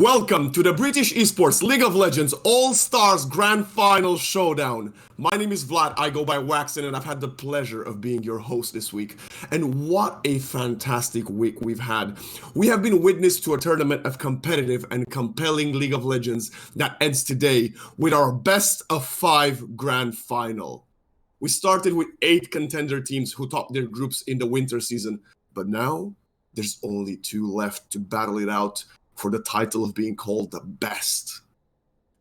Welcome to the British Esports League of Legends All Stars Grand Final Showdown. My name is Vlad, I go by Waxen, and I've had the pleasure of being your host this week. And what a fantastic week we've had. We have been witness to a tournament of competitive and compelling League of Legends that ends today with our best of 5 Grand Final. We started with 8 contender teams who topped their groups in the winter season, but now there's only 2 left to battle it out for the title of being called the best.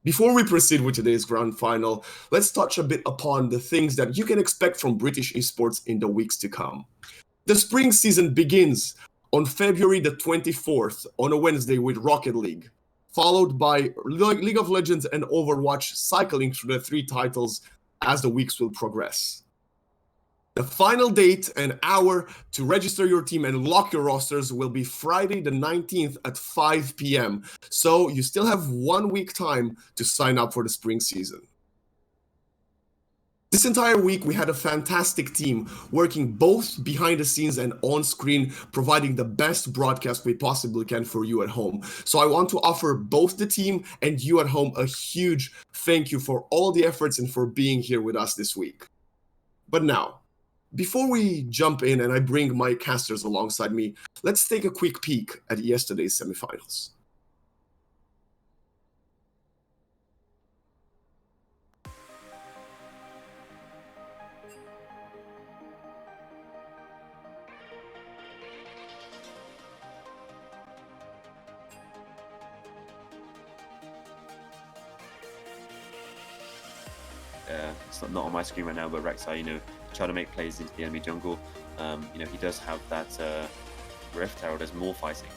Before we proceed with today's grand final, let's touch a bit upon the things that you can expect from British esports in the weeks to come. The spring season begins on February the 24th on a Wednesday with Rocket League, followed by League of Legends and Overwatch cycling through the 3 titles as the weeks will progress. The final date and hour to register your team and lock your rosters will be Friday the 19th at 5 p.m. So you still have 1 week time to sign up for the spring season. This entire week, we had a fantastic team working both behind the scenes and on screen, providing the best broadcast we possibly can for you at home. So I want to offer both the team and you at home a huge thank you for all the efforts and for being here with us this week. But now, before we jump in and I bring my casters alongside me, let's take a quick peek at yesterday's semifinals. It's not on my screen right now, but Rek'Sai, trying to make plays into the enemy jungle. He does have that Rift Herald. There's more fighting.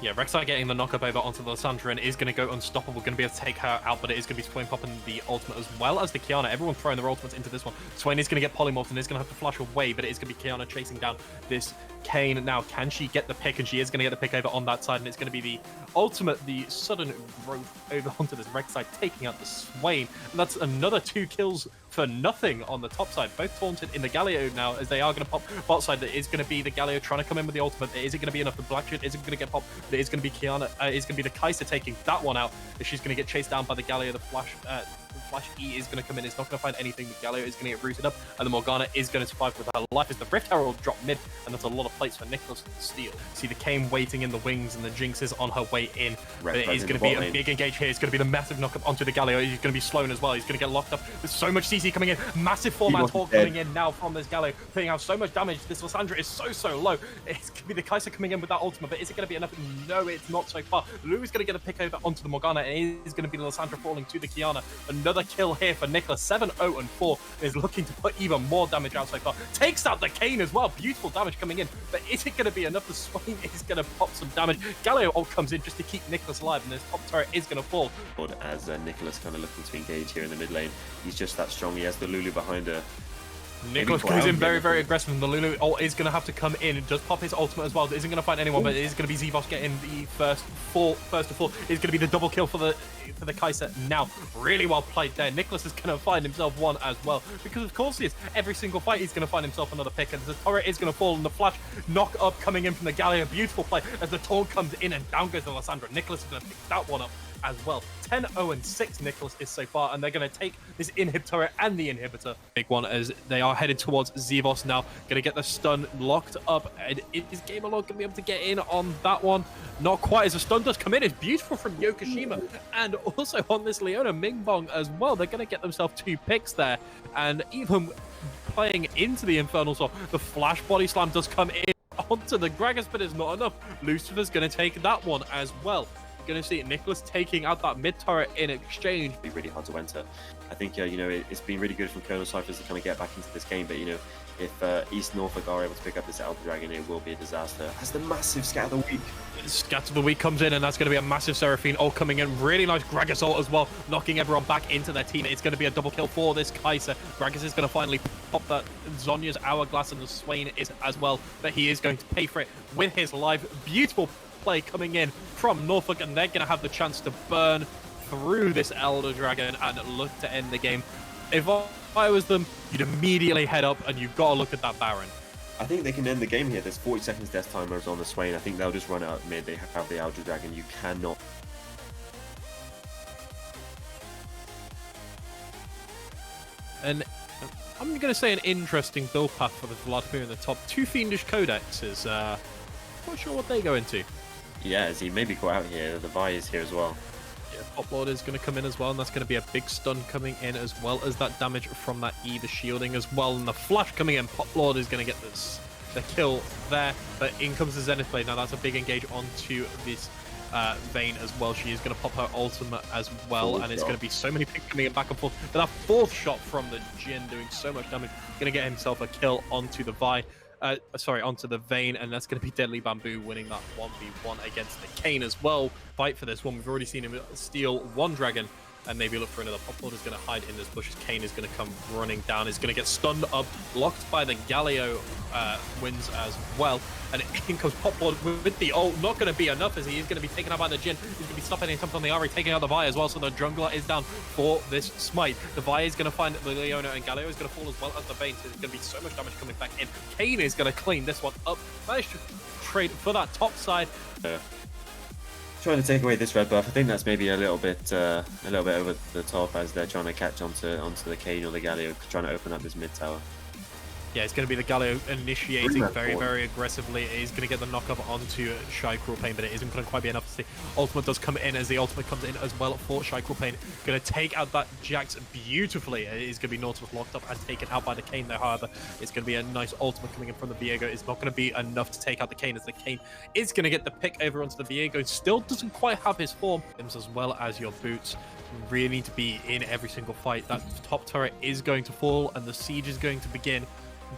Yeah, Rek'Sai getting the knock-up over onto the Lissandra and is going to go unstoppable, going to be able to take her out, but it is going to be Swain popping the ultimate as well as the Qiyana. Everyone throwing their ultimates into this one. Swain is going to get polymorphed and is going to have to flash away, but it is going to be Qiyana chasing down this Kayn. Now, can she get the pick? And she is going to get the pick over on that side, and it's going to be the ultimate, the sudden growth over onto this Rek'Sai, taking out the Swain. And that's another 2 kills for nothing on the top side. Both taunted in the Galio now, as they are going to pop bot side. It is going to be the Galio trying to come in with the ultimate. Is it going to be enough? The Black Shit isn't going to get popped, but it is going to be Qiyana. It's going to be the Kai'Sa taking that one out. She's going to get chased down by the Galio. The Flash E is going to come in. It's not going to find anything. The Galio is going to get rooted up, and the Morgana is going to survive with her life as the Rift Herald drop mid, and that's a lot of plates for Nicholas to steal. See the Kayn waiting in the wings, and the Jinx is on her way in. But it is going to be a big engage here. It's going to be the massive knock up onto the Galio. He's going to be slown as well. He's going to get locked up. There's so much CC coming in. Massive 4-man talk coming in now from this Galio, putting out so much damage. This Lissandra is so low. It's going to be the Kai'Sa coming in with that ultimate, but is it going to be enough? No, it's not so far. Lou is going to get a pick over onto the Morgana, and it is going to be the Lissandra falling to the Qiyana. Another kill here for Nicholas. 7-0-4 is looking to put even more damage out so far. Takes out the Kayn as well. Beautiful damage coming in, but is it going to be enough? The Swain is going to pop some damage. Galio ult comes in just to keep Nicholas alive, and this top turret is going to fall. As Nicholas kind of looking to engage here in the mid lane, he's just that strong. He has the Lulu behind her. Nicholas goes in very aggressive, and the Lulu ult is going to have to come in and just pop his ultimate as well. It isn't going to find anyone, but it is going to be Zevos getting the first to fall. It's going to be the double kill for the Kai'Sa now. Really well played there. Nicholas is going to find himself one as well, because of course he is. Every single fight he's going to find himself another pick, and the turret is going to fall, and the flash knock up coming in from the Galio. Beautiful play as the taunt comes in, and down goes the Lissandra. Nicholas is going to pick that one up as well. 10-0-6 Nicholas is so far, and they're going to take this inhib turret and the inhibitor. Big one as they are headed towards Zevos now. Going to get the stun locked up, and is Gamerlord going to be able to get in on that one? Not quite, as the stun does come in. It's beautiful from Yokoshima, and also on this Leona Mingbong as well. They're going to get themselves 2 picks there, and even playing into the Infernal Soul, the flash body slam does come in onto the Gragas, but it's not enough. Lucifer's going to take that one as well. Going to see Nicholas taking out that mid turret in exchange. It'll be really hard to enter. I think it's been really good from Colonel Cyphers to kind of get back into this game, but if East Norfolk are able to pick up this Elder Dragon, it will be a disaster. Has the massive Scatter the Week. Scatter the Week comes in, and that's going to be a massive Seraphine ult coming in. Really nice Gragas ult as well, knocking everyone back into their team. It's going to be a double kill for this Kai'Sa. Gragas is going to finally pop that Zhonya's Hourglass, and the Swain is as well, but he is going to pay for it with his life. Beautiful play coming in from Norfolk, and they're going to have the chance to burn through this Elder Dragon and look to end the game. If I was them, you'd immediately head up, and you've got to look at that Baron. I think they can end the game here. There's 40 seconds death timers on the Swain. I think they'll just run out mid. They have the Elder Dragon. You cannot And I'm going to say an interesting build path for the Vladimir in the top. 2 Fiendish Codexes. Not sure what they go into. Yeah, as he may be caught out here. The Vi is here as well. Yeah, Pop Lord is going to come in as well, and that's going to be a big stun coming in, as well as that damage from that E, the shielding as well, and the flash coming in. Pop Lord is going to get the kill there, but in comes the Zenith Blade. Now that's a big engage onto this Vayne as well. She is going to pop her ultimate as well, and it's going to be so many picks coming in back and forth. But that 4th shot from the Jin doing so much damage, going to get himself a kill onto the onto the Vayne, and that's going to be Deadly Bamboo winning that 1v1 against the Kane as well. Fight for this one. We've already seen him steal 1 dragon and maybe look for another. Pop Lord is going to hide in this bush. Kane is going to come running down. Is going to get stunned up, blocked by the Galio wins as well. And in comes Pop Lord with the ult. Not going to be enough, as he is going to be taken out by the Jin. He's going to be stopping in on the Ari, taking out the Vi as well. So the jungler is down for this smite. The Vi is going to find the Leona, and Galio is going to fall as well as the Vayne. So there's going to be so much damage coming back in. Kane is going to clean this one up. Managed to trade for that top side. Trying to take away this red buff. I think that's maybe a little bit over the top, as they're trying to catch onto the Kane or the Galio, trying to open up this mid tower. Yeah, it's going to be the Galio initiating very aggressively. He's going to get the knock-up onto Shy Cruel Pain, but it isn't going to quite be enough to see. Ultimate does come in, as the ultimate comes in as well for Shy Cruel Pain. Going to take out that Jax beautifully. It is going to be Nautilus locked up and taken out by the Kane there. However, it's going to be a nice ultimate coming in from the Viego. It's not going to be enough to take out the Kane, as the Kane is going to get the pick over onto the Viego. Still doesn't quite have his form, as well as your boots. Really need to be in every single fight. That top turret is going to fall, and the siege is going to begin.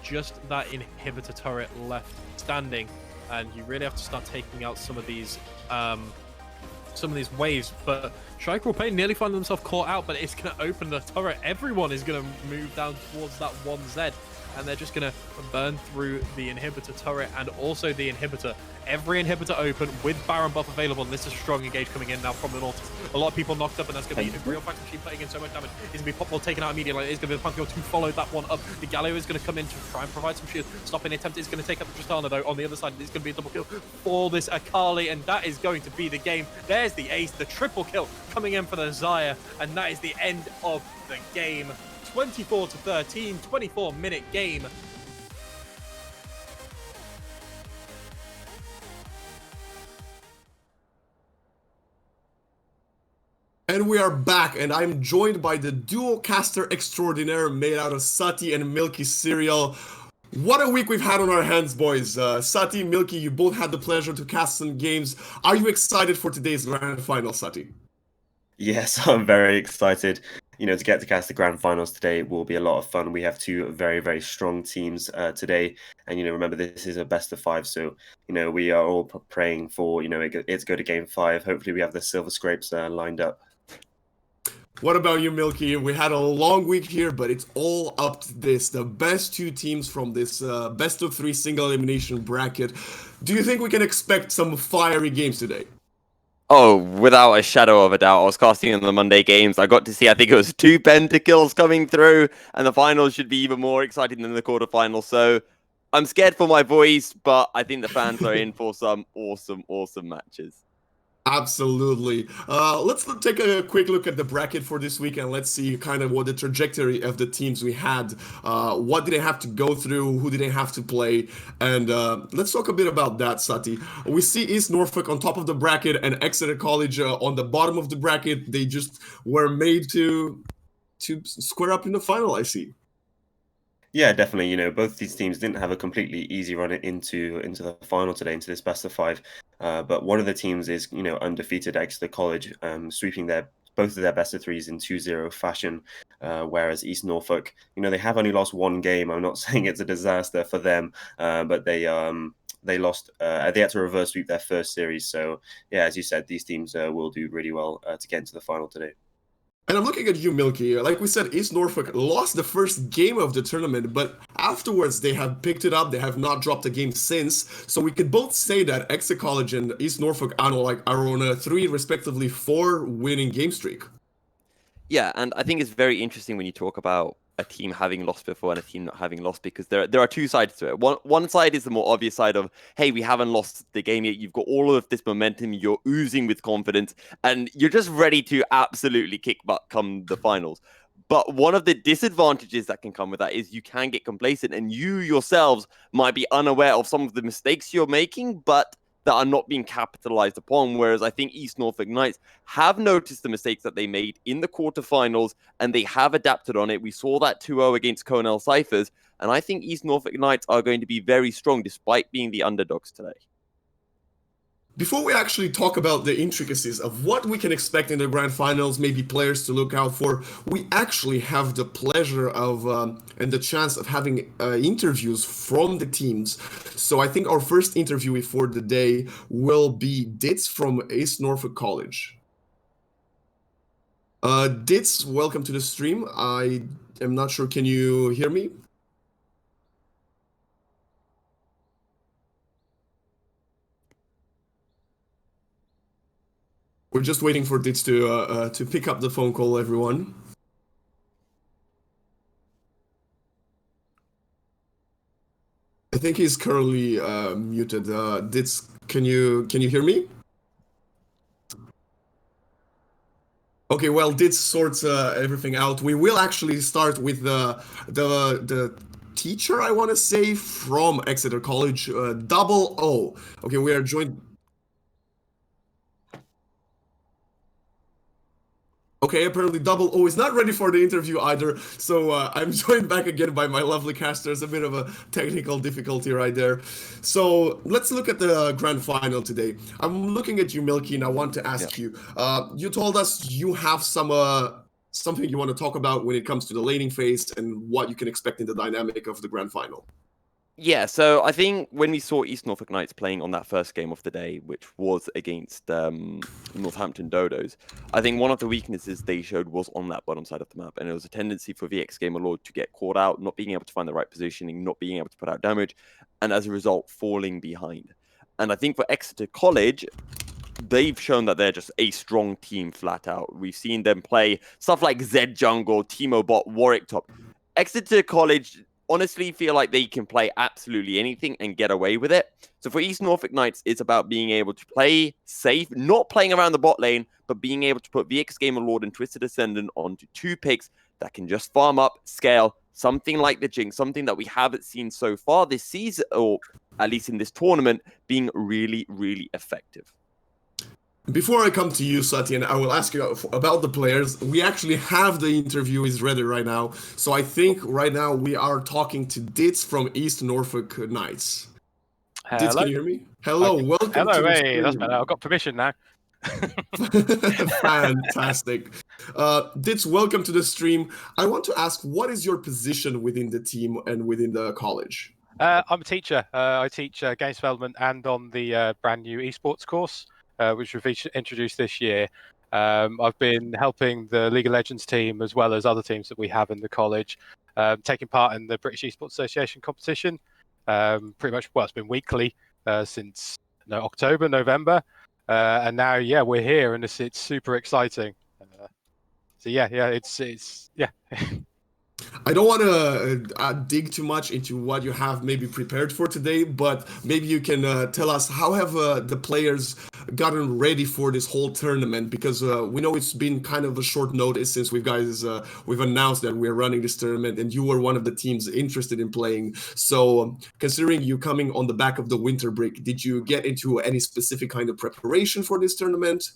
Just that inhibitor turret left standing, and you really have to start taking out some of these waves. But Shy Cruel Pain nearly find themselves caught out, but it's going to open the turret. Everyone is going to move down towards that 1Z, and they're just going to burn through the inhibitor turret and also the inhibitor. Every inhibitor open with Baron buff available, and this is a strong engage coming in now from the Nautilus. A lot of people knocked up, and that's going to be a real Faction Machine putting in so much damage. It's going to be Pop Lord taken out immediately. It's going to be the Pantheon to follow that one up. The Galio is going to come in to try and provide some shield. Stopping the attempt is going to take up the Tristana, though. On the other side, it's going to be a double kill for this Akali, and that is going to be the game. There's the ace, the triple kill coming in for the Xayah, and that is the end of the game. 24-13, 24-minute game. And we are back, and I'm joined by the duo caster extraordinaire made out of Sati and Milky cereal. What a week we've had on our hands, boys. Sati, Milky, you both had the pleasure to cast some games. Are you excited for today's grand final, Sati? Yes, I'm very excited. To get to cast the grand finals today will be a lot of fun. We have 2 very strong teams today, and remember, this is a best of 5, so we are all praying for it to go to game 5. Hopefully we have the silver scrapes lined up. What about you, Milky? We had a long week here, but it's all up to this. The best 2 teams from this best of 3 single elimination bracket. Do you think we can expect some fiery games today? Oh, without a shadow of a doubt. I was casting in the Monday games. I got to see, I think it was 2 pentakills coming through, and the finals should be even more exciting than the quarterfinals. So I'm scared for my voice, but I think the fans are in for some awesome matches. Absolutely. Let's take a quick look at the bracket for this week, and let's see kind of what the trajectory of the teams we had. What did they have to go through? Who did they have to play? And let's talk a bit about that, Sati. We see East Norfolk on top of the bracket and Exeter College on the bottom of the bracket. They just were made to square up in the final, I see. Yeah, definitely. Both these teams didn't have a completely easy run into the final today, into this best of 5. But one of the teams is, undefeated, Exeter College, sweeping both of their best of 3s in 2-0 fashion. Whereas East Norfolk, they have only lost 1 game. I'm not saying it's a disaster for them, but they lost. They had to reverse sweep their first series. So yeah, as you said, these teams will do really well to get into the final today. And I'm looking at you, Milky. Like we said, East Norfolk lost the first game of the tournament, but afterwards they have picked it up. They have not dropped a game since. So we could both say that Exeter College and East Norfolk are on a 3, respectively 4 winning game streak. Yeah, and I think it's very interesting when you talk about a team having lost before and a team not having lost, because there are 2 sides to it. One side is the more obvious side of, hey, we haven't lost the game yet. You've got all of this momentum. You're oozing with confidence, and you're just ready to absolutely kick butt come the finals. But one of the disadvantages that can come with that is you can get complacent, and you yourselves might be unaware of some of the mistakes you're making, but that are not being capitalized upon. Whereas I think East Norfolk Knights have noticed the mistakes that they made in the quarterfinals, and they have adapted on it. We saw that 2-0 against Cornell Cyphers, and I think East Norfolk Knights are going to be very strong despite being the underdogs today. Before we actually talk about the intricacies of what we can expect in the grand finals, maybe players to look out for, we actually have the pleasure of and the chance of having interviews from the teams. So I think our first interviewee for the day will be Ditz from East Norfolk College. Ditz, welcome to the stream. I am not sure, can you hear me? We're just waiting for Ditz to pick up the phone call, everyone. I think he's currently muted. Ditz, can you hear me? Okay, well, Ditz sorts everything out. We will actually start with the teacher, I want to say, from Exeter College, Double O. Okay, we are joined. Okay, apparently Double O is not ready for the interview either, so I'm joined back again by my lovely casters. A bit of a technical difficulty right there. So let's look at the grand final today. I'm looking at you, Milky, and I want to ask you. You told us you have something you want to talk about when it comes to the laning phase and what you can expect in the dynamic of the grand final. Yeah, so I think when we saw East Norfolk Knights playing on that first game of the day, which was against Northampton Dodos, I think one of the weaknesses they showed was on that bottom side of the map, and it was a tendency for VX Gamer Lord to get caught out, not being able to find the right positioning, not being able to put out damage, and as a result, falling behind. And I think for Exeter College, they've shown that they're just a strong team flat out. We've seen them play stuff like Zed Jungle, Teemo Bot, Warwick Top. Exeter College honestly feel like they can play absolutely anything and get away with it. So for East Norfolk Knights, it's about being able to play safe, not playing around the bot lane, but being able to put VX Gamer Lord and Twisted Ascendant onto two picks that can just farm up, scale, something like the Jinx, something that we haven't seen so far this season, or at least in this tournament, being really, really effective. Before I come to you, Satyan, I will ask you about the players. We actually have the interviewees ready right now. So I think right now we are talking to Ditz from East Norfolk Knights. Hello. Ditz, can you hear me? Hello, welcome to the hey, stream. that's better. I've got permission now. Fantastic. Ditz, welcome to the stream. I want to ask, what is your position within the team and within the college? I'm a teacher. I teach games development and on the brand new Esports course, which we've introduced this year. I've been helping the League of Legends team as well as other teams that we have in the college, taking part in the British Esports Association competition. Pretty much, well, it's been weekly since October, November. And now, yeah, we're here and it's super exciting. So yeah, it's yeah. I don't want to dig too much into what you have maybe prepared for today, but maybe you can tell us how have the players gotten ready for this whole tournament, because we know it's been kind of a short notice since we've announced that we're running this tournament, and you were one of the teams interested in playing. So considering you coming on the back of the winter break, did you get into any specific kind of preparation for this tournament?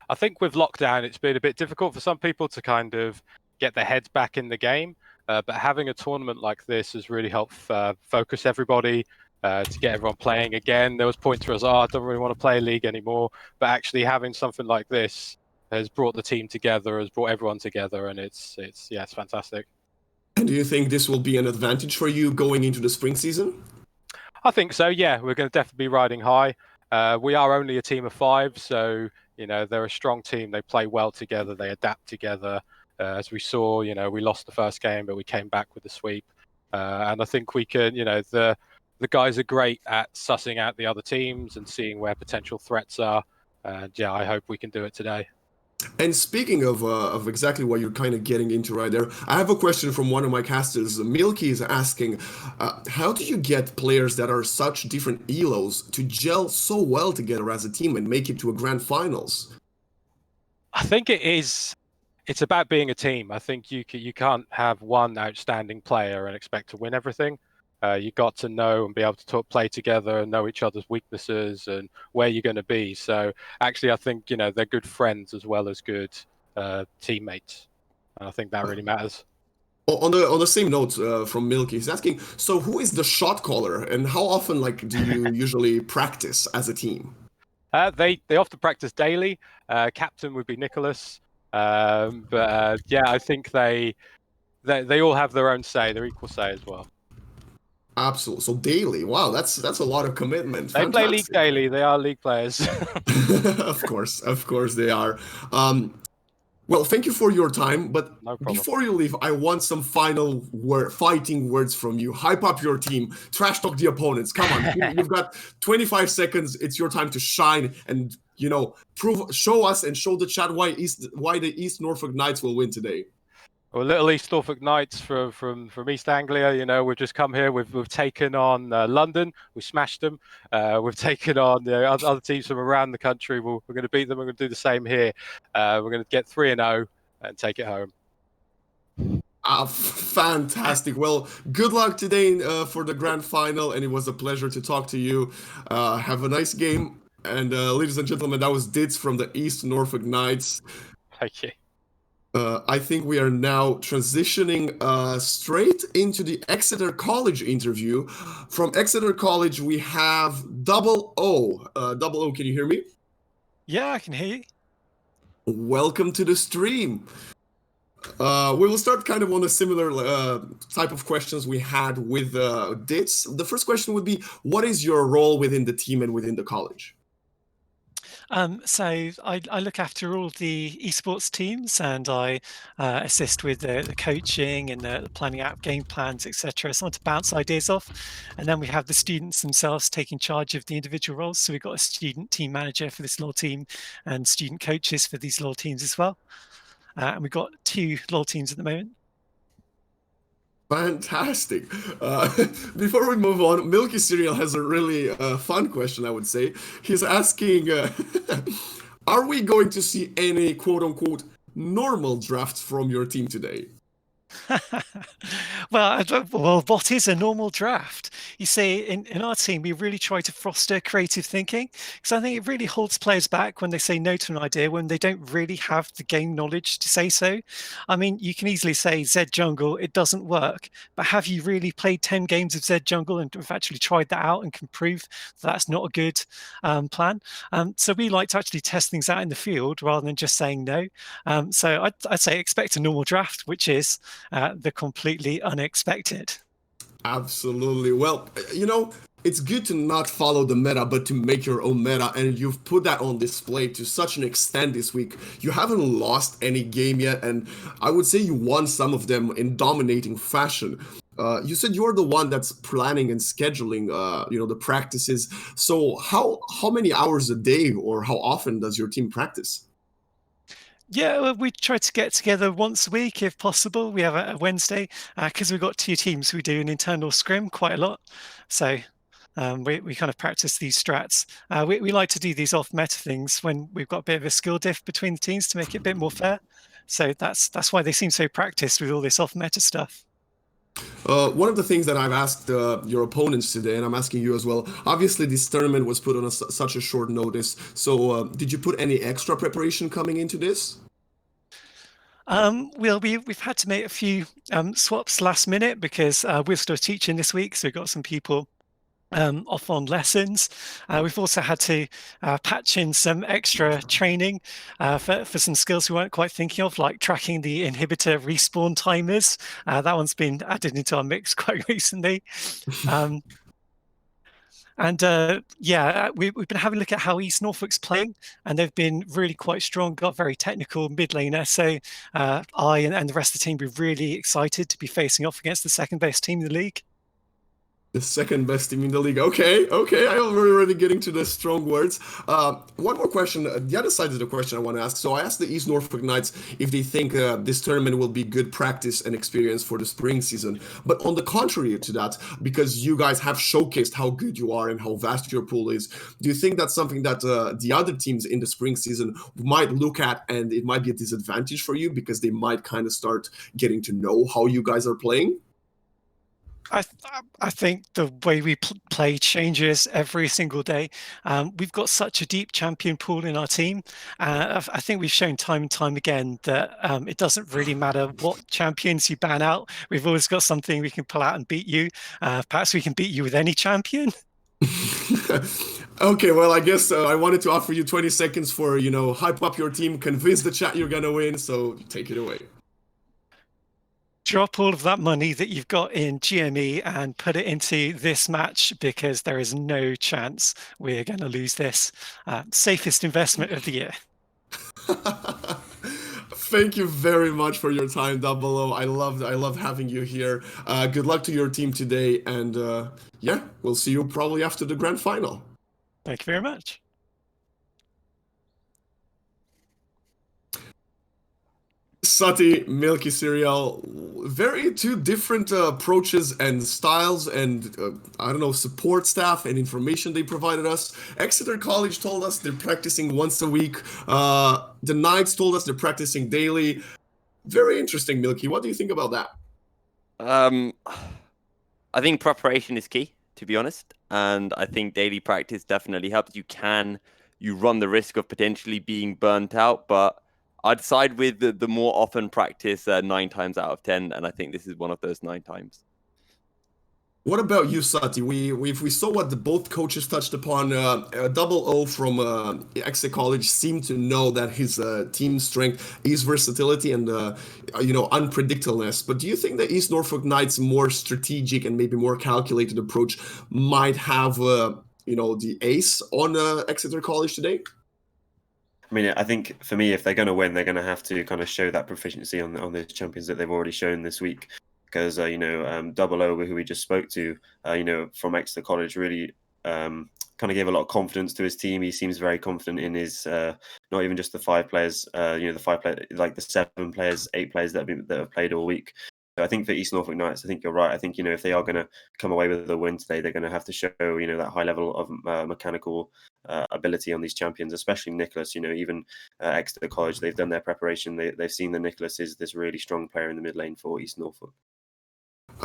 I think with lockdown, it's been a bit difficult for some people to kind of get their heads back in the game. But having a tournament like this has really helped focus everybody, to get everyone playing again. There was points where I was, I don't really want to play League anymore. But actually having something like this has brought the team together, has brought everyone together, and it's fantastic. And do you think this will be an advantage for you going into the spring season? I think so, yeah. We're going to definitely be riding high. We are only a team of 5, so they're a strong team. They play well together. They adapt together. As we saw, we lost the first game, but we came back with the sweep. And I think we can, the guys are great at sussing out the other teams and seeing where potential threats are. And yeah, I hope we can do it today. And speaking of exactly what you're kind of getting into right there, I have a question from one of my casters. Milky is asking, how do you get players that are such different elos to gel so well together as a team and make it to a grand finals? I think it is It's about being a team. I think you can't have one outstanding player and expect to win everything. You got to know and be able to play together and know each other's weaknesses and where you're going to be. So actually, I think they're good friends as well as good teammates. And I think that really matters. On the same note from Milky, he's asking, so who is the shot caller and how often do you usually practice as a team? They often practice daily. Captain would be Nicholas, but yeah, I think they all have their own say, their equal say as well. Absolutely. So daily. Wow, that's a lot of commitment. They play league daily. They are league players. Of course they are. Well, thank you for your time, but No problem. before you leave, I want some final fighting words from you. Hype up your team, trash talk the opponents. Come on, you've got 25 seconds. It's your time to shine and show us and show the chat why the East Norfolk Knights will win today. Well, little East Norfolk Knights from East Anglia. We've just come here. We've taken on London. We smashed them. We've taken on other teams from around the country. We're going to beat them. We're going to do the same here. We're going to get 3-0 and take it home. Fantastic. Well, good luck today for the grand final, and it was a pleasure to talk to you. Have a nice game. And ladies and gentlemen, that was Ditz from the East Norfolk Knights. Thank you. I think we are now transitioning straight into the Exeter College interview. From Exeter College, we have Double O. Double O, can you hear me? Yeah, I can hear you. Welcome to the stream. We will start kind of on a similar type of questions we had with Ditz. The first question would be, what is your role within the team and within the college? So I look after all the esports teams, and I assist with the coaching and the planning out game plans, etc. So I want to bounce ideas off, and then we have the students themselves taking charge of the individual roles. So we've got a student team manager for this little team, and student coaches for these little teams as well. And we've got 2 little teams at the moment. Fantastic. Before we move on, Milky Cereal has a really fun question, I would say. He's asking, are we going to see any quote-unquote normal drafts from your team today? Well, what is a normal draft? You see, in our team, we really try to foster creative thinking, because I think it really holds players back when they say no to an idea when they don't really have the game knowledge to say so. I mean, you can easily say Z Jungle, it doesn't work, but have you really played 10 games of Z Jungle and have actually tried that out and can prove that's not a good plan? So we like to actually test things out in the field rather than just saying no. So I'd say expect a normal draft, which is the completely unexpected. Absolutely. Well, it's good to not follow the meta, but to make your own meta, and you've put that on display to such an extent this week. You haven't lost any game yet, and I would say you won some of them in dominating fashion. You said you're the one that's planning and scheduling, the practices. So how many hours a day or how often does your team practice? Yeah, well, we try to get together once a week if possible. We have a Wednesday because we've got 2 teams. We do an internal scrim quite a lot. So we kind of practice these strats. We like to do these off-meta things when we've got a bit of a skill diff between the teams to make it a bit more fair. So that's why they seem so practiced with all this off-meta stuff. One of the things that I've asked your opponents today, and I'm asking you as well, obviously this tournament was put on such a short notice. So did you put any extra preparation coming into this? Well, we've had to make a few swaps last minute because we're still teaching this week. So we've got some people off on lessons. We've also had to patch in some extra training for some skills we weren't quite thinking of, like tracking the inhibitor respawn timers. That one's been added into our mix quite recently. We've been having a look at how East Norfolk's playing, and they've been really quite strong, got very technical mid laner. So I and the rest of the team, we're really excited to be facing off against the second best team in the league. The second best team in the league. Okay, I'm already getting to the strong words. One more question. The other side of the question I want to ask. So I asked the East Norfolk Knights if they think this tournament will be good practice and experience for the spring season. But on the contrary to that, because you guys have showcased how good you are and how vast your pool is, do you think that's something that the other teams in the spring season might look at and it might be a disadvantage for you because they might kind of start getting to know how you guys are playing? I think the way we play changes every single day. We've got such a deep champion pool in our team. I think we've shown time and time again that it doesn't really matter what champions you ban out. We've always got something we can pull out and beat you. Perhaps we can beat you with any champion. Okay, well, I guess I wanted to offer you 20 seconds for, hype up your team, convince the chat you're going to win, so take it away. Drop all of that money that you've got in GME and put it into this match because there is no chance we're going to lose this. Safest investment of the year. Thank you very much for your time down below. I love having you here. Good luck to your team today, and yeah, we'll see you probably after the grand final. Thank you very much. Sati, Milky Cereal, very two different approaches and styles and, I don't know, support staff and information they provided us. Exeter College told us they're practicing once a week. The Knights told us they're practicing daily. Very interesting, Milky. What do you think about that? I think preparation is key, to be honest. And I think daily practice definitely helps. You run the risk of potentially being burnt out, but I'd side with the more often practice 9 times out of 10, and I think this is one of those 9 times. What about you, Sati? We saw what both coaches touched upon. Double O from Exeter College seemed to know that his team strength is versatility and unpredictableness. But do you think the East Norfolk Knights' more strategic and maybe more calculated approach might have the ace on Exeter College today? I mean, I think for me, if they're going to win, they're going to have to kind of show that proficiency on the champions that they've already shown this week. Because Double O, who we just spoke to, from Exeter College, really kind of gave a lot of confidence to his team. He seems very confident in his not even just the 5 players, like the 7 players, 8 players that have played all week. So I think for East Norfolk Knights, I think you're right. I think if they are going to come away with a win today, they're going to have to show that high level of mechanical ability on these champions, especially Nicholas. Even Exeter College, they've done their preparation. They've seen that Nicholas is this really strong player in the mid lane for East Norfolk.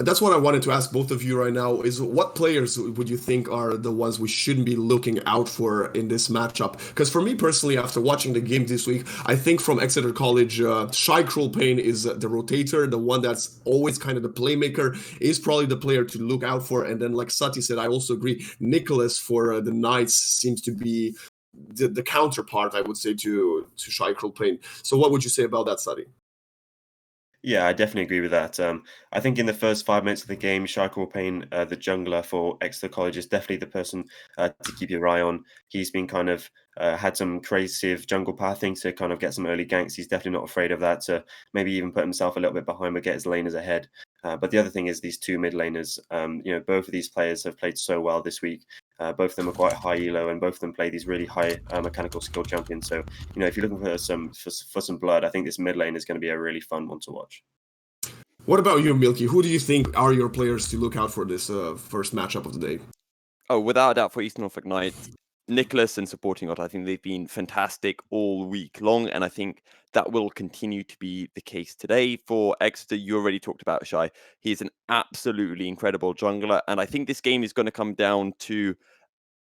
That's what I wanted to ask both of you right now is what players would you think are the ones we shouldn't be looking out for in this matchup? Because for me personally, after watching the game this week, I think from Exeter College, Shy Cruel Pain is the rotator, the one that's always kind of the playmaker, is probably the player to look out for. And then like Sati said, I also agree, Nicholas for the Knights seems to be the counterpart, I would say, to Shy Cruel Pain. So what would you say about that, Sati? Yeah, I definitely agree with that. I think in the first 5 minutes of the game, Shakur Payne, the jungler for Exeter College, is definitely the person to keep your eye on. He's been kind of had some creative jungle pathing to kind of get some early ganks. He's definitely not afraid of that, to maybe even put himself a little bit behind but get his laners ahead. But the other thing is these 2 mid laners. Both of these players have played so well this week. Both of them are quite high elo, and both of them play these really high mechanical skill champions. So, if you're looking for some blood, I think this mid lane is going to be a really fun one to watch. What about you, Milky? Who do you think are your players to look out for this first matchup of the day? Oh, without a doubt for East Norfolk Knights, Nicholas and supporting Ot, I think they've been fantastic all week long, and I think that will continue to be the case today. For Exeter, you already talked about Shy. He's an absolutely incredible jungler, and I think this game is going to come down to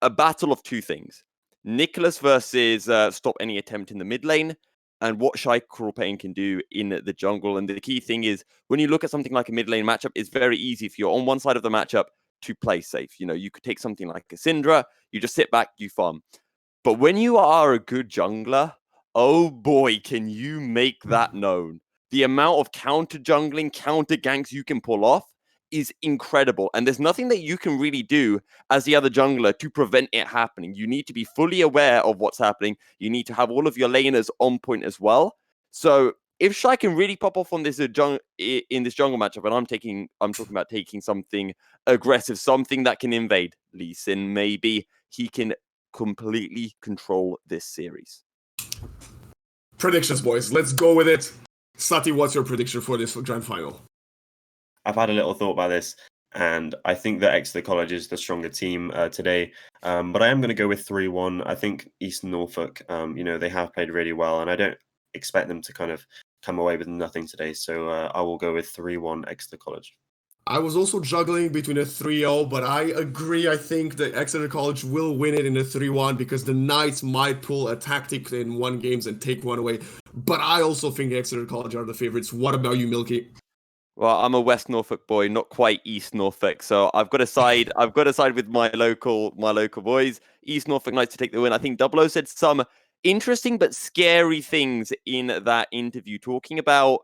a battle of 2 things. Nicholas versus stop any attempt in the mid lane, and what Shy Cruel Pain can do in the jungle. And the key thing is, when you look at something like a mid lane matchup, it's very easy if you're on one side of the matchup to play safe. You could take something like a Syndra, you just sit back, you farm. But when you are a good jungler, oh boy, can you make that known. The amount of counter jungling, counter ganks you can pull off is incredible. And there's nothing that you can really do as the other jungler to prevent it happening. You need to be fully aware of what's happening. You need to have all of your laners on point as well. So if Shai can really pop off on this in this jungle matchup, and I'm talking about taking something aggressive, something that can invade Lee Sin, maybe he can completely control this series. Predictions, boys. Let's go with it. Sati, what's your prediction for this grand final? I've had a little thought about this, and I think that Exeter College is the stronger team today. But I am going to go with 3-1. I think East Norfolk, they have played really well, and I don't expect them to kind of come away with nothing today. So I will go with 3-1 Exeter College. I was also juggling between a 3-0, but I agree. I think that Exeter College will win it in a 3-1 because the Knights might pull a tactic in one games and take one away. But I also think Exeter College are the favorites. What about you, Milky? Well, I'm a West Norfolk boy, not quite East Norfolk, so I've got to side. I've got to side with my local boys. East Norfolk Knights to take the win. I think Double O said some interesting but scary things in that interview, talking about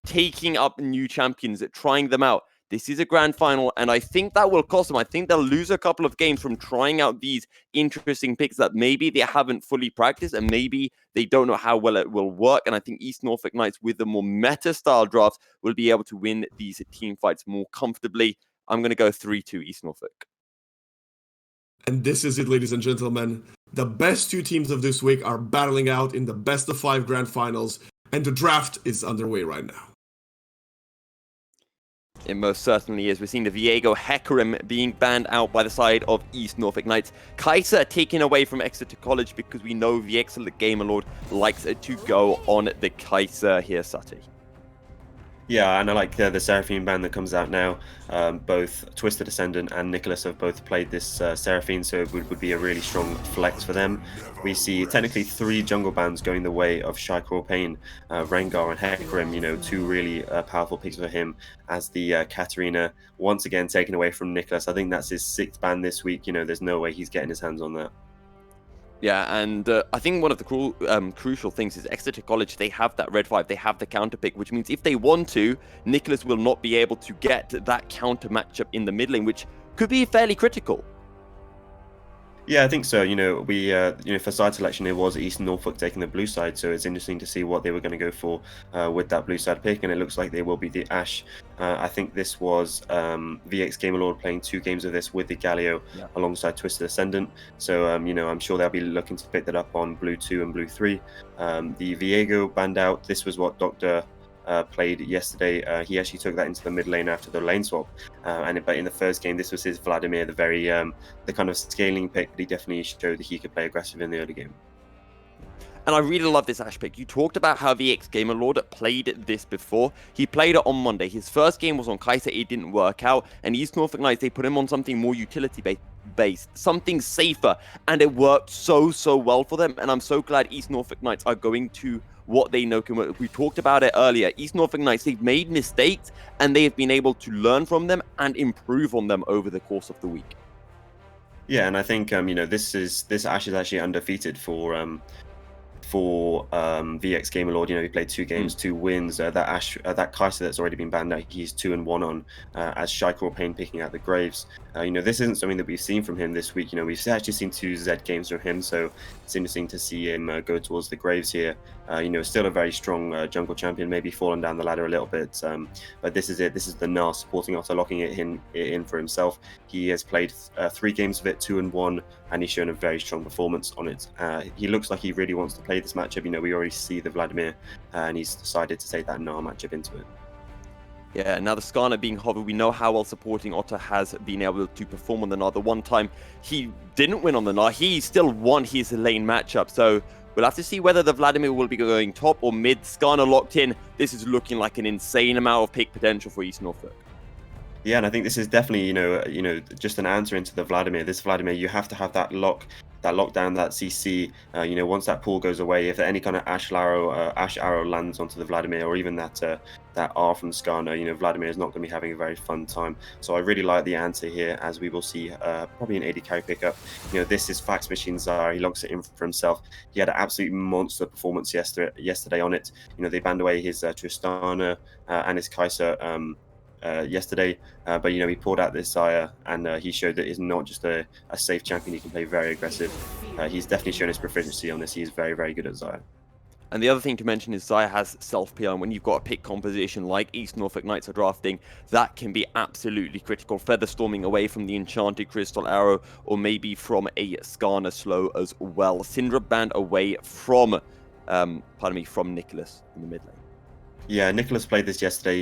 taking up new champions, trying them out. This is a grand final, and I think that will cost them. I think they'll lose a couple of games from trying out these interesting picks that maybe they haven't fully practiced, and maybe they don't know how well it will work. And I think East Norfolk Knights, with the more meta-style drafts, will be able to win these team fights more comfortably. I'm going to go 3-2 East Norfolk. And this is it, ladies and gentlemen. The best two teams of this week are battling out in the best-of-5 grand finals, and the draft is underway right now. It most certainly is. We're seeing the Viego Hecarim being banned out by the side of East Norfolk Knights. Kaiser taken away from Exeter College because we know the excellent Gamer Lord likes to go on the Kaiser here, Sati. Yeah, and I like the Seraphine ban that comes out now. Both Twisted Ascendant and Nicholas have both played this Seraphine, so it would be a really strong flex for them. We see technically 3 jungle bans going the way of Shaikor Payne, Rengar and Hecarim, 2 really powerful picks for him, as the Katarina once again taken away from Nicholas. I think that's his 6th ban this week. There's no way he's getting his hands on that. Yeah, and I think one of the crucial things is Exeter College, they have that red 5, they have the counter pick, which means if they want to, Nicholas will not be able to get that counter matchup in the mid lane, which could be fairly critical. Yeah, I think so. We for side selection, it was East Norfolk taking the blue side, so it's interesting to see what they were going to go for with that blue side pick, and it looks like they will be the Ashe. I think this was VX Gamerlord playing 2 games of this with the Galio alongside Twisted Ascendant, so I'm sure they'll be looking to pick that up on blue 2 and blue 3. The Viego banned out. This was what Dr. Played yesterday. He actually took that into the mid lane after the lane swap, but in the first game, this was his Vladimir, the kind of scaling pick, but he definitely showed that he could play aggressive in the early game. And I really love this Ashe pick. You talked about how VX Gamerlord played this before. He played it on Monday. His first game was on Kaiser. It didn't work out. And East Norfolk Knights, they put him on something more utility-based, something safer. And it worked so well for them. And I'm so glad East Norfolk Knights are going to what they know can work. We talked about it earlier. East Norfolk Knights, they've made mistakes and they have been able to learn from them and improve on them over the course of the week. Yeah, and I think this Ashe is actually undefeated for VX Gamerlord. He played 2 games, 2 wins. That Ashe, that Kaiser that's already been banned out, he's 2-1 on, as Shaikor Payne picking out the Graves. This isn't something that we've seen from him this week. We've actually seen 2 Z games from him, so it's interesting to see him go towards the Graves here. Still a very strong jungle champion, maybe fallen down the ladder a little bit, but this is it. This is the Nas supporting Otter, locking it in for himself. He has played 3 games of it, 2-1, and he's shown a very strong performance on it. He looks like he really wants to play this matchup. We already see the Vladimir, and he's decided to take that Nar matchup into it. Yeah, now the Skarner being hover, we know how well supporting Otter has been able to perform on the Nar. The one time he didn't win on the Nar, he still won his lane matchup. So we'll have to see whether the Vladimir will be going top or mid. Skarner locked in. This is looking like an insane amount of pick potential for East Norfolk. Yeah, and I think this is definitely, just an answer into the Vladimir. This Vladimir, you have to have that lockdown, that CC. Once that pool goes away, if any kind of Ashe arrow lands onto the Vladimir, or even that R from Skarner, Vladimir is not going to be having a very fun time. So I really like the answer here, as we will see probably an AD carry pickup. This is Fax Machine Zara. He locks it in for himself. He had an absolute monster performance yesterday on it. They banned away his Tristana and his Kaiser yesterday, but he pulled out this Zaya, and he showed that he's not just a safe champion. He can play very aggressive. He's definitely shown his proficiency on this. He's very good at Zaya. And the other thing to mention is Zaya has self-PR, and when you've got a pick composition like East Norfolk Knights are drafting, that can be absolutely critical. Feather storming away from the Enchanted Crystal Arrow, or maybe from a Skarner Slow as well. Syndra banned away from, from Nicholas in the mid lane. Yeah, Nicholas played this yesterday.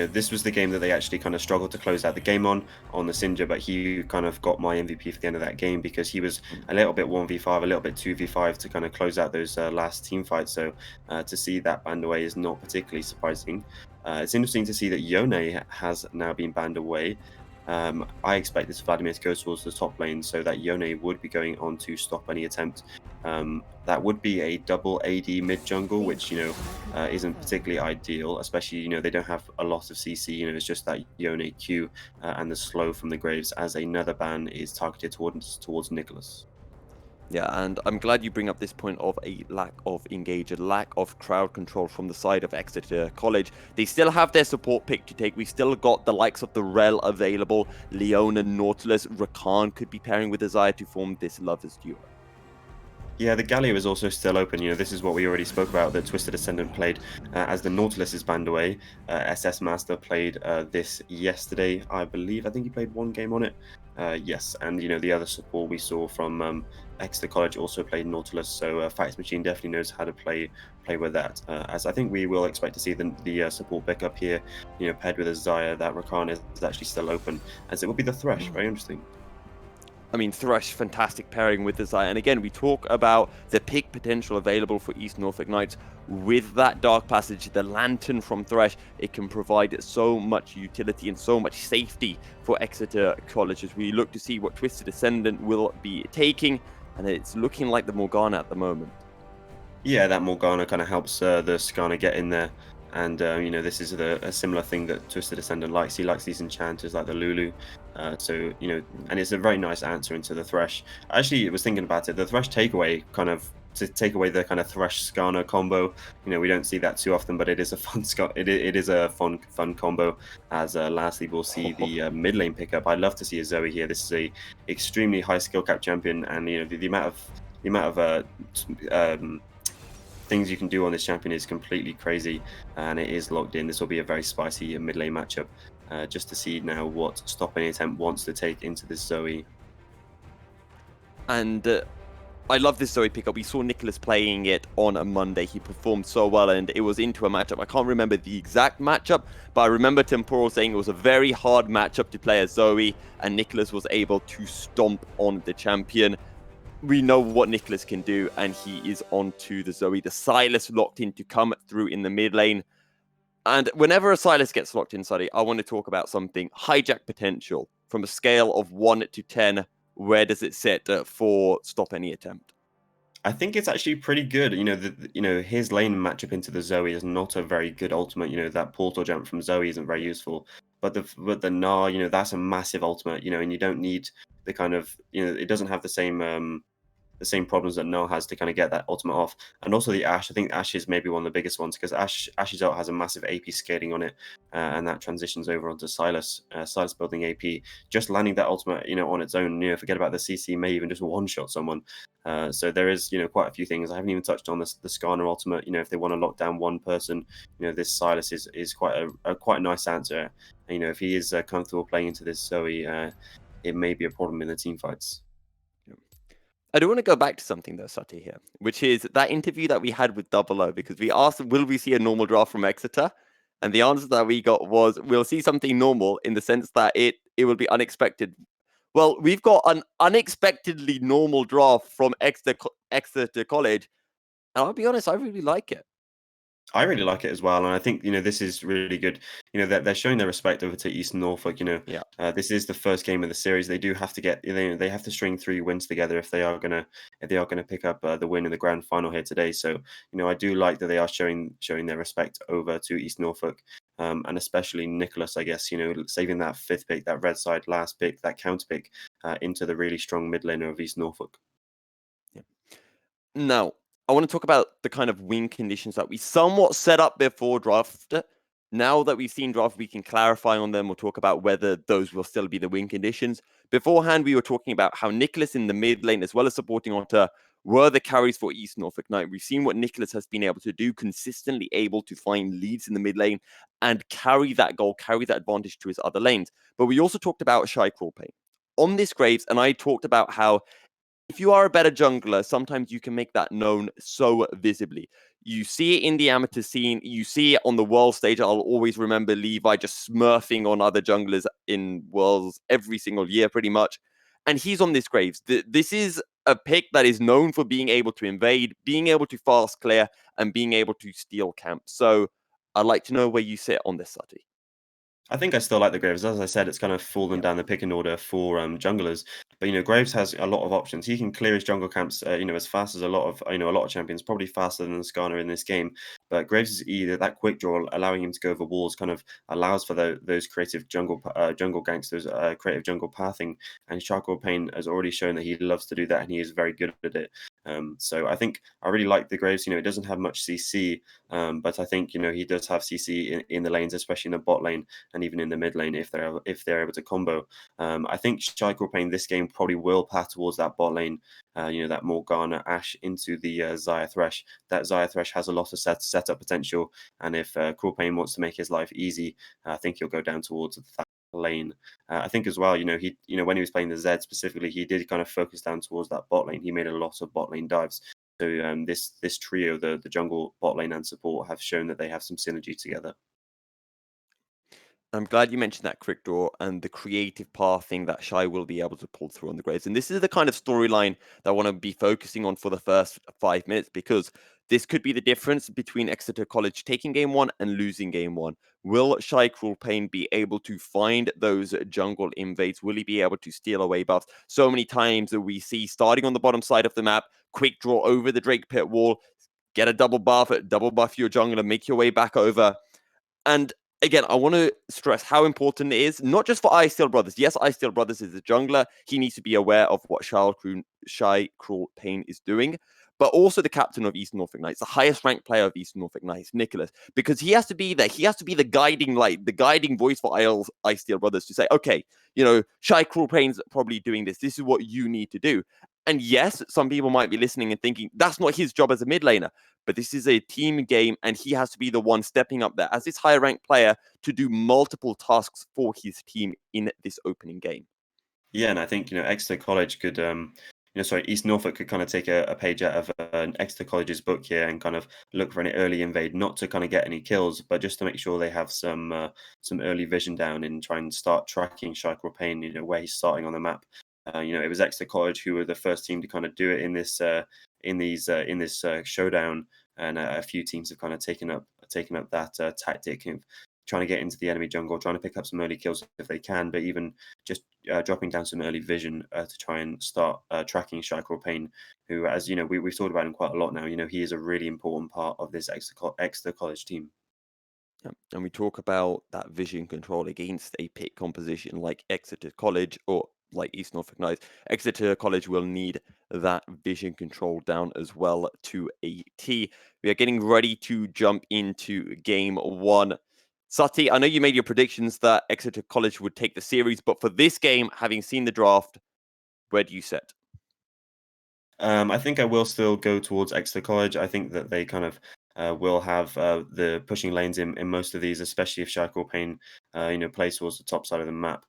This was the game that they actually kind of struggled to close out the game on the Sindra, but he kind of got my MVP for the end of that game because he was a little bit 1v5, a little bit 2v5 to kind of close out those last team fights. So to see that banned away is not particularly surprising. It's interesting to see that Yone has now been banned away. I expect this Vladimir to go towards the top lane so that Yone would be going on to stop any attempt. That would be a double AD mid jungle, which isn't particularly ideal, especially they don't have a lot of CC. It's just that Yone Q and the slow from the graves as another ban is targeted towards Nicholas. Yeah, and I'm glad you bring up this point of a lack of engage, a lack of crowd control from the side of Exeter College. They still have their support pick to take. We still got the likes of the Rel available. Leona, Nautilus, Rakan could be pairing with Desire to form this lovers duo. Yeah, the Galio is also still open. This is what we already spoke about, that Twisted Ascendant played as the Nautilus is banned away. SS Master played this yesterday, I believe. I think he played one game on it. Yes, and the other support we saw from Exeter College also played Nautilus, so Fax Machine definitely knows how to play with that. As I think we will expect to see the support pick up here, paired with a Zaya, that Rakan is actually still open, as it will be the Thresh. Very interesting. I mean, Thresh, fantastic pairing with Desire. And again, we talk about the pick potential available for East Norfolk Knights. With that Dark Passage, the Lantern from Thresh, it can provide so much utility and so much safety for Exeter College as we look to see what Twisted Ascendant will be taking. And it's looking like the Morgana at the moment. Yeah, that Morgana kind of helps the Skarner get in there. And, this is a similar thing that Twisted Ascendant likes. He likes these enchanters like the Lulu. And it's a very nice answer into the Thresh. Actually, I was thinking about it. The Thresh takeaway to take away the kind of Thresh Skarner combo. We don't see that too often, but it is a fun it is a fun combo. As lastly, we'll see the mid lane pickup. I'd love to see a Zoe here. This is a extremely high skill cap champion, and the amount of things you can do on this champion is completely crazy, and it is locked in. This will be a very spicy mid lane matchup. Just to see now what Stop Any Attempt wants to take into this Zoe. And I love this Zoe pickup. We saw Nicholas playing it on a Monday. He performed so well, and it was into a matchup. I can't remember the exact matchup, but I remember Temporal saying it was a very hard matchup to play as Zoe, and Nicholas was able to stomp on the champion. We know what Nicholas can do, and he is on to the Zoe. The Silas locked in to come through in the mid lane. And whenever a Silas gets locked in, Suddy, I want to talk about something. Hijack potential. From a scale of 1 to 10, where does it sit for Stop Any Attempt? I think it's actually pretty good. His lane matchup into the Zoe is not a very good ultimate. That portal jump from Zoe isn't very useful. But the Gnar, that's a massive ultimate, and you don't need the kind of, it doesn't have the same problems that Gnar has to kind of get that ultimate off. And also the Ashe, I think Ashe is maybe one of the biggest ones because Ashe's ult has a massive AP scaling on it, and that transitions over onto Silas. Silas building AP, just landing that ultimate, on its own. Forget about the CC, may even just one-shot someone. So there is, quite a few things. I haven't even touched on the Skarner ultimate. If they want to lock down one person, this Silas is quite a nice answer. And, if he is comfortable playing into this Zoe, it may be a problem in the team fights. I do want to go back to something though, Sati, here, which is that interview that we had with Double O, because we asked, will we see a normal draft from Exeter? And the answer that we got was, we'll see something normal in the sense that it will be unexpected. Well, we've got an unexpectedly normal draft from Exeter College. And I'll be honest, I really like it. I really like it as well, and I think this is really good. That they're showing their respect over to East Norfolk. This is the first game of the series. They do have to get they have to string 3 wins together if they are gonna pick up the win in the grand final here today. So I do like that they are showing their respect over to East Norfolk, and especially Nicholas. I guess saving that 5th pick, that red side last pick, that counter pick into the really strong mid laner of East Norfolk. Yeah. Now, I want to talk about the kind of win conditions that we somewhat set up before draft. Now that we've seen draft, we can clarify on them. We'll talk about whether those will still be the win conditions. Beforehand, we were talking about how Nicholas in the mid lane, as well as supporting Otter, were the carries for East Norfolk Knights. We've seen what Nicholas has been able to do, consistently able to find leads in the mid lane and carry that goal, carry that advantage to his other lanes. But we also talked about Shy Crawlpain on this Graves, and I talked about how if you are a better jungler, sometimes you can make that known so visibly. You see it in the amateur scene. You see it on the world stage. I'll always remember Levi just smurfing on other junglers in worlds every single year, pretty much. And he's on this Graves. This is a pick that is known for being able to invade, being able to fast clear, and being able to steal camps. So I'd like to know where you sit on this, Sati. I think I still like the Graves. As I said, it's kind of fallen down the picking order for junglers. But Graves has a lot of options. He can clear his jungle camps, as fast as a lot of champions, probably faster than Skarner in this game. But Graves is either that quick draw, allowing him to go over walls, kind of allows for those creative jungle ganks, those creative jungle pathing. And Charcoal Pain has already shown that he loves to do that, and he is very good at it. So I think I really like the Graves. It doesn't have much CC, but I think he does have CC in the lanes, especially in the bot lane and even in the mid lane if they're able to combo. I think Shy Pain this game probably will path towards that bot lane. That Morgana Ashe into the Xayah Thresh. That Xayah Thresh has a lot of setup potential, and if Pain wants to make his life easy, I think he'll go down towards that lane. I think as well, he when he was playing the Zed specifically, he did kind of focus down towards that bot lane. He made a lot of bot lane dives. So this trio, the jungle, bot lane, and support, have shown that they have some synergy together. I'm glad you mentioned that quick draw and the creative pathing that Shy will be able to pull through on the Graves. And this is the kind of storyline that I want to be focusing on for the first 5 minutes, because this could be the difference between Exeter College taking game one and losing game one. Will Shy Pain be able to find those jungle invades? Will he be able to steal away buffs? So many times that we see starting on the bottom side of the map, quick draw over the Drake Pit wall, get a double buff your jungler, make your way back over. And again, I want to stress how important it is, not just for Ice Steel Brothers. Yes, Ice Steel Brothers is a jungler. He needs to be aware of what Shy Pain is doing, but also the captain of East Norfolk Knights, the highest ranked player of East Norfolk Knights, Nicholas, because he has to be there. He has to be the guiding light, the guiding voice for Ice Steel Brothers to say, okay, Shy Pain's probably doing this. This is what you need to do. And yes, some people might be listening and thinking that's not his job as a mid laner, but this is a team game and he has to be the one stepping up there as this higher ranked player to do multiple tasks for his team in this opening game. Yeah, and I think, Exeter College could, East Norfolk could kind of take a page out of an Exeter College's book here and kind of look for an early invade, not to kind of get any kills, but just to make sure they have some early vision down and try and start tracking Shy Pain, where he's starting on the map. It was Exeter College who were the first team to kind of do it in this showdown, and a few teams have kind of taken up that tactic of trying to get into the enemy jungle, trying to pick up some early kills if they can, but even just dropping down some early vision to try and start tracking Shy Pain, who, as we've talked about him quite a lot now. He is a really important part of this Exeter College team. And we talk about that vision control against a pick composition like Exeter College or like East Norfolk Knights. Exeter College will need that vision control down as well to a T. We are getting ready to jump into game one. Sati, I know you made your predictions that Exeter College would take the series, but for this game, having seen the draft, where do you sit? I think I will still go towards Exeter College. I think that they kind of will have the pushing lanes in most of these, especially if Shy Pain, plays towards the top side of the map.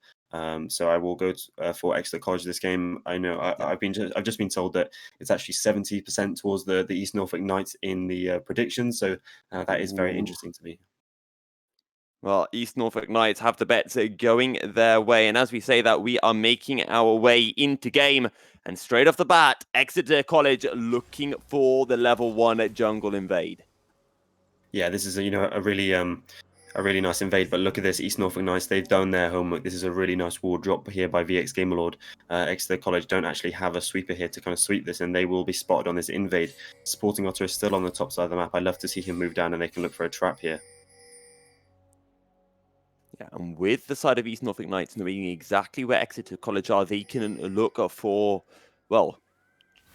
So I will go for Exeter College this game. I know I've just been told that it's actually 70% towards the East Norfolk Knights in the predictions. So that is very interesting to me. Well, East Norfolk Knights have the bets going their way. And as we say that, we are making our way into game. And straight off the bat, Exeter College looking for the level 1 jungle invade. Yeah, this is a really nice invade, but look at this, East Norfolk Knights, they've done their homework. This is a really nice wall drop here by VX Gamerlord. Exeter College don't actually have a sweeper here to kind of sweep this, and they will be spotted on this invade. Sporting Otter is still on the top side of the map. I'd love to see him move down and they can look for a trap here. Yeah, and with the side of East Norfolk Knights knowing exactly where Exeter College are, they can look for, well,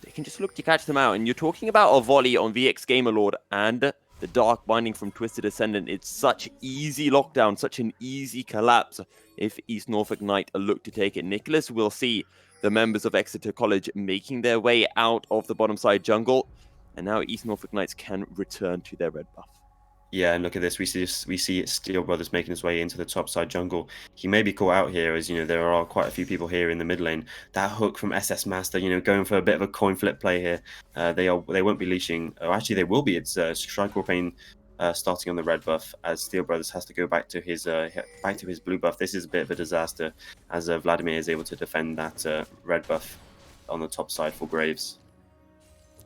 they can just look to catch them out. And you're talking about a volley on VX Gamerlord, and The Dark Binding from Twisted Ascendant, it's such easy lockdown, such an easy collapse if East Norfolk Knight look to take it. Nicholas will see the members of Exeter College making their way out of the bottom side jungle, and now East Norfolk Knights can return to their red buff. Yeah, and look at this. We see Steel Brothers making his way into the top side jungle. He may be caught out here, as there are quite a few people here in the mid lane. That hook from SS Master, going for a bit of a coin flip play here. They won't be leashing. Or actually, they will be. It's Strike Pain starting on the red buff, as Steel Brothers has to go back to his blue buff. This is a bit of a disaster, as Vladimir is able to defend that red buff on the top side for Graves.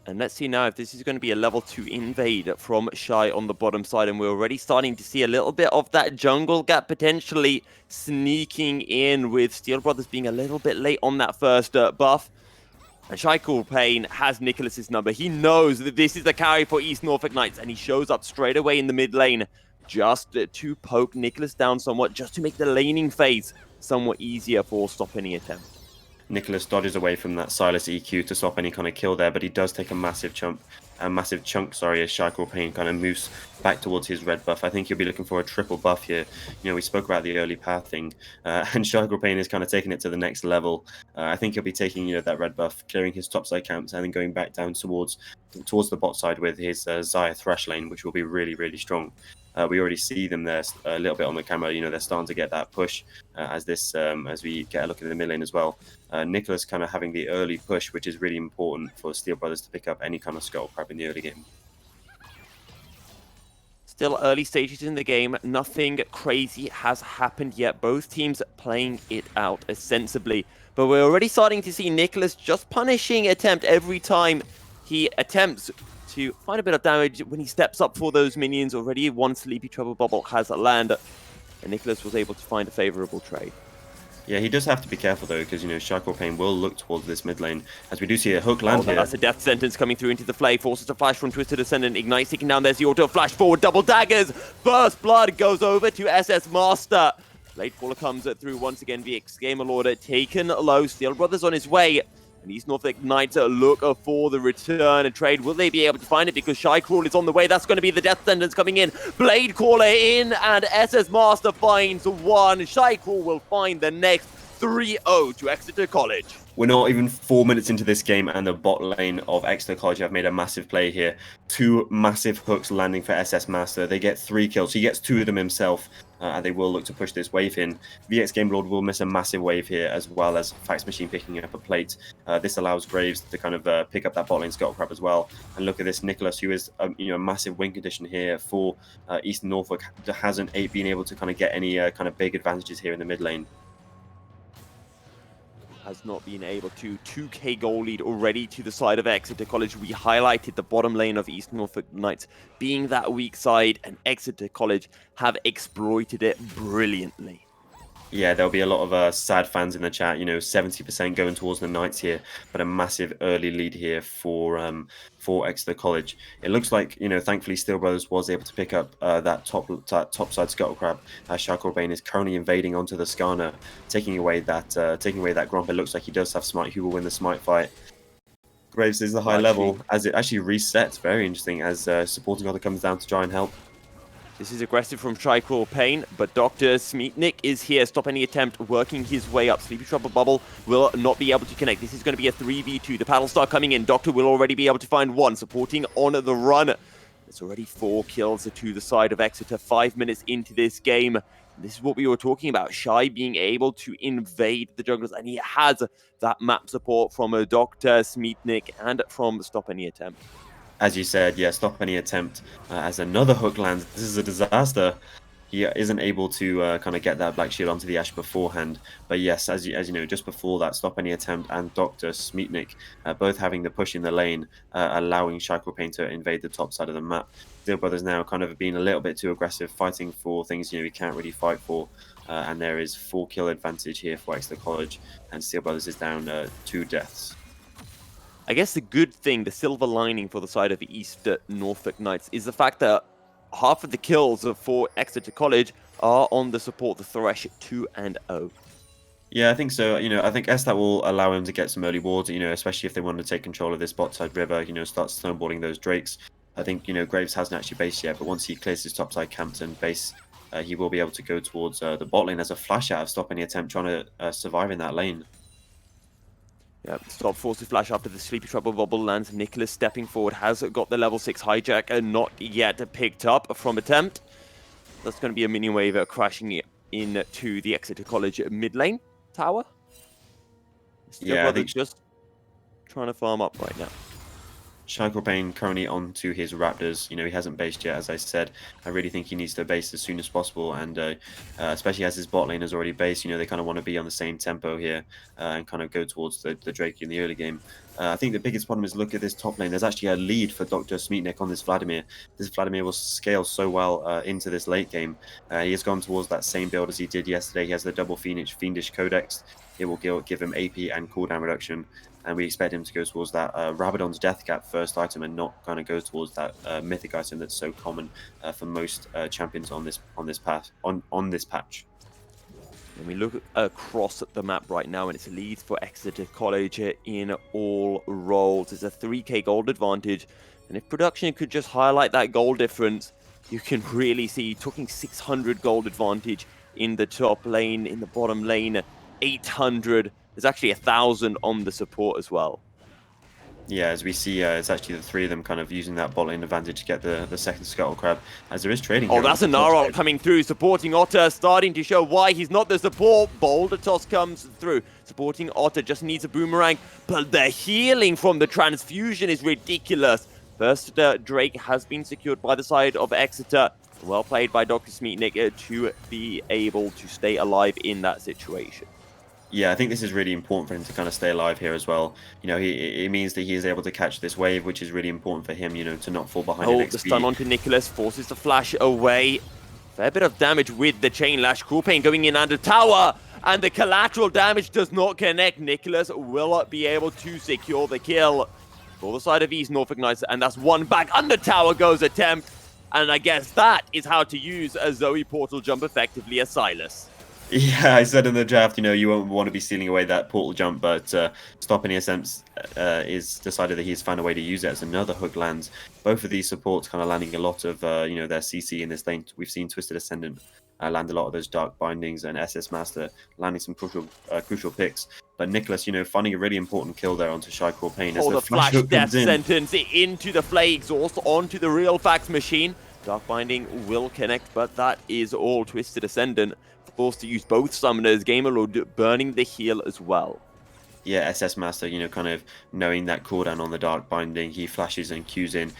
And let's see now if this is going to be a level 2 invade from Shy on the bottom side. And we're already starting to see a little bit of that jungle gap potentially sneaking in, with Steel Brothers being a little bit late on that first buff. And Shy Pain has Nicholas's number. He knows that this is the carry for East Norfolk Knights, and he shows up straight away in the mid lane just to poke Nicholas down somewhat, just to make the laning phase somewhat easier for Stop Any Attempt. Nicholas dodges away from that Silas EQ to stop any kind of kill there, but he does take a massive chunk, as Shackle Pain kind of moves back towards his red buff. I think he'll be looking for a triple buff here. We spoke about the early pathing, and Shackle Pain is kind of taking it to the next level. I think he'll be taking that red buff, clearing his topside camps, and then going back down towards the bot side with his Xayah Thresh lane, which will be really, really strong. We already see them there a little bit on the camera. They're starting to get that push as we get a look at the mid lane as well. Nicholas kind of having the early push, which is really important for Steel Brothers to pick up any kind of Scuttle Crab in the early game. Still early stages in the game. Nothing crazy has happened yet. Both teams playing it out sensibly. But we're already starting to see Nicholas just punishing Attempt every time he attempts to find a bit of damage when he steps up for those minions. Already one Sleepy Trouble Bubble has landed, and Nicholas was able to find a favorable trade. Yeah, he does have to be careful though, because Shackle Pain will look towards this mid lane, as we do see a hook land here. That's a death sentence coming through into the flay. Forces a flash from Twisted Ascendant. Ignite taking down. There's the auto flash forward. Double daggers. First blood goes over to SS Master. Blade Caller comes through once again via Gamerlord. Taken low. Steel Brothers on his way. And East Norfolk Knights look for the return and trade. Will they be able to find it? Because Shy Crawl is on the way. That's going to be the death sentence coming in. Blade Caller in, and SS Master finds one. Shy Crawl will find the next. 3-0 to Exeter College. We're not even 4 minutes into this game, and the bot lane of Exeter College have made a massive play here. 2 massive hooks landing for SS Master. They get 3 kills. He gets 2 of them himself, and they will look to push this wave in. VX Game Lord will miss a massive wave here, as well as Fax Machine picking up a plate. This allows Graves to kind of pick up that bot lane Scuttle Crab as well. And look at this, Nicholas, who is a massive win condition here for East Norfolk, hasn't been able to kind of get any kind of big advantages here in the mid lane. Has not been able to. 2k goal lead already to the side of Exeter College. We highlighted the bottom lane of East Norfolk Knights being that weak side, and Exeter College have exploited it brilliantly. Yeah, there'll be a lot of sad fans in the chat. 70% going towards the Knights here, but a massive early lead here for Exeter College. It looks like thankfully Steel Brothers was able to pick up that top side Scuttle Crab. Shackle Bane is currently invading onto the Skarner, taking away that Gromp. It looks like he does have Smite. Who will win the Smite fight? Graves is the high level as it actually resets. Very interesting, as supporting order comes down to try and help. This is aggressive from Shy-Crawl Pain, but Dr. Smeatnik is here. Stop Any Attempt, working his way up. Sleepy Trouble Bubble will not be able to connect. This is going to be a 3v2. The Paddle Star coming in. Doctor will already be able to find one, supporting on the run. There's already 4 kills to the side of Exeter. 5 minutes into this game. This is what we were talking about. Shy being able to invade the junglers, and he has that map support from Dr. Smeatnik and from Stop Any Attempt. As you said, yeah, Stop Any Attempt as another hook lands. This is a disaster. He isn't able to kind of get that Black Shield onto the Ashe beforehand. But yes, as you know, just before that, Stop Any Attempt and Dr. Smeatnik both having the push in the lane, allowing Shackle Pain to invade the top side of the map. Steel Brothers now kind of being a little bit too aggressive, fighting for things he can't really fight for. And there is 4 kill advantage here for Exeter College, and Steel Brothers is down 2 deaths. I guess the good thing, the silver lining for the side of the East Norfolk Knights, is the fact that half of the kills for Exeter College are on the support, the Thresh 2-0. Yeah, I think so. I think that will allow him to get some early wards, especially if they want to take control of this bot side river, start snowballing those drakes. I think, Graves hasn't actually based yet, but once he clears his topside camps and base, he will be able to go towards the bot lane as a flash out of stop any attempt trying to survive in that lane. Yeah, stop forces flash after the Sleepy Trouble bubble lands. Nicholas stepping forward has got the level 6 hijack and not yet picked up from attempt. That's going to be a mini wave crashing into the Exeter College mid lane tower. Yeah, I think just trying to farm up right now. Payne currently onto his Raptors. He hasn't based yet, as I said. I really think he needs to base as soon as possible, and especially as his bot lane has already based, they kind of want to be on the same tempo here and kind of go towards the Drake in the early game. I think the biggest problem is look at this top lane. There's actually a lead for Dr. Smeetnik on this Vladimir. This Vladimir will scale so well into this late game. He has gone towards that same build as he did yesterday. He has the double Fiendish Codex. It will give him AP and cooldown reduction. And we expect him to go towards that Rabadon's Death Cap first item and not kind of go towards that mythic item that's so common for most champions on this patch. When we look across the map right now, and it's a lead for Exeter College in all roles. It's a 3k gold advantage, and if production could just highlight that gold difference, you can really see talking 600 gold advantage in the top lane, in the bottom lane 800. There's actually 1,000 on the support as well. Yeah, as we see, it's actually the three of them kind of using that bot lane advantage to get the second Scuttle Crab, as there is trading. Oh, that's a Narok coming through, supporting Otter, starting to show why he's not the support. Boulder Toss comes through, supporting Otter, just needs a boomerang, but the healing from the transfusion is ridiculous. First, Drake has been secured by the side of Exeter. Well played by Dr. Smeetnik to be able to stay alive in that situation. Yeah, I think this is really important for him to kind of stay alive here as well. It means that he is able to catch this wave, which is really important for him, to not fall behind in XP. The stun onto Nicholas forces the flash away. Fair bit of damage with the chain lash. Cruel Pain going in under tower, and the collateral damage does not connect. Nicholas will be able to secure the kill for the side of East Norfolk Knights, and that's one back. Under tower goes attempt, and I guess that is how to use a Zoe portal jump effectively as Silas. Yeah, I said in the draft, you won't want to be stealing away that portal jump, but Stop Any Attempts is decided that he's found a way to use it as another hook lands. Both of these supports kind of landing a lot of, their CC in this lane. We've seen Twisted Ascendant land a lot of those Dark Bindings, and SS Master landing some crucial picks. But Nicholas, finding a really important kill there onto Shy Cruel Pain. As the flash death sentence into the Flay Exhaust onto the Real Facts machine. Dark Binding will connect, but that is all. Twisted Ascendant forced to use both summoners. Gamerlord burning the heal as well. Yeah, SS Master, kind of knowing that cooldown on the Dark Binding, he flashes and Qs in,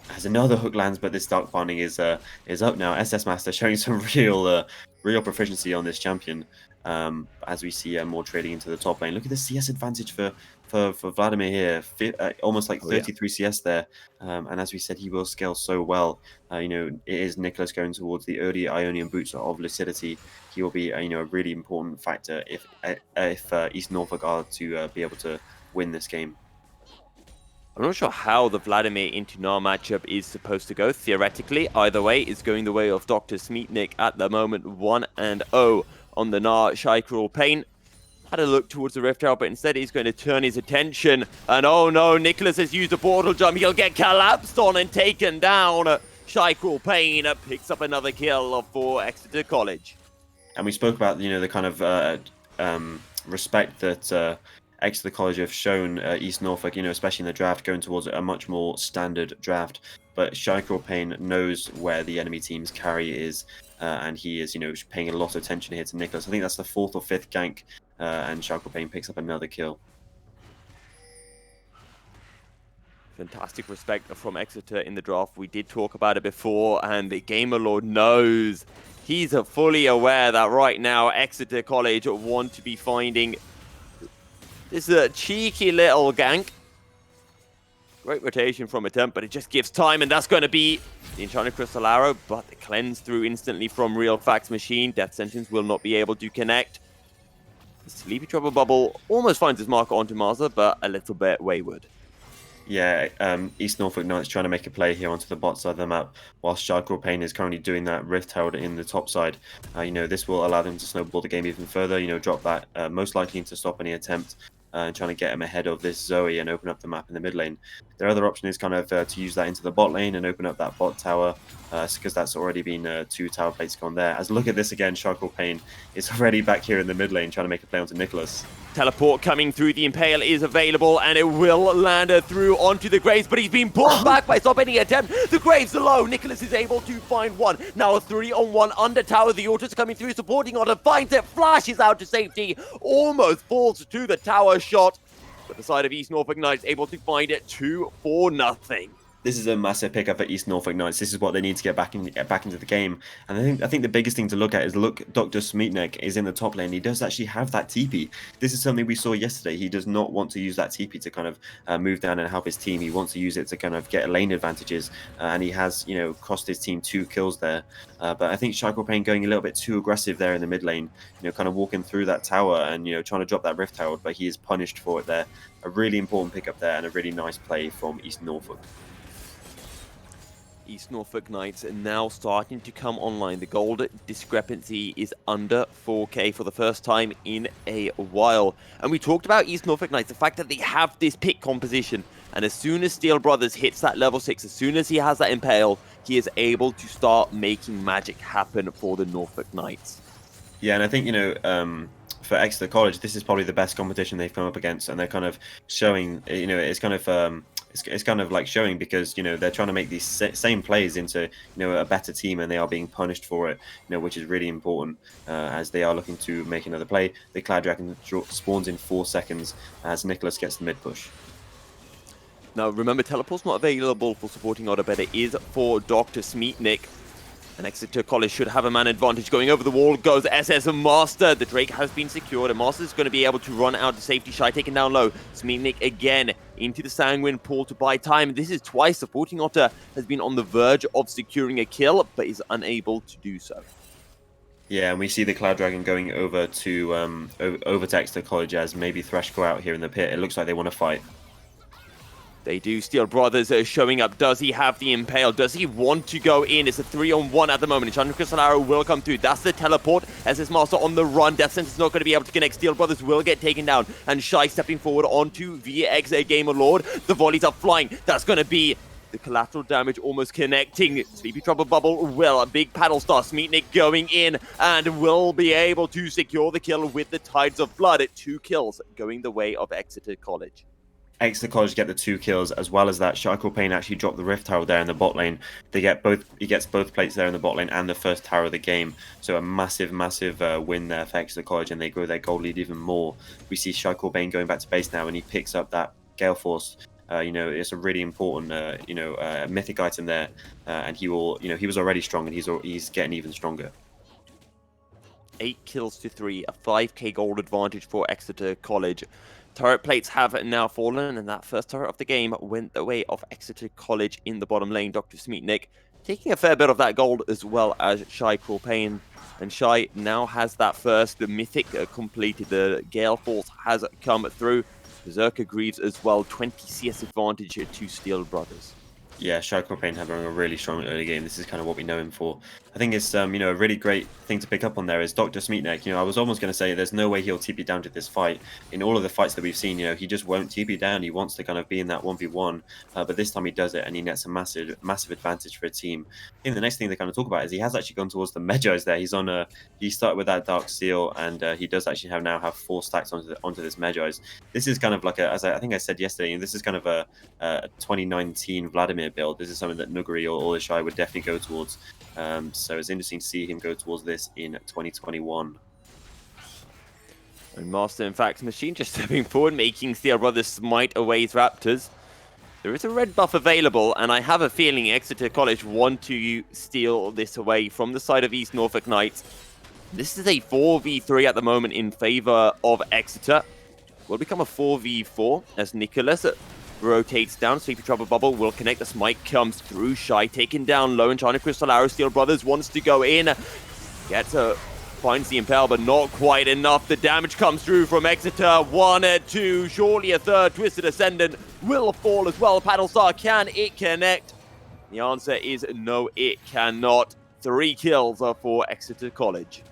has another hook lands, but this Dark Binding is up now. SS Master showing some real proficiency on this champion, as we see more trading into the top lane. Look at the CS advantage for Vladimir here, almost like 33 CS there, and as we said, he will scale so well. It is Nicholas going towards the early Ionian boots of Lucidity. He will be a really important factor if East Norfolk are to be able to win this game. I'm not sure how the Vladimir into Gnar matchup is supposed to go. Theoretically, either way, it's going the way of Dr. Smeetnik at the moment. 1-0 on the Gnar. Shy Cruel Pain had a look towards the Rift Herald, but instead he's going to turn his attention. And oh no, Nicholas has used a portal jump. He'll get collapsed on and taken down. Shy Cruel Pain picks up another kill for Exeter College. And we spoke about, the kind of respect that Exeter College have shown East Norfolk, especially in the draft, going towards a much more standard draft. But Shy Cruel Pain knows where the enemy team's carry is, and he is, paying a lot of attention here to Nicholas. I think that's the 4th or 5th gank, and Shy Cruel Pain picks up another kill. Fantastic respect from Exeter in the draft. We did talk about it before, and the Gamerlord knows. He's fully aware that right now Exeter College want to be finding this cheeky little gank. Great rotation from attempt, but it just gives time, and that's going to be the Enchanted Crystal Arrow, but the cleanse through instantly from Real Facts Machine. Death Sentence will not be able to connect. The Sleepy Trouble Bubble almost finds his marker onto Marza, but a little bit wayward. Yeah, East Norfolk Knights trying to make a play here onto the bot side of the map, whilst Shy Cruel Pain is currently doing that Rift Herald in the top side. This will allow them to snowball the game even further, drop that most likely to stop any attempt. and trying to get him ahead of this Zoe and open up the map in the mid lane. Their other option is kind of to use that into the bot lane and open up that bot tower, because that's already been 2 tower plates gone there. As look at this again, Charcoal Pain is already back here in the mid lane trying to make a play onto Nicholas. Teleport coming through, the Impale is available, and it will land through onto the Graves, but he's been pulled back by stop any attempt. The Graves are low, Nicholas is able to find one. Now a 3-on-1 under tower, the Autos coming through, supporting Otter, finds it, flashes out to safety, almost falls to the tower shot, but the side of East Norfolk Knights able to find it 2-4-0. This is a massive pickup for East Norfolk Knights. This is what they need to get back into the game. And I think the biggest thing to look at is Dr. Smeatneck is in the top lane. He does actually have that TP. This is something we saw yesterday. He does not want to use that TP to kind of move down and help his team. He wants to use it to kind of get lane advantages. And he has, cost his team 2 kills there. But I think Charcoal Pain going a little bit too aggressive there in the mid lane. Kind of walking through that tower and trying to drop that Rift Herald, but he is punished for it there. A really important pickup there and a really nice play from East Norfolk. East Norfolk Knights are now starting to come online. The gold discrepancy is under 4k for the first time in a while. And we talked about East Norfolk Knights, the fact that they have this pick composition. And as soon as Steel Brothers hits that level 6, as soon as he has that Impale, he is able to start making magic happen for the Norfolk Knights. Yeah, and I think, for Exeter College, this is probably the best competition they've come up against. And they're kind of showing, it's kind of... It's kind of like showing because they're trying to make these same plays into a better team, and they are being punished for it, which is really important as they are looking to make another play. The Cloud Dragon spawns in 4 seconds as Nicholas gets the mid push. Now remember, teleport's not available for supporting Otter, but it is for Dr. Smeatneck. And Exeter College should have a man advantage. Going over the wall goes SS Master. The Drake has been secured, and Master's going to be able to run out to safety. Shy taken down low. Smeatneck again into the Sanguine pool to buy time. This is twice. Supporting Otter has been on the verge of securing a kill, but is unable to do so. Yeah, and we see the Cloud Dragon going over to Exeter College as maybe Thresh go out here in the pit. It looks like they want to fight. They do. Steel Brothers are showing up. Does he have the Impale? Does he want to go in? It's a 3-on-1 at the moment. Enchanted Crystal Arrow will come through. That's the teleport. SS Master on the run. Death Sentence is not going to be able to connect. Steel Brothers will get taken down. And Shy stepping forward onto VX Gamer Lord. The volleys are flying. That's going to be the collateral damage almost connecting. Sleepy Trouble Bubble will. A big paddle star. Smeatneck going in and will be able to secure the kill with the Tides of Blood. 2 kills going the way of Exeter College. Exeter College get the 2 kills, as well as that Charcoal Pain actually dropped the Rift Tower there in the bot lane. He gets both plates there in the bot lane and the first tower of the game. So a massive win there for Exeter College, and they grow their gold lead even more. We see Charcoal Pain going back to base now, and he picks up that Gale Force. It's a really important, mythic item there, and he will, he was already strong, and he's getting even stronger. 8 kills to 3, a 5k gold advantage for Exeter College. Turret plates have now fallen, and that first turret of the game went the way of Exeter College in the bottom lane. Dr. Smeatneck taking a fair bit of that gold, as well as Shy Pain. And Shy now has that first, the mythic completed. The Gale Force has come through. Berserker Greaves as well, 20 CS advantage to Steel Brothers. Yeah, Charcoal Pain having a really strong early game. This is kind of what we know him for. I think it's, a really great thing to pick up on there is Dr. Smeatneck. I was almost going to say there's no way he'll TP down to this fight. In all of the fights that we've seen, he just won't TP down. He wants to kind of be in that 1v1. But this time he does it, and he nets a massive advantage for a team. I think the next thing they kind of talk about is he has actually gone towards the Medjais there. He started with that Dark Seal, and he does actually now have 4 stacks onto this Medjais. This is kind of like as I think I said yesterday, this is kind of a 2019 Vladimir build. This is something that Nuguri or the Shy would definitely go towards. So it's interesting to see him go towards this in 2021. And Master, in fact, Machine just stepping forward, making Steel Brothers smite away his Raptors. There is a red buff available, and I have a feeling Exeter College want to steal this away from the side of East Norfolk Knights. This is a 4v3 at the moment in favor of Exeter. Will become a 4v4 as Nicholas rotates down. Sleepy Trouble Bubble will connect. The smite comes through. Shy taken down low. Enchanted Crystal Arrow. Steel Brothers wants to go in. Finds the Impale, but not quite enough. The damage comes through from Exeter. 1, 2. Surely a third. Twisted Ascendant will fall as well. Paddlestar, can it connect? The answer is no, it cannot. 3 kills for Exeter College.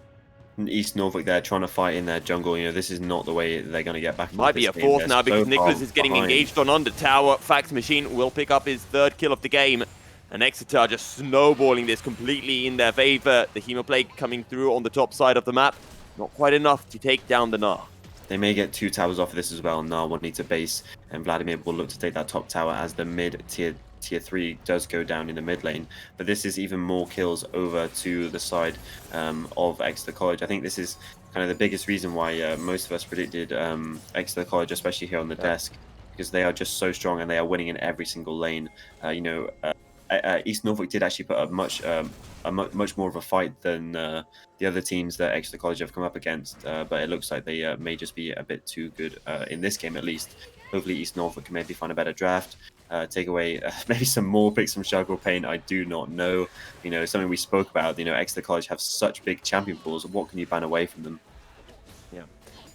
East Norfolk there trying to fight in their jungle. This is not the way they're going to get back. Might be a fourth now because Nicholas is getting engaged on under tower. Fax Machine will pick up his 3rd kill of the game. And Exeter are just snowballing this completely in their favor. The Hemoplague coming through on the top side of the map. Not quite enough to take down the Gnar. They may get 2 towers off of this as well. Gnar will need to base, and Vladimir will look to take that top tower as the mid tier 3 does go down in the mid lane. But this is even more kills over to the side of Exeter College. I think this is kind of the biggest reason why most of us predicted Exeter College, especially here on the desk, because they are just so strong and they are winning in every single lane. East Norfolk did actually put up much more of a fight than the other teams that Exeter College have come up against, but it looks like they may just be a bit too good in this game at least. Hopefully East Norfolk can maybe find a better draft, take away maybe some more picks from Shuttle Pain. I do not know. Something we spoke about. Exeter College have such big champion pools. What can you ban away from them? Yeah.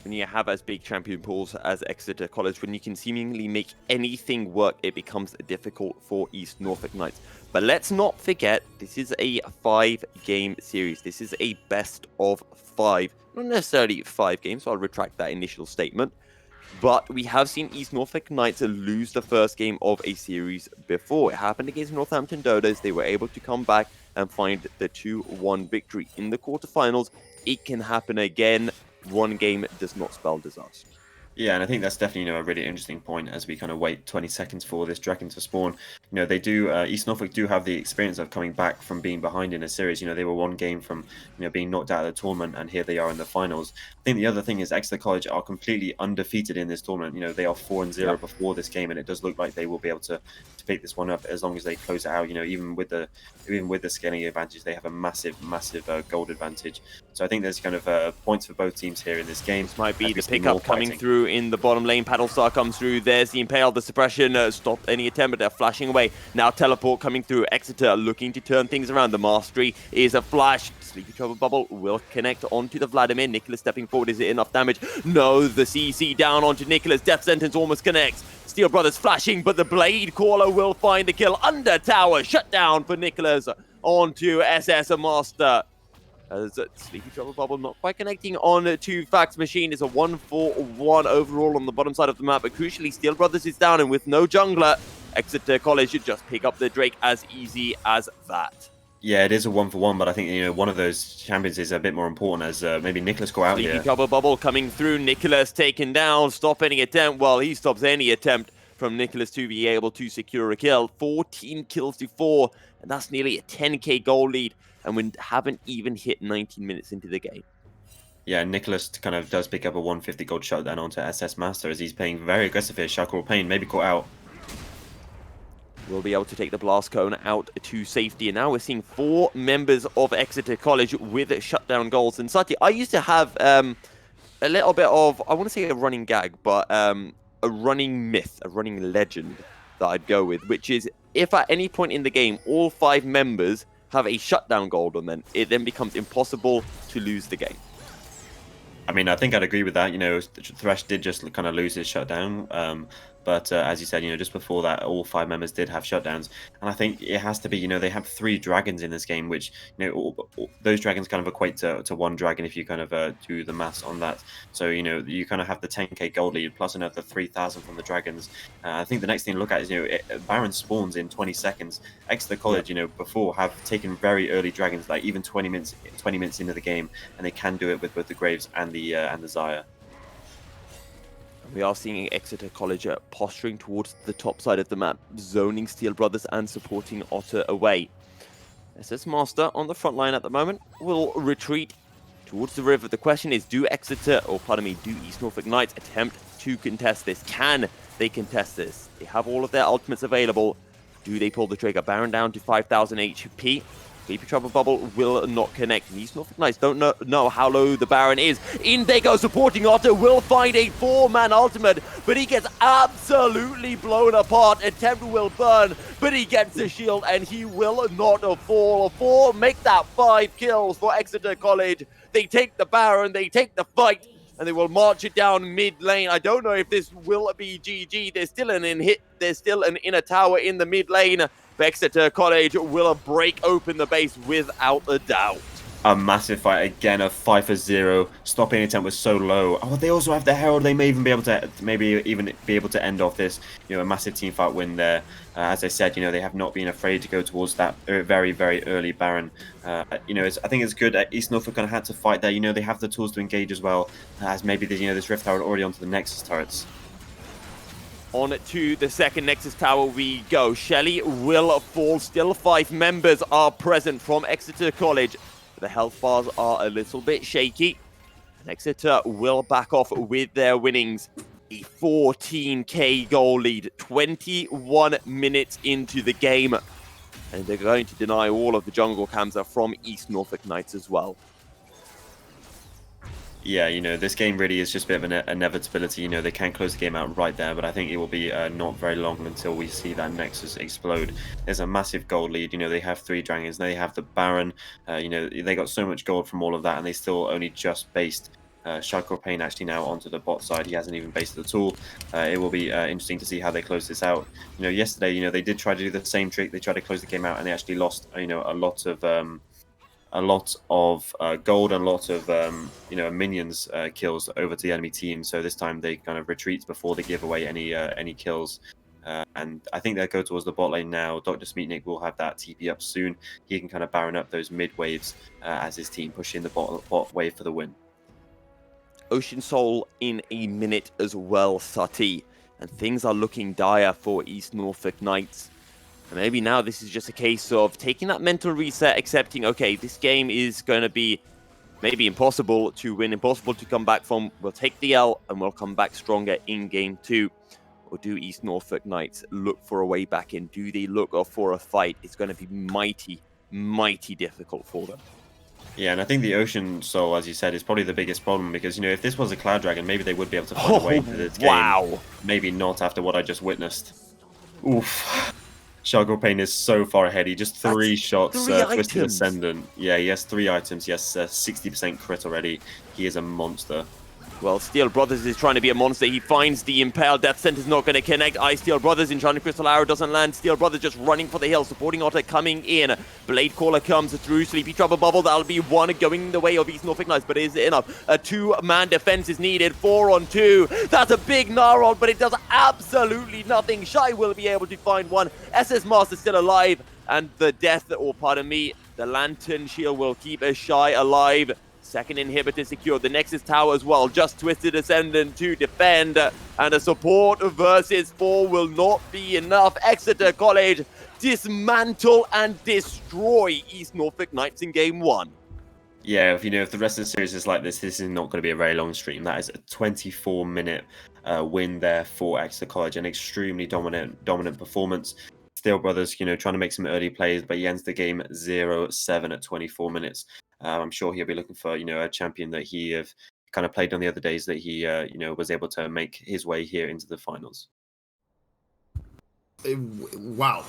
When you have as big champion pools as Exeter College, when you can seemingly make anything work, it becomes difficult for East Norfolk Knights. But let's not forget, this is a 5-game series. This is a best of 5. Not necessarily 5 games, so I'll retract that initial statement. But we have seen East Norfolk Knights lose the first game of a series before. It happened against Northampton Dodos. They were able to come back and find the 2-1 victory in the quarterfinals. It can happen again. One game does not spell disaster. Yeah, and I think that's definitely a really interesting point as we kind of wait 20 seconds for this dragon to spawn. They do East Norfolk do have the experience of coming back from being behind in a series. They were 1 game from being knocked out of the tournament, and here they are in the finals. I think the other thing is Exeter College are completely undefeated in this tournament. They are 4-0 before this game, and it does look like they will be able to pick this one up as long as they close it out. Even with the scaling advantage, they have a massive gold advantage. So I think there's kind of points for both teams here in this game. This might be the pickup coming through in the bottom lane. Paddlestar comes through. There's the Impale, the suppression. Stop any attempt, but they're flashing away. Now Teleport coming through. Exeter looking to turn things around. The Mastery is a flash. Sleepy Trouble Bubble will connect onto the Vladimir. Nicholas stepping forward. Is it enough damage? No, the CC down onto Nicholas. Death Sentence almost connects. Steel Brothers flashing, but the Blade Caller will find the kill. Under tower, shut down for Nicholas onto SS Master. As Sleepy Trouble Bubble not quite connecting on to Fax Machine. Is a 1-4-1 overall on the bottom side of the map, but crucially Steel Brothers is down, and with no jungler, Exeter College should just pick up the Drake as easy as that. Yeah, it is a 1-for-1, but I think one of those champions is a bit more important as maybe Nicholas go out here. Sleepy Trouble Bubble coming through. Nicholas taken down. Stop any attempt. Well, he stops any attempt from Nicholas to be able to secure a kill. 14 kills to 4, and that's nearly a 10k goal lead. And we haven't even hit 19 minutes into the game. Yeah, Nicholas kind of does pick up a 150 gold shutdown onto SS Master as he's playing very aggressive here. Shackle Pain maybe caught out. We'll be able to take the Blast Cone out to safety. And now we're seeing 4 members of Exeter College with shutdown goals. And Sati, I used to have a little bit of, I want to say a running gag, but a running myth, a running legend that I'd go with, which is if at any point in the game, all 5 members have a shutdown gold on them, it then becomes impossible to lose the game. I mean, I think I'd agree with that. Thresh did just kind of lose his shutdown. But as you said, just before that, all 5 members did have shutdowns. And I think it has to be, they have 3 dragons in this game, which, those dragons kind of equate to 1 dragon if you kind of do the maths on that. So, you kind of have the 10k gold lead plus another 3,000 from the dragons. I think the next thing to look at is, Baron spawns in 20 seconds. Exeter College, before have taken very early dragons, like even 20 minutes into the game, and they can do it with both the Graves and the Xayah. We are seeing Exeter College posturing towards the top side of the map, zoning Steel Brothers and supporting Otter away. SS Master on the front line at the moment will retreat towards the river. The question is, do East Norfolk Knights attempt to contest this? Can they contest this? They have all of their ultimates available. Do they pull the trigger? Baron down to 5,000 HP. Sleepy Trouble Bubble will not connect. And East Norfolk Knights don't know how low the Baron is. In they go, supporting Otter will find a 4-man ultimate, but he gets absolutely blown apart. Attempt will burn, but he gets the shield and he will not fall. 4 make that 5 kills for Exeter College. They take the Baron, they take the fight, and they will march it down mid lane. I don't know if this will be GG. There's still an inner tower in the mid lane. Exeter College will break open the base without a doubt. a massive fight again. A 5-0. Stopping attempt was so low. Oh, they also have the Herald. They may even be able to end off this. A massive team fight win there. As I said, they have not been afraid to go towards that very, very early Baron. I think it's good. East Norfolk kind of had to fight there. They have the tools to engage as well. As maybe this Rift Tower already onto the Nexus turrets. On to the second Nexus Tower we go. Shelly will fall. Still 5 members are present from Exeter College. The health bars are a little bit shaky. And Exeter will back off with their winnings. A 14k goal lead, 21 minutes into the game. And they're going to deny all of the jungle cams from East Norfolk Knights as well. Yeah, this game really is just a bit of an inevitability. They can close the game out right there, but I think it will be not very long until we see that Nexus explode. There's a massive gold lead. They have 3 dragons. They have the Baron. They got so much gold from all of that, and they still only just based Shakur Payne actually now onto the bot side. He hasn't even based at all. It will be interesting to see how they close this out. Yesterday, they did try to do the same trick. They tried to close the game out, and they actually lost, a lot of gold and a lot of minions kills over to the enemy team. So this time they kind of retreat before they give away any kills. And I think they'll go towards the bot lane now. Dr. Smeetnik will have that TP up soon. He can kind of Baron up those mid waves as his team push in the bot wave for the win. Ocean Soul in a minute as well, Sati. And things are looking dire for East Norfolk Knights. And maybe now this is just a case of taking that mental reset, accepting, okay, this game is going to be maybe impossible to win, impossible to come back from. We'll take the L and we'll come back stronger in game 2. Or do East Norfolk Knights look for a way back in? Do they look for a fight? It's going to be mighty, mighty difficult for them. Yeah, and I think the Ocean Soul, as you said, is probably the biggest problem because, if this was a Cloud Dragon, maybe they would be able to find a way into this game. Wow. Maybe not after what I just witnessed. Oof. Shakur Payne is so far ahead. He just 3 shots, Twisted Ascendant. Yeah, he has 3 items. He has 60% crit already. He is a monster. Well, Steel Brothers is trying to be a monster. He finds the Impale. Death Sentence's not going to connect. Steel Brothers Enchanted Crystal Arrow doesn't land. Steel Brothers just running for the hill. Supporting Otter coming in. Blade Caller comes through. Sleepy Trouble Bubble. That'll be 1 going the way of East Norfolk Knights, but is it enough? A 2-man defense is needed. 4 on 2. That's a big Gnarl, but it does absolutely nothing. Shy will be able to find 1. SS Master still alive. And the the Lantern Shield will keep a Shy alive. Second inhibitor secured. The Nexus Tower as well. Just Twisted Ascendant to defend. And a support versus 4 will not be enough. Exeter College dismantle and destroy East Norfolk Knights in game 1. Yeah, if the rest of the series is like this is not going to be a very long stream. That is a 24-minute win there for Exeter College. An extremely dominant performance. Steel Brothers, trying to make some early plays, but he ends the game 0-7 at 24 minutes. I'm sure he'll be looking for, a champion that he have kind of played on the other days that he, was able to make his way here into the finals. Wow.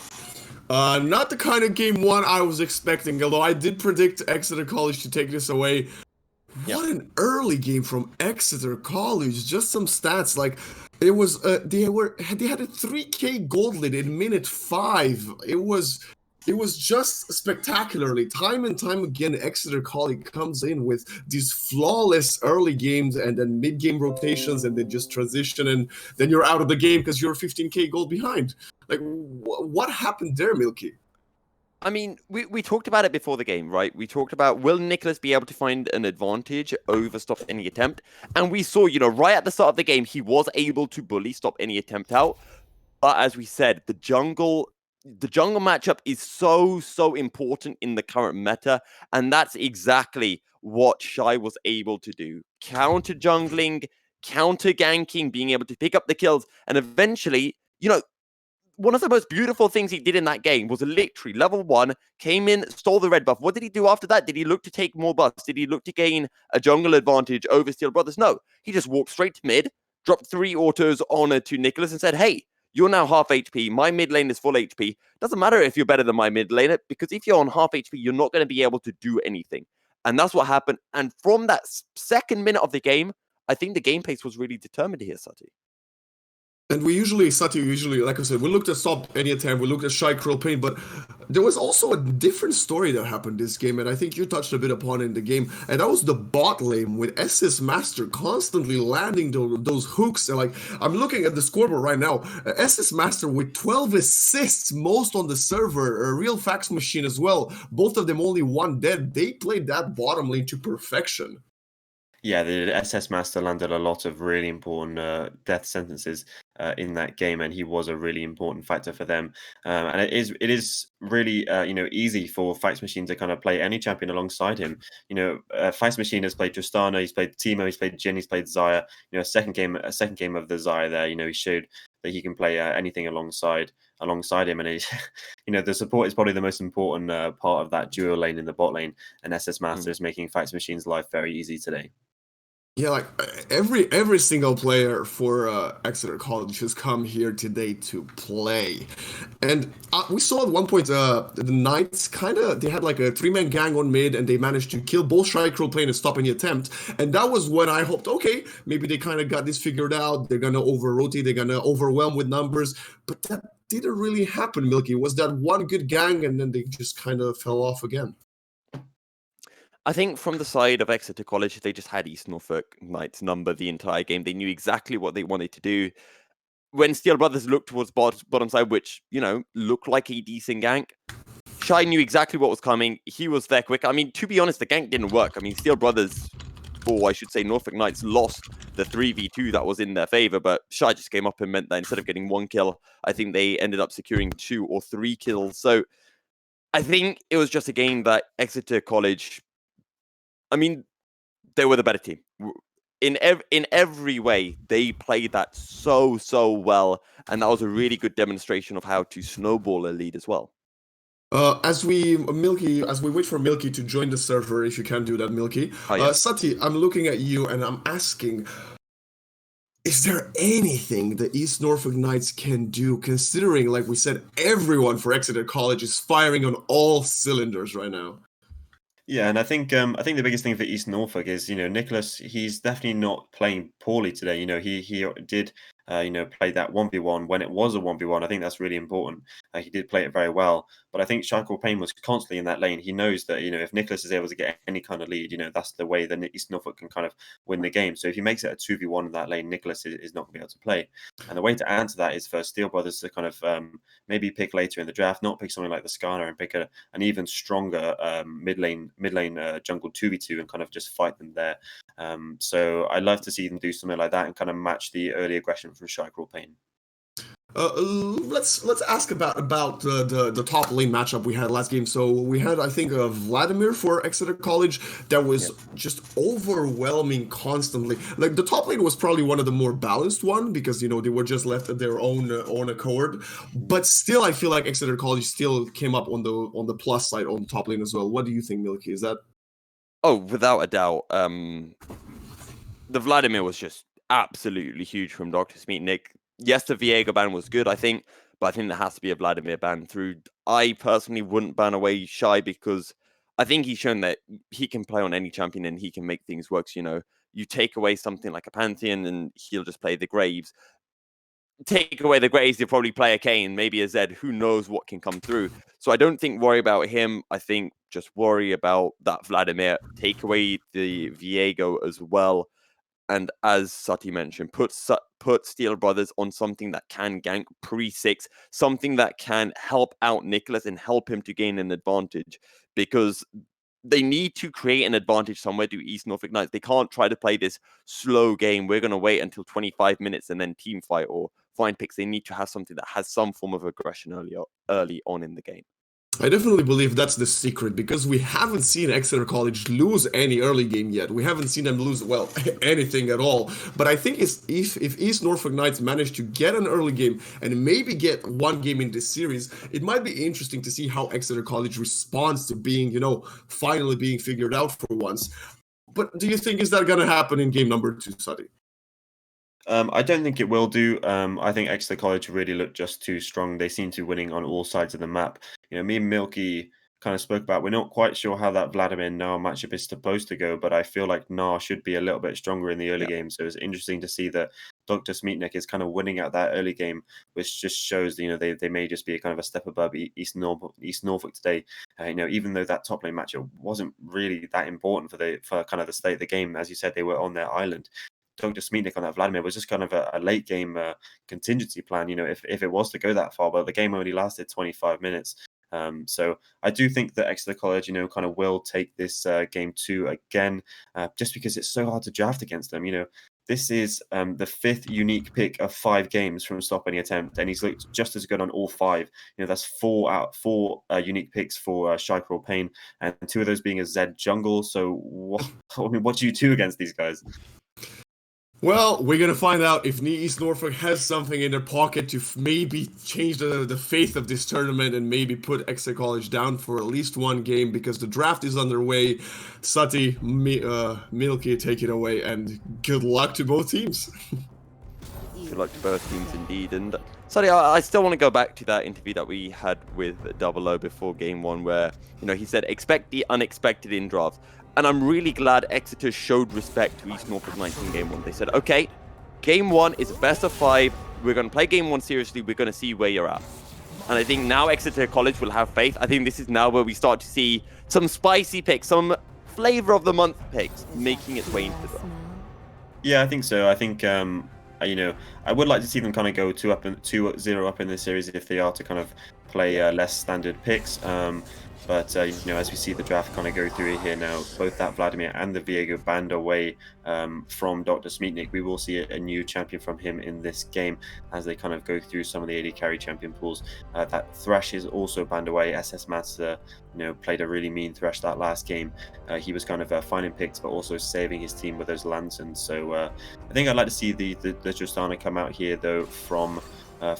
Not the kind of game 1 I was expecting, although I did predict Exeter College to take this away. What an early game from Exeter College. Just some stats, like it was they had a 3k gold lead in minute 5. It was just spectacularly. Time and time again, Exeter College comes in with these flawless early games and then mid-game rotations and then just transition and then you're out of the game because you're 15k gold behind. Like, what happened there, Milky? I mean, we talked about it before the game, right? We talked about, will Nicholas be able to find an advantage over Stop Any Attempt? And we saw, right at the start of the game, he was able to bully Stop Any Attempt out. But as we said, the jungle matchup is so important in the current meta, and that's exactly what Shy was able to do. Counter jungling, counter ganking, being able to pick up the kills, and eventually, one of the most beautiful things he did in that game was literally level 1, came in, stole the red buff. What did he do after that? Did he look to take more buffs? Did he look to gain a jungle advantage over Steel Brothers? No, he just walked straight to mid, dropped 3 autos on to Nicholas and said, hey, you're now half HP. My mid lane is full HP. Doesn't matter if you're better than my mid laner, because if you're on half HP, you're not going to be able to do anything. And that's what happened. And from that second minute of the game, I think the game pace was really determined here, Sati. And Sati, like I said, we looked at Stop Any Attempt, we looked at Shy Cruel Pain, but There was also a different story that happened this game, and I think you touched a bit upon it in the game, and that was the bot lane with SS Master constantly landing those hooks. And like, I'm looking at the scoreboard right now, SS Master with 12 assists, most on the server, a real fax machine as well. Both of them only one dead. They played that bottom lane to perfection. Yeah, the SS Master landed a lot of really important death sentences in that game, and he was a really important factor for them. And it is really easy for Fax Machine to kind of play any champion alongside him. Fax Machine has played Tristana, he's played Teemo, he's played Jhin, he's played Xayah. A second game of the Xayah there. He showed that he can play anything alongside him, and the support is probably the most important part of that duo lane in the bot lane. And SS Master is making Fax Machine's life very easy today. Yeah, like every single player for Exeter College has come here today to play, and we saw at one point the Knights they had like a 3-man gang on mid, and they managed to kill both Shrike Plane and stop any attempt. And that was when I hoped, okay, maybe they kind of got this figured out. They're gonna over rotate, they're gonna overwhelm with numbers, but that didn't really happen. Milky, was that one good gang, and then they just kind of fell off again. I think from the side of Exeter College, they just had East Norfolk Knights number the entire game. They knew exactly what they wanted to do. When Steel Brothers looked towards bottom side, which, looked like a decent gank, Shy knew exactly what was coming. He was there quick. I mean, to be honest, the gank didn't work. I mean, Steel Brothers, or I should say Norfolk Knights, lost the 3v2 that was in their favor, but Shy just came up and meant that instead of getting 1 kill, I think they ended up securing 2 or 3 kills. So I think it was just a game that Exeter College, I mean, they were the better team. In every way, they played that so well, and that was a really good demonstration of how to snowball a lead as well. As we wait for Milky to join the server, if you can do that, Milky. Oh, yeah. Sati, I'm looking at you and I'm asking, is there anything the East Norfolk Knights can do, considering, like we said, everyone for Exeter College is firing on all cylinders right now? Yeah, and I think the biggest thing for East Norfolk is Nicholas. He's definitely not playing poorly today. He did play that 1v1 when it was a 1v1. I think that's really important. He did play it very well, but I think Shackle Payne was constantly in that lane. He knows that if Nicholas is able to get any kind of lead, that's the way that East Norfolk can kind of win the game. So if he makes it a 2v1 in that lane, Nicholas is not going to be able to play. And the way to answer that is for Steel Brothers to kind of maybe pick later in the draft, not pick something like the Skarner, and pick an even stronger mid lane jungle 2v2 and kind of just fight them there. So I'd love to see them do something like that and kind of match the early aggression from Shy Payne. Let's ask about the top lane matchup we had last game. So we had, I think, Vladimir for Exeter College that was just overwhelming constantly. Like, the top lane was probably one of the more balanced one because they were just left at their own accord. But still, I feel like Exeter College still came up on the plus side on top lane as well. What do you think, Milky? Is that? Oh, without a doubt. The Vladimir was just absolutely huge from Dr. Smeet Nick. Yes, the Viego ban was good, I think, but I think there has to be a Vladimir ban through. I personally wouldn't ban away Shy because I think he's shown that he can play on any champion and he can make things work. So, you take away something like a Pantheon and he'll just play the Graves. Take away the Graves, he'll probably play a Kayn, maybe a Zed. Who knows what can come through? So I don't think worry about him. I think just worry about that Vladimir. Take away the Viego as well. And as Sati mentioned, put Steel Brothers on something that can gank pre-6, something that can help out Nicholas and help him to gain an advantage, because they need to create an advantage somewhere to East Norfolk Knights. They can't try to play this slow game. We're going to wait until 25 minutes and then team fight or find picks. They need to have something that has some form of aggression early on in the game. I definitely believe that's the secret, because we haven't seen Exeter College lose any early game yet. We haven't seen them lose, well, anything at all. But I think if East Norfolk Knights manage to get an early game and maybe get one game in this series, it might be interesting to see how Exeter College responds to being, finally being figured out for once. But do you think, is that going to happen in game number 2, Sadi? I don't think it will do. I think Exeter College really looked just too strong. They seem to be winning on all sides of the map. Me and Milky kind of spoke about, we're not quite sure how that Vladimir Gnar matchup is supposed to go, but I feel like Gnar should be a little bit stronger in the early game. So it's interesting to see that Dr. Smeatnik is kind of winning out that early game, which just shows, they may just be kind of a step above East Norfolk today. Even though that top lane matchup wasn't really that important for kind of the state of the game, as you said, they were on their island. Dr. Smeatnik on that Vladimir was just kind of a late game contingency plan, if it was to go that far, but the game only lasted 25 minutes. So I do think that Exeter College, kind of will take this game 2 again, just because it's so hard to draft against them. This is the 5th unique pick of 5 games from Stop Any Attempt, and he's looked just as good on all 5. That's 4 out of 4 unique picks for Shaika or Payne, and 2 of those being a Zed jungle. So what do you do against these guys? Well, we're gonna find out if East Norfolk has something in their pocket to maybe change the fate of this tournament and maybe put Exeter College down for at least one game, because the draft is underway. Sati, Milky, take it away, and good luck to both teams. Good luck to both teams indeed. And Sati, I still want to go back to that interview that we had with Double O before game 1, where he said expect the unexpected in drafts. And I'm really glad Exeter showed respect to East Norfolk Knights in game 1. They said, okay, game 1 is a best of 5. We're going to play game 1 seriously. We're going to see where you're at. And I think now Exeter College will have faith. I think this is now where we start to see some spicy picks, some flavor of the month picks making its way into the draft. Yeah, I think so. I think, I would like to see them kind of go 2-0 up in this series if they are to kind of play less standard picks. But, as we see the draft kind of go through here now, both that Vladimir and the Viego banned away from Dr. Smeatnik. We will see a new champion from him in this game as they kind of go through some of the AD carry champion pools. That Thresh is also banned away. SS Master, played a really mean Thresh that last game. He was kind of finding picks, but also saving his team with those lanterns. So I think I'd like to see the Tristana come out here, though, from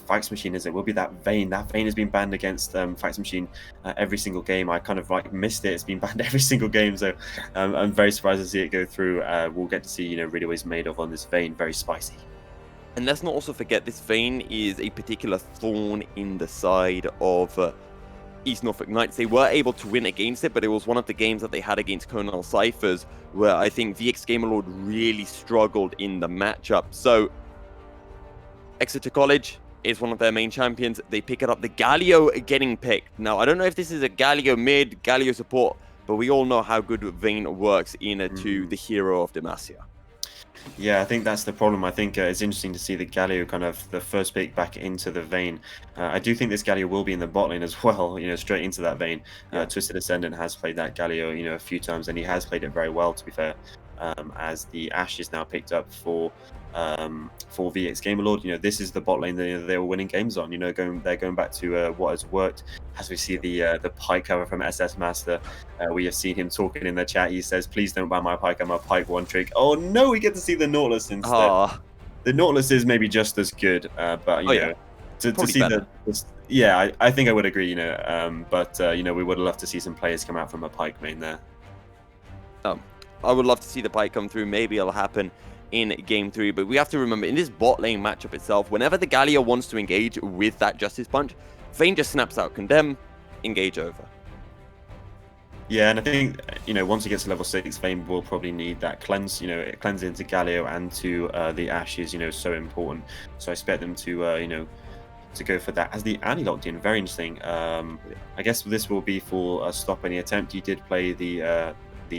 Fax Machine, as it will be that Vayne. That Vayne has been banned against Fax Machine every single game. I kind of missed it. It's been banned every single game, so I'm very surprised to see it go through. We'll get to see really what he's made of on this Vayne. Very spicy. And let's not also forget this Vayne is a particular thorn in the side of East Norfolk Knights. They were able to win against it, but it was one of the games that they had against Colonel Cyphers where I think VX Gamerlord really struggled in the matchup. So Exeter College is one of their main champions. They pick it up. The Galio getting picked. Now, I don't know if this is a Galio mid, Galio support, but we all know how good Vayne works into the hero of Demacia. Yeah, I think that's the problem. I think it's interesting to see the Galio kind of the first pick back into the Vayne. I do think this Galio will be in the bot lane as well, straight into that Vayne. Twisted Ascendant has played that Galio, a few times, and he has played it very well, to be fair, as the Ashe is now picked up for VX Gamerlord. This is the bot lane that they were winning games on. They're going back to what has worked. As we see the pike cover from SS Master, we have seen him talking in the chat. He says, "Please don't ban my pike. I'm a pike one trick." Oh no, we get to see the Nautilus instead. The Nautilus is maybe just as good, but to see I think I would agree. But we would love to see some players come out from a pike main there. I would love to see the pike come through. Maybe it'll happen in game 3, but we have to remember in this bot lane matchup itself, whenever the Galio wants to engage with that Justice Punch, Vayne just snaps out Condemn, engage over. Yeah, and I think once he gets to level 6, Vayne will probably need that cleanse. Cleanse into Galio and to the Ashe is so important. So I expect them to to go for that as the Annie locked in. Very interesting. I guess this will be for a Stop Any Attempt. He did play the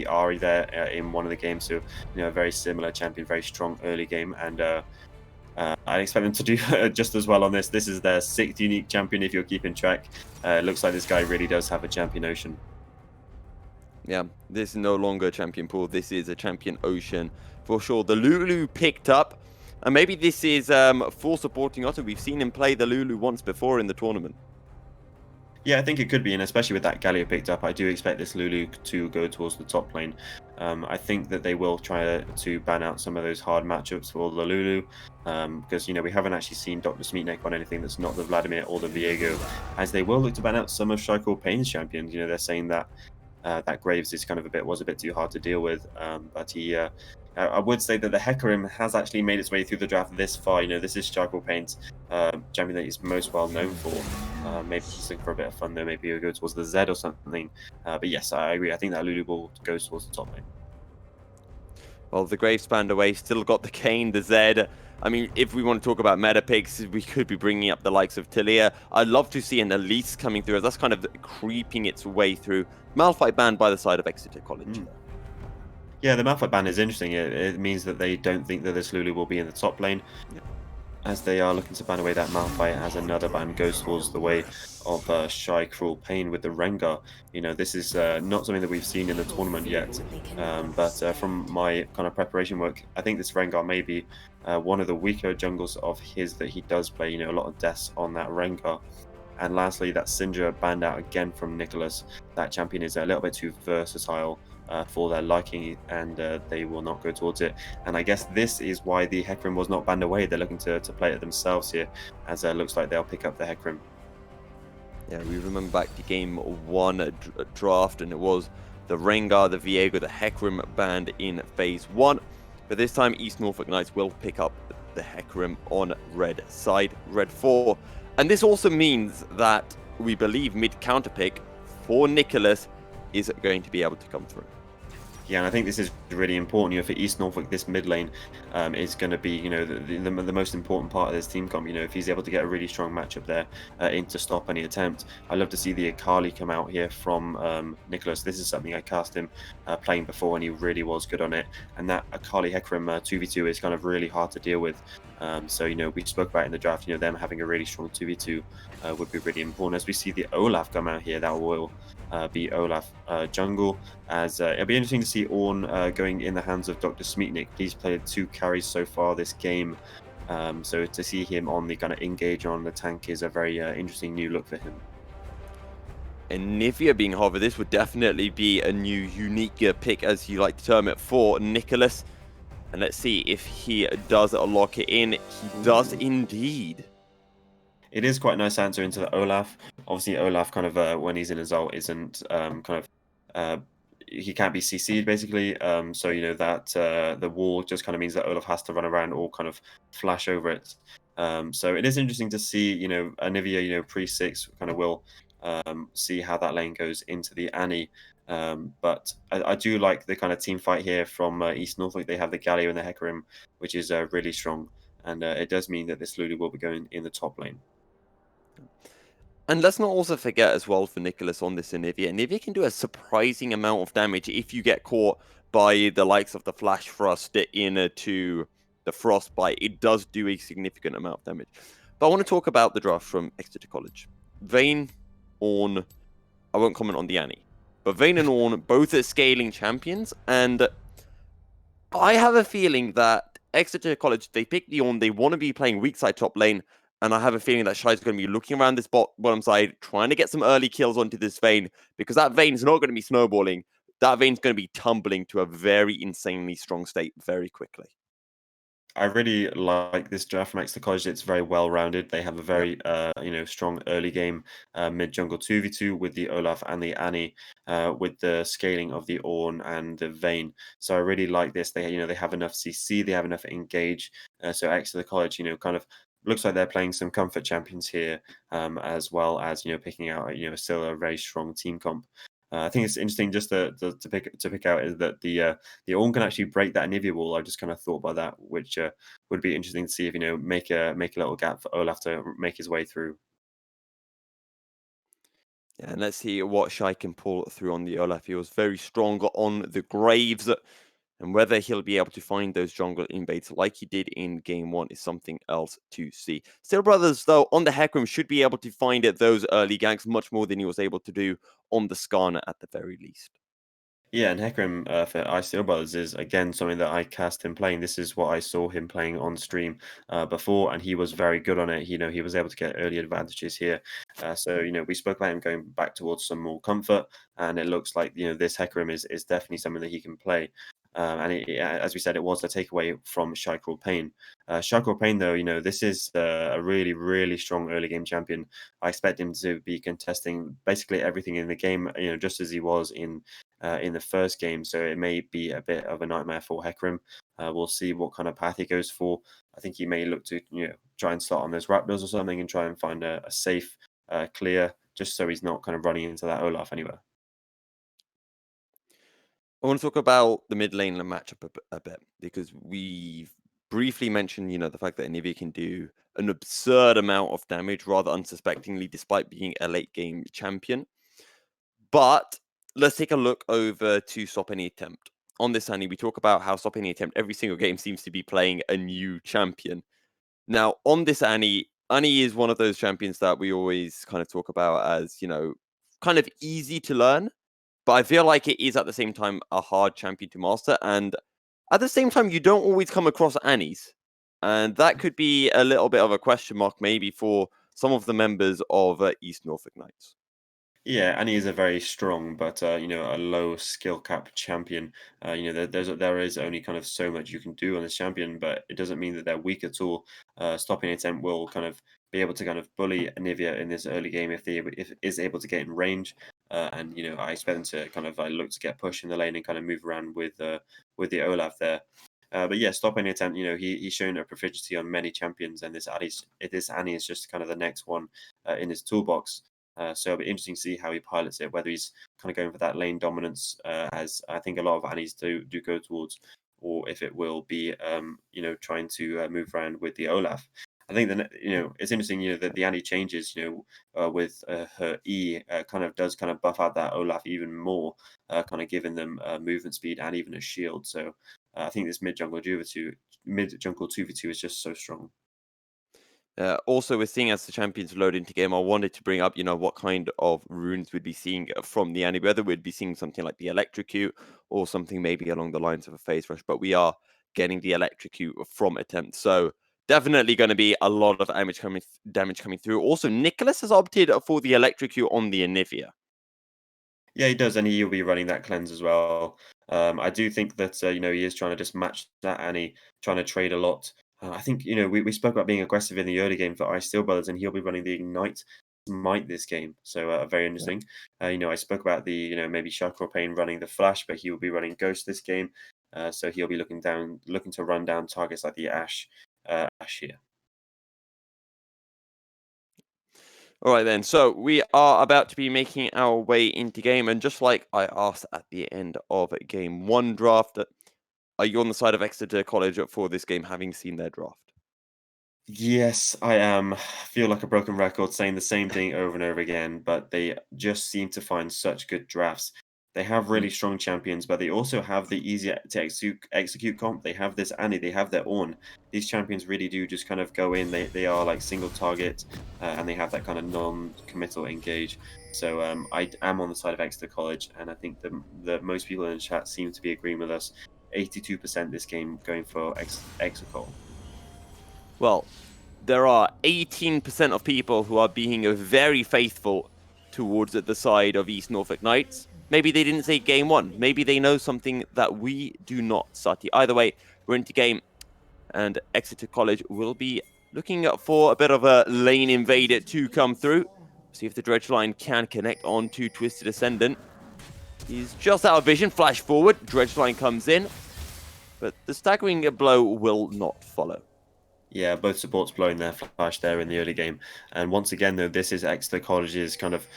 Ari there in one of the games, so a very similar champion, very strong early game, and I expect them to do just as well on this. This is their 6th unique champion, if you're keeping track. It looks like this guy really does have a champion ocean. Yeah, this is no longer a champion pool. This is a champion ocean for sure. The Lulu picked up, and maybe this is full supporting Otto. We've seen him play the Lulu once before in the tournament. Yeah, I think it could be, and especially with that Galio picked up, I do expect this Lulu to go towards the top lane. I think that they will try to ban out some of those hard matchups for the Lulu, because we haven't actually seen Dr. Smeatnik on anything that's not the Vladimir or the Viego, as they will look to ban out some of Shaika Payne's champions. They're saying that that Graves is kind of was a bit too hard to deal with, but he. I would say that the Hecarim has actually made its way through the draft this far. This is Shaika Payne's champion that he's most well known for. Maybe he's looking for a bit of fun though. Maybe he'll go towards the Zed or something. But yes, I agree. I think that Lulu will go towards the top lane. Well, the Graves banned away. Still got the Kayn, the Zed, I mean, if we want to talk about meta picks, we could be bringing up the likes of Talia. I'd love to see an Elise coming through, as that's kind of creeping its way through. Malphite banned by the side of Exeter College. Yeah, the Malphite ban is interesting. It means that they don't think that this Lulu will be in the top lane. As they are looking to ban away that Malphite, as another ban goes towards the way of Shy Cruel Pain with the Rengar. You know, this is not something that we've seen in the tournament yet, but from my kind of preparation work, I think this Rengar may be one of the weaker jungles of his that he does play. You know, a lot of deaths on that Rengar. And lastly, that Syndra banned out again from Nicholas. That champion is a little bit too versatile for their liking, and they will not go towards it. And I guess this is why the Hecarim was not banned away. They're looking to play it themselves here, as it looks like they'll pick up the Hecarim. Yeah, we remember back to game 1 draft, and it was the Rengar, the Viego, the Hecarim banned in phase 1. But this time, East Norfolk Knights will pick up the Hecarim on red side, red 4. And this also means that we believe mid counter pick for Nicholas is going to be able to come through. Yeah, and I think this is really important. You know, for East Norfolk, this mid lane is going to be, you know, the most important part of this team comp. You know, if he's able to get a really strong matchup there in to stop any attempt. I love to see the Akali come out here from Nicholas. This is something I cast him playing before, and he really was good on it. And that Akali Hecarim 2v2 is kind of really hard to deal with. So, you know, we spoke about in the draft, you know, them having a really strong 2v2 would be really important. As we see the Olaf come out here, that will be Olaf jungle. As it'll be interesting to see Ornn going in the hands of Dr. Smeetnik. He's played 2 carries so far this game. So to see him on the kind of engage on the tank is a very interesting new look for him. And Nivea being hover, this would definitely be a new unique pick, as you like to term it, for Nicholas. And let's see if he does lock it in. He does indeed. It is quite a nice answer into the Olaf. Obviously, Olaf kind of when he's in his ult isn't he can't be CC'd basically. So you know that the wall just kind of means that Olaf has to run around or kind of flash over it. So it is interesting to see, you know, Anivia, you know, pre-6 kind of will see how that lane goes into the Annie. But I do like the kind of team fight here from East Norfolk. They have the Galio and the Hecarim, which is really strong. And it does mean that this Lulu will be going in the top lane. And let's not also forget as well for Nicholas on this Anivia. Anivia can do a surprising amount of damage if you get caught by the likes of the Flash Thrust into the Frostbite. It does do a significant amount of damage. But I want to talk about the draft from Exeter College. Vayne, Ornn, I won't comment on the Annie. But Vayne and Ornn, both are scaling champions. And I have a feeling that Exeter College, they picked the Ornn, they want to be playing weak side top lane. And I have a feeling that Shy's going to be looking around this bottom side, trying to get some early kills onto this Vayne, because that Vayne's not going to be snowballing. That Vayne's going to be tumbling to a very insanely strong state very quickly. I really like this draft from Exeter College. It's very well rounded. They have a very you know, strong early game mid jungle 2v2 with the Olaf and the Annie, with the scaling of the Ornn and the Vayne. So I really like this. They, you know, they have enough CC, they have enough engage. So Exeter College, you know, kind of looks like they're playing some comfort champions here, as well as, you know, picking out, you know, still a very strong team comp. I think it's interesting just to pick out is that the Ornn can actually break that Anivia wall. I just kind of thought about that, which would be interesting to see if, you know, make a little gap for Olaf to make his way through. Yeah, and let's see what Shy can pull through on the Olaf. He was very strong on the Graves. And whether he'll be able to find those jungle invades like he did in game 1 is something else to see. Still Brothers, though, on the Hecarim should be able to find those early ganks much more than he was able to do on the Skarner at the very least. Yeah, and Hecarim for I Steel Brothers is again something that I cast him playing. This is what I saw him playing on stream before, and he was very good on it. You know, he was able to get early advantages here. So, you know, we spoke about him going back towards some more comfort, and it looks like, you know, this Hecarim is definitely something that he can play. And as we said, it was a takeaway from Shy Cruel Pain. Shy Cruel Pain, though, you know, this is a really, really strong early game champion. I expect him to be contesting basically everything in the game, you know, just as he was in the first game. So it may be a bit of a nightmare for Hecarim. We'll see what kind of path he goes for. I think he may look to, you know, try and start on those Raptors or something and try and find a safe clear, just so he's not kind of running into that Olaf anywhere. I want to talk about the mid lane matchup a bit, because we've briefly mention, the fact that Anivia can do an absurd amount of damage rather unsuspectingly, despite being a late game champion. But let's take a look over to Stop Any Attempt. On this Annie, we talk about how Stop Any Attempt every single game seems to be playing a new champion. Now, on this Annie is one of those champions that we always kind of talk about as, kind of easy to learn. But I feel like it is at the same time a hard champion to master. And at the same time, you don't always come across Annies. And that could be a little bit of a question mark maybe for some of the members of East Norfolk Knights. Yeah, Annie is a very strong, but a low skill cap champion. There is only kind of so much you can do on this champion, but it doesn't mean that they're weak at all. Stopping Attempt will kind of be able to kind of bully Anivia in this early game if is able to get in range. And I expect them to kind of look to get push in the lane and kind of move around with the Olaf there. But yeah, Stop Any Attempt, he's shown a proficiency on many champions, and this Annie is just kind of the next one in his toolbox. So it'll be interesting to see how he pilots it, whether he's kind of going for that lane dominance, as I think a lot of Annies do go towards, or if it will be, trying to move around with the Olaf. I think that it's interesting, that the Annie changes, with her E kind of does kind of buff out that Olaf even more, kind of giving them movement speed and even a shield. So I think this mid jungle 2v2 is just so strong. Also, we're seeing as the champions load into game, I wanted to bring up, what kind of runes we'd be seeing from the Annie, whether we'd be seeing something like the Electrocute or something maybe along the lines of a Phase Rush, but we are getting the Electrocute from Attempt. So definitely going to be a lot of damage coming through. Also, Nicholas has opted for the Electrocute on the Anivia. Yeah, he does, and he'll be running that cleanse as well. I do think that he is trying to just match that Annie, trying to trade a lot. I think we spoke about being aggressive in the early game for Ice Steel Brothers, and he'll be running the Ignite Might this game. So very interesting. Yeah. I spoke about the maybe Shakur Payne running the Flash, but he will be running Ghost this game. So he'll be looking to run down targets like the Ash here. All right, then. So we are about to be making our way into game. And just like I asked at the end of game one draft, are you on the side of Exeter College for this game, having seen their draft? Yes, I am. I feel like a broken record saying the same thing over and over again, but they just seem to find such good drafts. They have really strong champions, but they also have the easier to execute comp. They have this Annie, they have their Ornn. These champions really do just kind of go in. They are like single target, and they have that kind of non-committal engage. So I am on the side of Exeter College, and I think the most people in the chat seem to be agreeing with us. 82% this game going for Exeter College. Well, there are 18% of people who are being very faithful towards the side of East Norfolk Knights. Maybe they didn't say game one. Maybe they know something that we do not, Sati. Either way, we're into game, and Exeter College will be looking for a bit of a lane invader to come through. See if the Dredge line can connect on to Twisted Ascendant. He's just out of vision. Flash forward. Dredge line comes in, but the staggering blow will not follow. Yeah, both supports blowing their flash there in the early game, and once again, though, this is Exeter College's kind of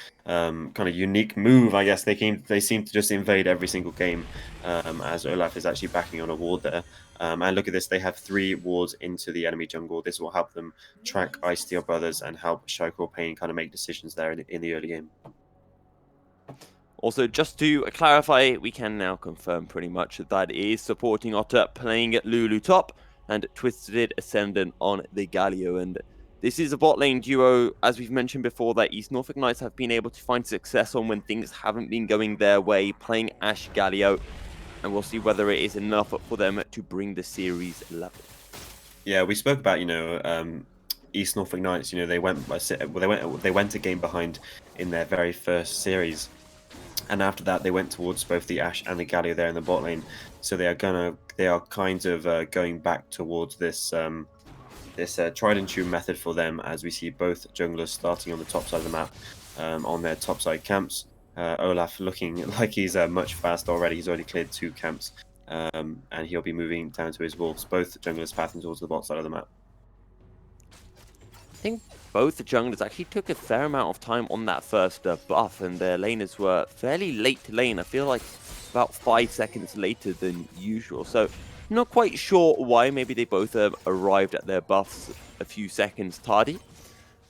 unique move. I guess they seem to just invade every single game, as Olaf is actually backing on a ward there. And look at this, they have 3 wards into the enemy jungle. This will help them track Ice Steel Brothers and help Shakur Payne kind of make decisions there in the early game. Also, just to clarify, we can now confirm pretty much that is Supporting Otter playing at Lulu top and Twisted Ascendant on the Galio. And this is a bot lane duo, as we've mentioned before, that East Norfolk Knights have been able to find success on when things haven't been going their way, playing Ashe Galio. And we'll see whether it is enough for them to bring the series level. Yeah, we spoke about, East Norfolk Knights, they went a game behind in their very first series. And after that, they went towards both the Ashe and the Galio there in the bot lane. So they are kind of going back towards this tried and true method for them, as we see both junglers starting on the top side of the map, on their top side camps. Olaf looking like he's much faster already. He's already cleared 2 camps, and he'll be moving down to his wolves. Both junglers pathing towards the bot side of the map. I think both the junglers actually took a fair amount of time on that first buff, and their laners were fairly late to lane. I feel like about 5 seconds later than usual. So Not quite sure why. Maybe they both arrived at their buffs a few seconds tardy.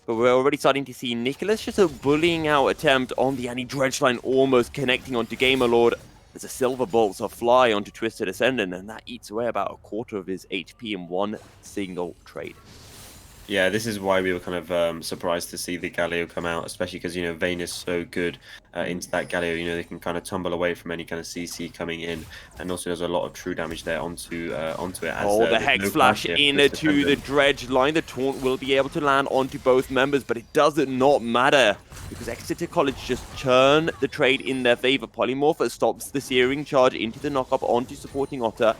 But we're already starting to see Nicholas just a bullying out attempt on the anti-dredge line, almost connecting onto Gamerlord. As a silver bolts are fly onto Twisted Ascendant, and that eats away about a quarter of his HP in one single trade. Yeah, this is why we were kind of surprised to see the Galio come out, especially because, Vayne is so good into that Galio. They can kind of tumble away from any kind of CC coming in, and also there's a lot of true damage there onto it. As, the Hex Flash into the Dredge line. The Taunt will be able to land onto both members, but it does not matter, because Exeter College just churn the trade in their favor. Polymorph stops the Searing Charge into the knock-up onto Supporting Otter.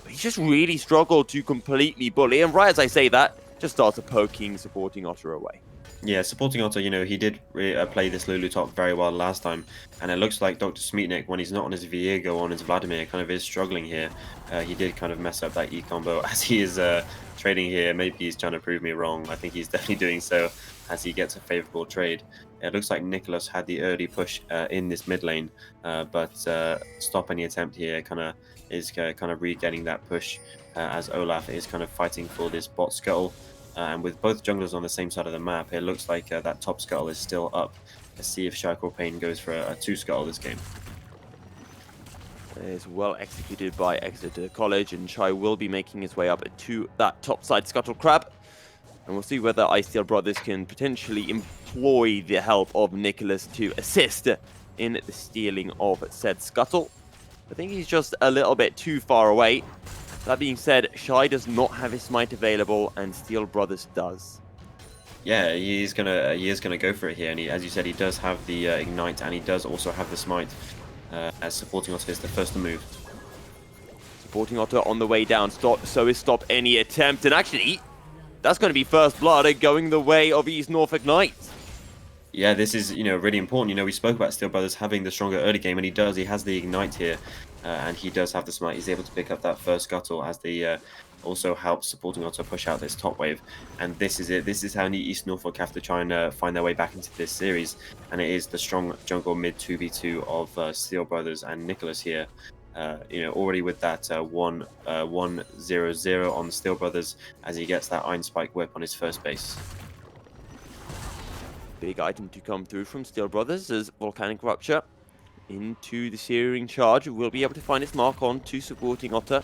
But he just really struggled to completely bully, and right as I say that, just starts poking Supporting Otter away. Yeah, Supporting Otter, he did play this Lulu top very well last time, and it looks like Dr. Smeatnik, when he's not on his Viego, on his Vladimir, kind of is struggling here. He did kind of mess up that E combo as he is trading here. Maybe he's trying to prove me wrong. I think he's definitely doing so as he gets a favorable trade. It looks like Nicholas had the early push in this mid lane, but stop any attempt here is re-getting that push as Olaf is kind of fighting for this bot scuttle. And with both junglers on the same side of the map, it looks like that top scuttle is still up. Let's see if Shackle goes for a 2 scuttle this game. It's well executed by Exeter College, and Shai will be making his way up to that top side scuttle crab. And we'll see whether Steel Brothers can potentially employ the help of Nicholas to assist in the stealing of said scuttle. I think he's just a little bit too far away. That being said, Shai does not have his smite available, and Steel Brothers does. Yeah, he is gonna go for it here, and as you said, he does have the ignite, and he does also have the smite. As Supporting Otter is the first to move. Supporting Otter on the way down, so is stop any attempt, and actually, that's going to be first blood going the way of East Norfolk Knights. Yeah, this is really important. We spoke about Steel Brothers having the stronger early game, and he does. He has the ignite here, and he does have the smite. He's able to pick up that first scuttle as the also helps Supporting Otter push out this top wave. And this is it. This is how East Norfolk have to try and find their way back into this series. And it is the strong jungle mid 2v2 of Steel Brothers and Nicholas here. Already with that 1-0-0 on Steel Brothers as he gets that Iron Spike whip on his first base. Big item to come through from Steel Brothers as Volcanic Rupture into the Searing Charge. Will be able to find its mark on to Supporting Otter.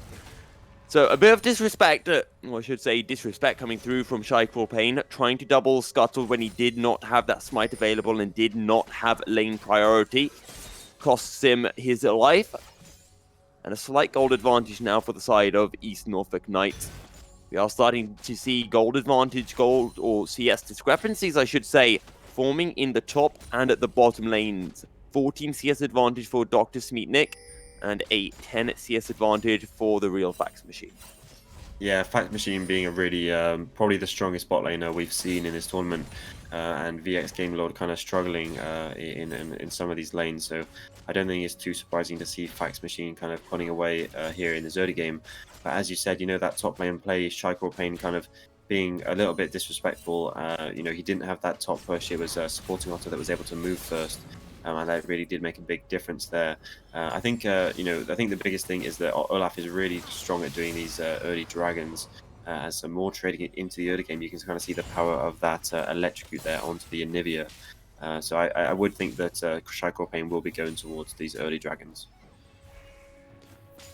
So a bit of disrespect, or I should say disrespect coming through from Shai Pain, trying to double scuttle when he did not have that smite available and did not have lane priority. Costs him his life. And a slight gold advantage now for the side of East Norfolk Knights. We are starting to see gold advantage, gold or CS discrepancies, I should say, forming in the top and at the bottom lanes. 14 CS advantage for Dr. Smeatnik and a 10 CS advantage for the real Fax Machine. Yeah, Fax Machine being a really, probably the strongest bot laner we've seen in this tournament. And VX Gamelord kind of struggling in some of these lanes. So I don't think it's too surprising to see Fax Machine kind of pulling away here in this early game. But as you said, that top lane play, Shaikor Payne kind of being a little bit disrespectful. He didn't have that top push. It was Supporting Otter that was able to move first. And that really did make a big difference there. I think the biggest thing is that Olaf is really strong at doing these early dragons. As some more trading into the early game, you can kind of see the power of that electrocute there onto the Anivia. So I would think that Shaikor Payne will be going towards these early dragons.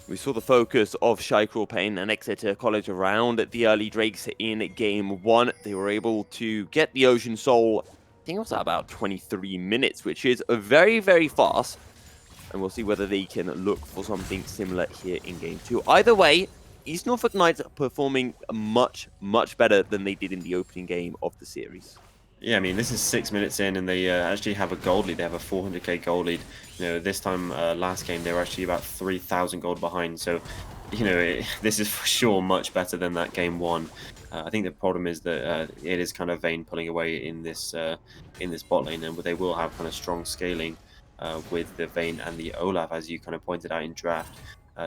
We saw the focus of Shaikor Payne and Exeter College around the early Drakes in Game 1. They were able to get the Ocean Soul, I think it was at about 23 minutes, which is very, very fast. And we'll see whether they can look for something similar here in Game 2. Either way, East Norfolk Knights are performing much, much better than they did in the opening game of the series. Yeah, I mean, this is 6 minutes in, and they actually have a gold lead. They have a 400k gold lead. This time last game, they were actually about 3,000 gold behind. So, this is for sure much better than that game 1. I think the problem is that it is kind of Vayne pulling away in this bot lane, and they will have kind of strong scaling with the Vayne and the Olaf, as you kind of pointed out in draft.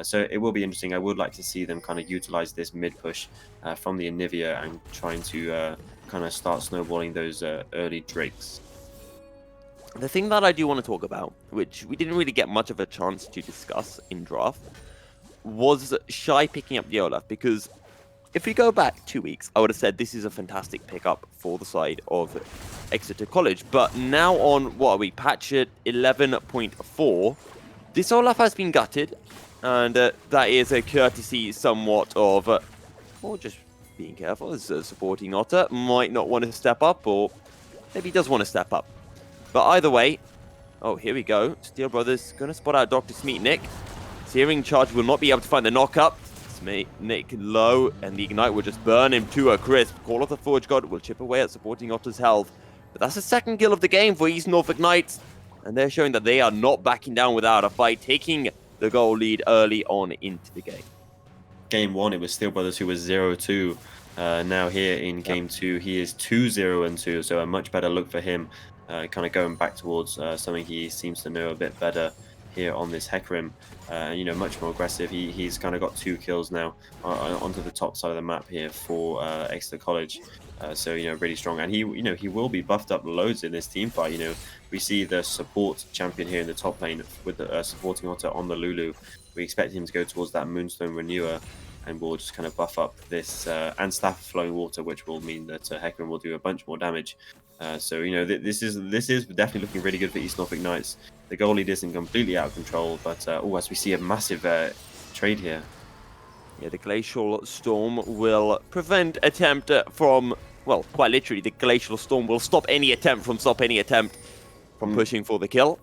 So it will be interesting. I would like to see them kind of utilize this mid push from the Anivia and trying to kind of start snowballing those early Drakes. The thing that I do want to talk about, which we didn't really get much of a chance to discuss in draft, was shy picking up the Olaf, because if we go back 2 weeks, I would have said this is a fantastic pickup for the side of Exeter College. But now on, what are we, patch at 11.4, this Olaf has been gutted, and that is a courtesy somewhat of, or just being careful, as a supporting Otter might not want to step up, or maybe he does want to step up. But either way, oh, here we go. Steel Brothers going to spot out Dr. Smeatnik. Searing Charge will not be able to find the knock-up. Smeatnik low, and the Ignite will just burn him to a crisp. Call of the Forge God will chip away at supporting Otter's health. But that's the second kill of the game for East Norfolk Knights. And they're showing that they are not backing down without a fight, taking the goal lead early on into the game. Game 1, it was Steel Brothers who was 0-2. Now here in Game 2, he is 2-0-2, so a much better look for him. Kind of going back towards something he seems to know a bit better here on this Hecarim. You know, much more aggressive. He's kind of got 2 kills now onto the top side of the map here for Exeter College. So, you know, really strong. And he will be buffed up loads in this team fight. You know, we see the support champion here in the top lane with the supporting Otter on the Lulu. We expect him to go towards that Moonstone Renewer, and we'll just kind of buff up this and Staff of Flowing Water, which will mean that Hecarim will do a bunch more damage. So, you know, this is definitely looking really good for East Norfolk Knights. The goal lead isn't completely out of control, but as we see a massive trade here. Yeah, the Glacial Storm will prevent attempt from, well, quite literally, the Glacial Storm will stop any attempt from pushing for the kill.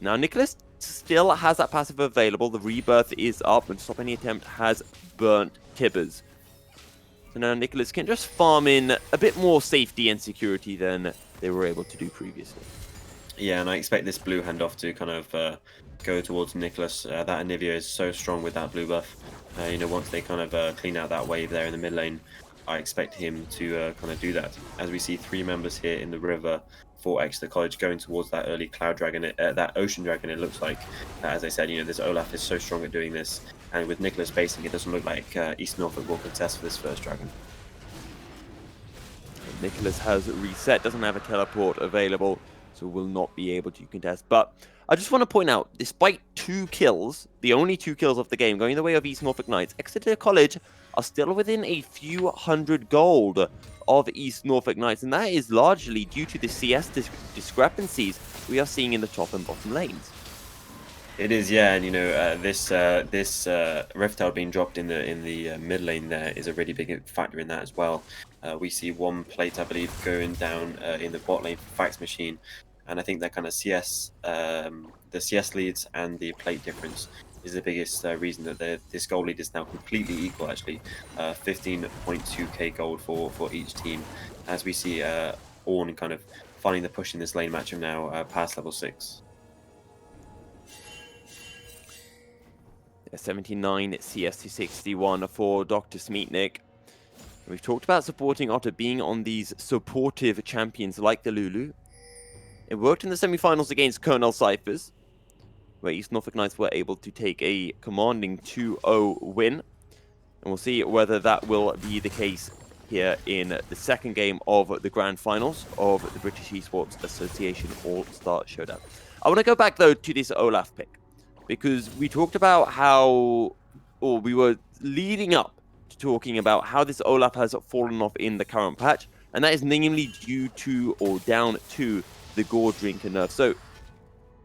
Now, Nicholas still has that passive available. The Rebirth is up, and Stop Any Attempt has burnt Tibbers. So now Nicholas can just farm in a bit more safety and security than they were able to do previously. Yeah, and I expect this blue handoff to kind of go towards Nicholas. That Anivia is so strong with that blue buff. You know, once they kind of clean out that wave there in the mid lane, I expect him to kind of do that. As we see 3 members here in the river for Exeter College going towards that early Cloud Dragon, that Ocean Dragon, it looks like. As I said, you know, this Olaf is so strong at doing this. And with Nicholas basing, it doesn't look like East Norfolk will contest for this first Dragon. Nicholas has reset, doesn't have a teleport available, so will not be able to contest. But I just want to point out, despite 2 kills, the only 2 kills of the game, going the way of East Norfolk Knights, Exeter College are still within a few hundred gold of East Norfolk Knights, and that is largely due to the CS discrepancies we are seeing in the top and bottom lanes. It is, yeah, and you know, this Rift Herald being dropped in the mid lane there is a really big factor in that as well. We see 1 plate, I believe, going down in the bot lane for Fax Machine, and I think that kind of CS, the CS leads and the plate difference is the biggest reason that this gold lead is now completely equal. Actually, 15.2k gold for each team, as we see Ornn kind of finding the push in this lane matchup now past level 6. 79 CS to 61 for Dr. Smeatnik. We've talked about supporting Otter being on these supportive champions like the Lulu. It worked in the semi-finals against Colonel Cyphers, where East Norfolk Knights were able to take a commanding 2-0 win. And we'll see whether that will be the case here in the second game of the grand finals of the British Esports Association All Star Showdown. I want to go back, though, to this Olaf pick, because we talked about how, or we were leading up to talking about how this Olaf has fallen off in the current patch, and that is namely due to, or down to, the Gore Drinker nerf. So,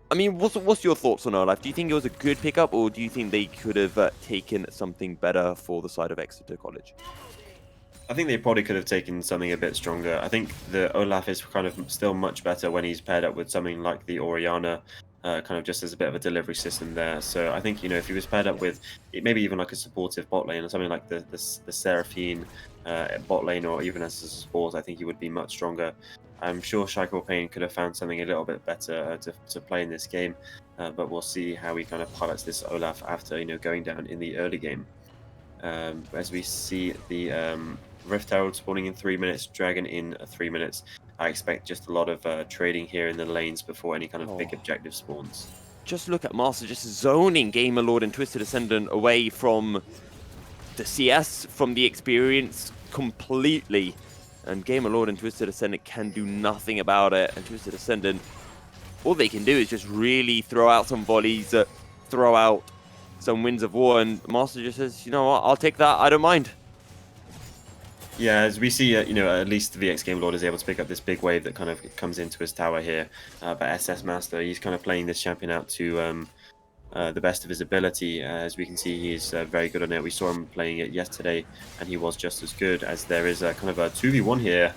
I mean, what's your thoughts on Olaf? Do you think it was a good pickup, or do you think they could have taken something better for the side of Exeter College? I think they probably could have taken something a bit stronger. I think the Olaf is kind of still much better when he's paired up with something like the Orianna, kind of just as a bit of a delivery system there. So I think, you know, if he was paired up with maybe even like a supportive bot lane or something like the Seraphine bot lane, or even as a support, I think he would be much stronger. I'm sure Shaiko Payne could have found something a little bit better to play in this game, but we'll see how he kind of pilots this Olaf after, you know, going down in the early game. As we see the Rift Herald spawning in 3 minutes, Dragon in 3 minutes. I expect just a lot of trading here in the lanes before any kind of big objective spawns. Just look at Master just zoning Gamer Lord and Twisted Ascendant away from the CS, from the experience completely. And Gamer Lord and Twisted Ascendant can do nothing about it. And Twisted Ascendant, all they can do is just really throw out some volleys, throw out some Winds of War, and Master just says, you know what, I'll take that, I don't mind. Yeah, as we see, you know, at least the VX Game Lord is able to pick up this big wave that kind of comes into his tower here. But SS Master, he's kind of playing this champion out to the best of his ability. As we can see, he's very good on it. We saw him playing it yesterday, and he was just as good. As there is a kind of a 2v1 here.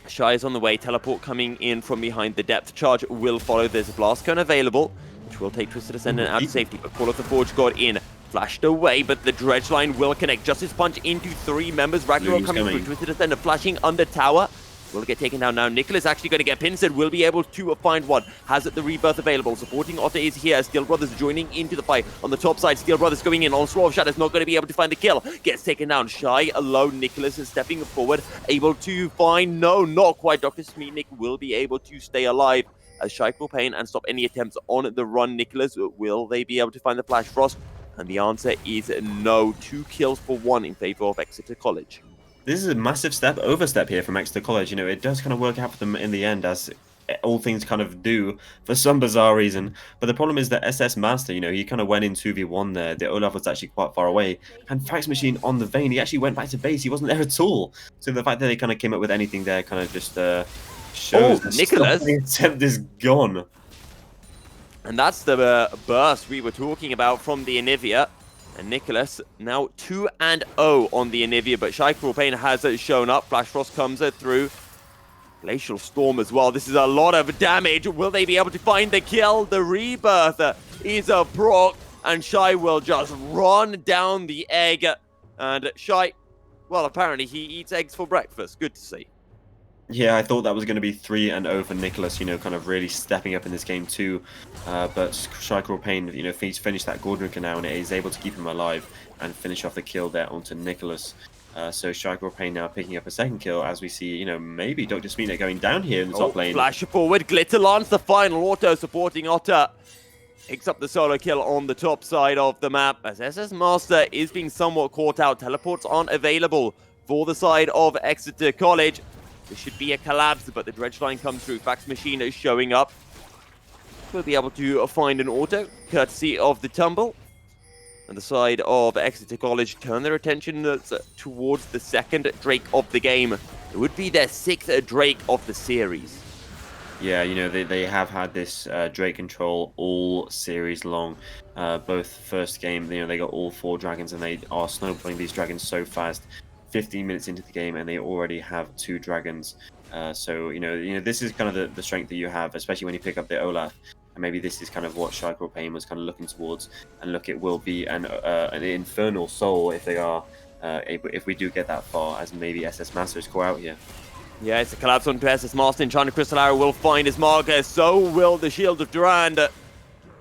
Shy is on the way, teleport coming in from behind. The depth charge will follow. There's a blast cone available, which will take Twisted Ascendant out of safety, but Call of the Forge God in. Flashed away, but the dredge line will connect. Justice Punch into 3 members. Ragnarok coming through. Twisted Ascendant flashing under tower. Will get taken down now. Nicholas actually going to get pinned. Will be able to find one. Has the rebirth available. Supporting Otter is here. Steel Brothers joining into the fight. On the top side, Steel Brothers going in. Onslaught of Shadows not going to be able to find the kill. Gets taken down. Shy alone. Nicholas is stepping forward. Able to find. No, not quite. Dr. Smeetnik will be able to stay alive as Shy will pain and stop any attempts on the run. Nicholas, will they be able to find the Flash Frost? And the answer is no. 2 kills for 1 in favor of Exeter College. This is a massive overstep here from Exeter College. You know, it does kind of work out for them in the end, as all things kind of do for some bizarre reason. But the problem is that SS Master, you know, he kind of went in 2v1 there. The Olaf was actually quite far away. And Fax Machine on the Vayne, he actually went back to base. He wasn't there at all. So the fact that they kind of came up with anything there kind of just shows that Nicholas. the attempt is gone. And that's the burst we were talking about from the Anivia. And Nicholas now 2-0 on the Anivia, but Shy Cruel Pain has shown up. Flash Frost comes through. Glacial Storm as well. This is a lot of damage. Will they be able to find the kill? The rebirth is a proc, and Shy will just run down the egg. And Shy, well, apparently he eats eggs for breakfast. Good to see. Yeah, I thought that was going to be 3-0 for Nicholas, you know, kind of really stepping up in this game too. But Shycrawl Pain, you know, he's finished that Golden Canal and it is able to keep him alive and finish off the kill there onto Nicholas. So Shycrawl Pain now picking up a second kill as we see, you know, maybe Dr. Smina going down here in the top lane. Flash forward, Glitter Lance, the final auto supporting Otter. Picks up the solo kill on the top side of the map as SS Master is being somewhat caught out. Teleports aren't available for the side of Exeter College. This should be a collapse, but the dredge line comes through. Fax Machine is showing up. We'll be able to find an auto, courtesy of the tumble. And the side of Exeter College turn their attention towards the second Drake of the game. It would be their 6th Drake of the series. Yeah, you know, they have had this Drake control all series long. Both first game, you know, they got all 4 dragons and they are snowballing these dragons so fast. 15 minutes into the game and they already have 2 dragons. So, you know, this is kind of the strength that you have, especially when you pick up the Olaf. And maybe this is kind of what Shycrawl Pain was kind of looking towards. And look, it will be an infernal soul if they are, if we do get that far, as maybe SS Masters go out here. Yeah, it's a collapse onto SS Master. Enchanted Crystal Arrow will find his marker. So will the Shield of Durand.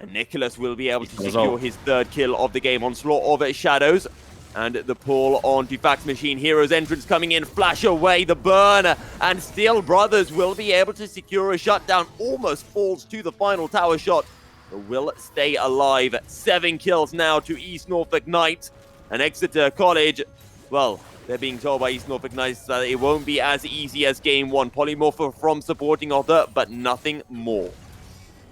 And Nicholas will be able to secure his 3rd kill of the game. Onslaught of Shadows. And the pull onto Fax Machine. Hero's entrance coming in. Flash away the burn. And Steel Brothers will be able to secure a shutdown. Almost falls to the final tower shot. But will stay alive. 7 kills now to East Norfolk Knights. And Exeter College, well, they're being told by East Norfolk Knights that it won't be as easy as game 1. Polymorph from supporting Otter, but nothing more.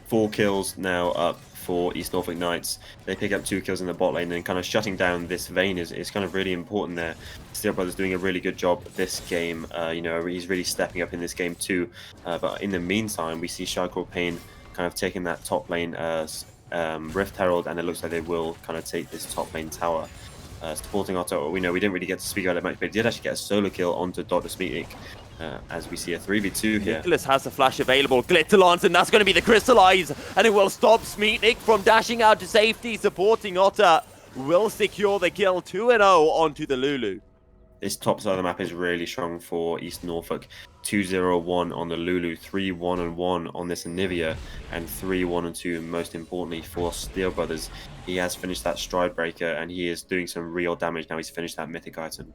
4 kills now up for East Norfolk Knights. They pick up 2 kills in the bot lane and kind of shutting down this Vayne is kind of really important there. Steel Brothers doing a really good job this game. You know, he's really stepping up in this game too. But in the meantime, we see Shycrawl Pain kind of taking that top lane Rift Herald, and it looks like they will kind of take this top lane tower. Supporting Otto, we know we didn't really get to speak about it much, but he did actually get a solo kill onto Dr. Smeetnik. As we see a 3v2 here. Nicholas has the flash available. Glitter Lance, and that's going to be the Crystallize. And it will stop Smeetnik from dashing out to safety. Supporting Otter will secure the kill. 2-0 onto the Lulu. This top side of the map is really strong for East Norfolk. 2-0-1 on the Lulu, 3-1-1 on this Anivia, and 3-1-2, most importantly, for Steel Brothers. He has finished that Stride Breaker, and he is doing some real damage now. He's finished that mythic item.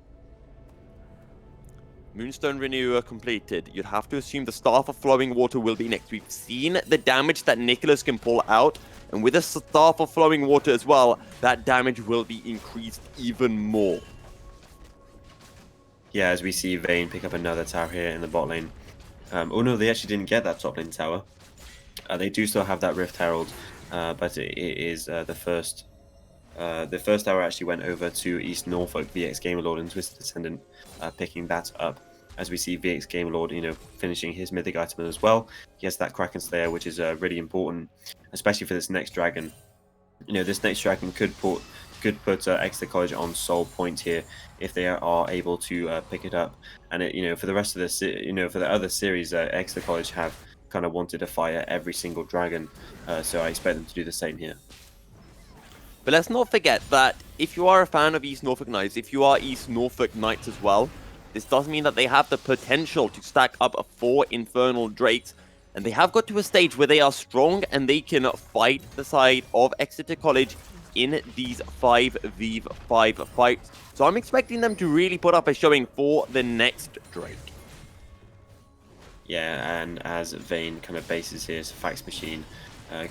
Moonstone Renewer completed. You'd have to assume the Staff of Flowing Water will be next. We've seen the damage that Nicholas can pull out, and with a Staff of Flowing Water as well, that damage will be increased even more. Yeah, as we see Vayne pick up another tower here in the bot lane. Oh no, they actually didn't get that top lane tower. They do still have that Rift Herald, but it is the first arrow actually went over to East Norfolk. VX Gamerlord and Twisted Descendant picking that up. As we see VX Gamerlord, finishing his mythic item as well. He has that Kraken Slayer, which is really important, especially for this next dragon. This next dragon could put Exeter College on sole point here if they are able to pick it up. And for the rest of this, for the other series, Exeter College have kind of wanted to fire every single dragon, so I expect them to do the same here. But let's not forget that if you are a fan of East Norfolk Knights, if you are East Norfolk Knights as well, this does mean that they have the potential to stack up 4 Infernal Drakes, and they have got to a stage where they are strong and they can fight the side of Exeter College in these 5v5 fights. So I'm expecting them to really put up a showing for the next Drake. Yeah, and as Vayne kind of bases his Fax Machine,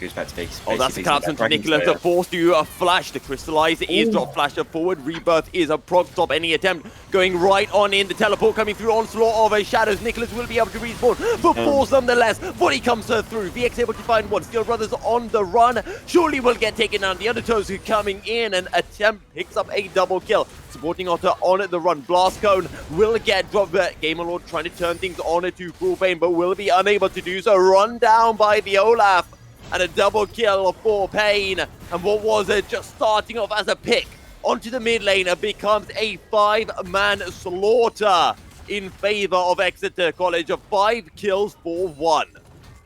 goes back to base. Oh, that's a collapse into Nicholas. A force to flash. The Crystallize is drop flash forward. Rebirth is a prog stop any attempt. Going right on in. The teleport coming through. Onslaught of Shadows. Nicholas will be able to respawn. But falls nonetheless. Body comes through. VX able to find one. Steel Brothers on the run. Surely will get taken down. The Undertows coming in and attempt picks up a double kill. Supporting Otter on the run. Blast Cone will get dropped. Gamerlord trying to turn things on to Cruel Bane, but will be unable to do so. Run down by the Olaf. And a double kill for Pain. And what was it just starting off as a pick onto the mid lane becomes a 5-man slaughter in favor of Exeter College. 5 kills for 1.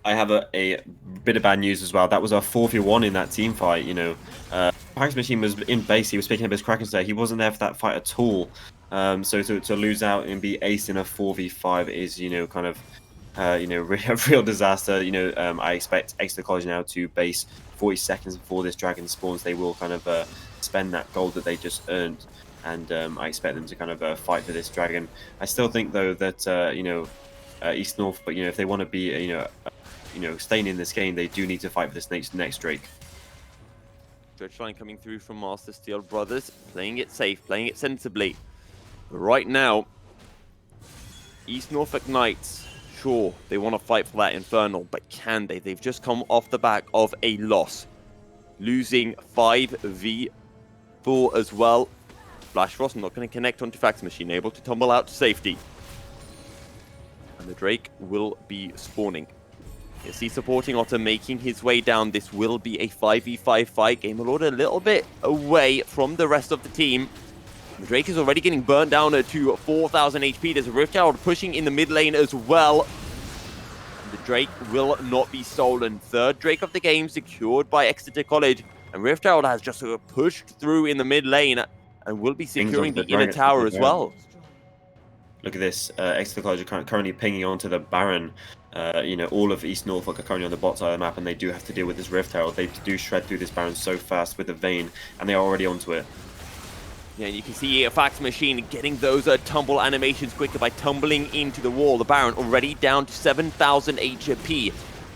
I have a bit of bad news as well. That was a 4v1 in that team fight. Fax Machine was in base. He was picking up his Kraken Slayer. He wasn't there for that fight at all. So to lose out and be aced in a 4v5 is, kind of a real disaster. I expect Exeter College now to base 40 seconds before this dragon spawns. They will kind of spend that gold that they just earned, and I expect them to kind of fight for this dragon. I still think though that East North, but if they want to be staying in this game, they do need to fight for this next Drake. Dredge line coming through from Master Steel Brothers, playing it safe, playing it sensibly. But right now, East Norfolk Knights. Sure, they want to fight for that Infernal, but can they? They've just come off the back of a loss. Losing 5v4 as well. Flash Frost not going to connect onto Fax Machine, able to tumble out to safety. And the Drake will be spawning. You see supporting Otter making his way down. This will be a 5v5 fight. Gamerlord a little bit away from the rest of the team. The Drake is already getting burned down to 4,000 HP. There's a Rift Herald pushing in the mid lane as well. And the Drake will not be stolen. 3rd Drake of the game secured by Exeter College. And Rift Herald has just pushed through in the mid lane and will be securing the inner tower as well. Look at this. Exeter College are currently pinging onto the Baron. All of East Norfolk are currently on the bot side of the map, and they do have to deal with this Rift Herald. They do shred through this Baron so fast with the Vayne, and they are already onto it. Yeah, you can see a Fax Machine getting those tumble animations quicker by tumbling into the wall. The Baron already down to 7,000 HP.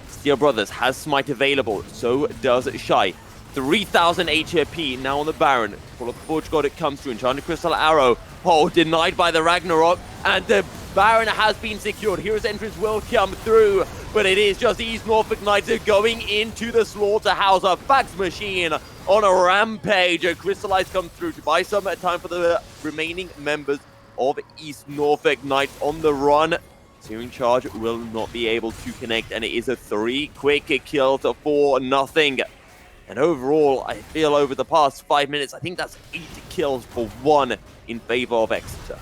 Steel Brothers has Smite available, so does Shy. 3,000 HP now on the Baron. Full of the Forge God, it comes through. Enchanted Crystal Arrow. Oh, denied by the Ragnarok. And the Baron has been secured. Hero's Entrance will come through, but it is just East Norfolk Knights going into the slaughterhouse. A Fax Machine on a rampage. A Crystallize comes through to buy some time for the remaining members of East Norfolk Knights on the run. Searing Charge will not be able to connect, and it is a 3 quick kills for nothing. And overall, I feel over the past 5 minutes, I think that's 8 kills for 1 in favor of Exeter.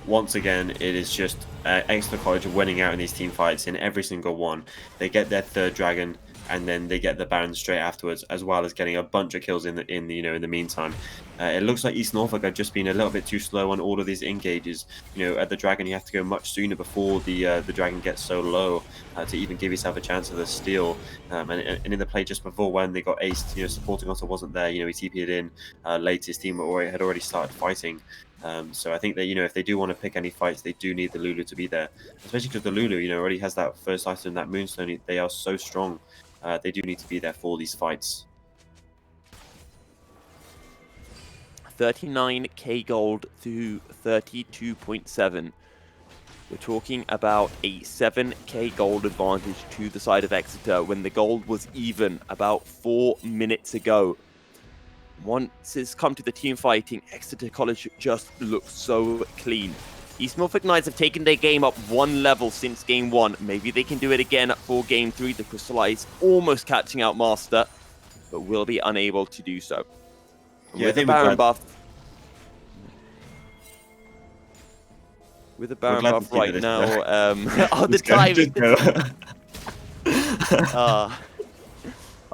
Once again, it is just Exeter College winning out in these team fights in every single one. They get their 3rd dragon, and then they get the Baron straight afterwards, as well as getting a bunch of kills in the meantime. It looks like East Norfolk have just been a little bit too slow on all of these engages. At the dragon, you have to go much sooner before the dragon gets so low to even give yourself a chance of the steal. And in the play just before, when they got aced, supporting Otter wasn't there. He TP'd in late. His team had already started fighting. So I think that if they do want to pick any fights, they do need the Lulu to be there, especially because the Lulu already has that first item, that Moonstone. They are so strong. They do need to be there for these fights. 39k gold to 32.7. We're talking about a 7k gold advantage to the side of Exeter when the gold was even about 4 minutes ago. Once it's come to the team fighting, Exeter College just looks so clean. East Norfolk Knights have taken their game up 1 level since game 1. Maybe they can do it again for game 3. The Crystallites almost catching out Master, but will be unable to do so. Yeah, with the Baron buff, right now, the timing.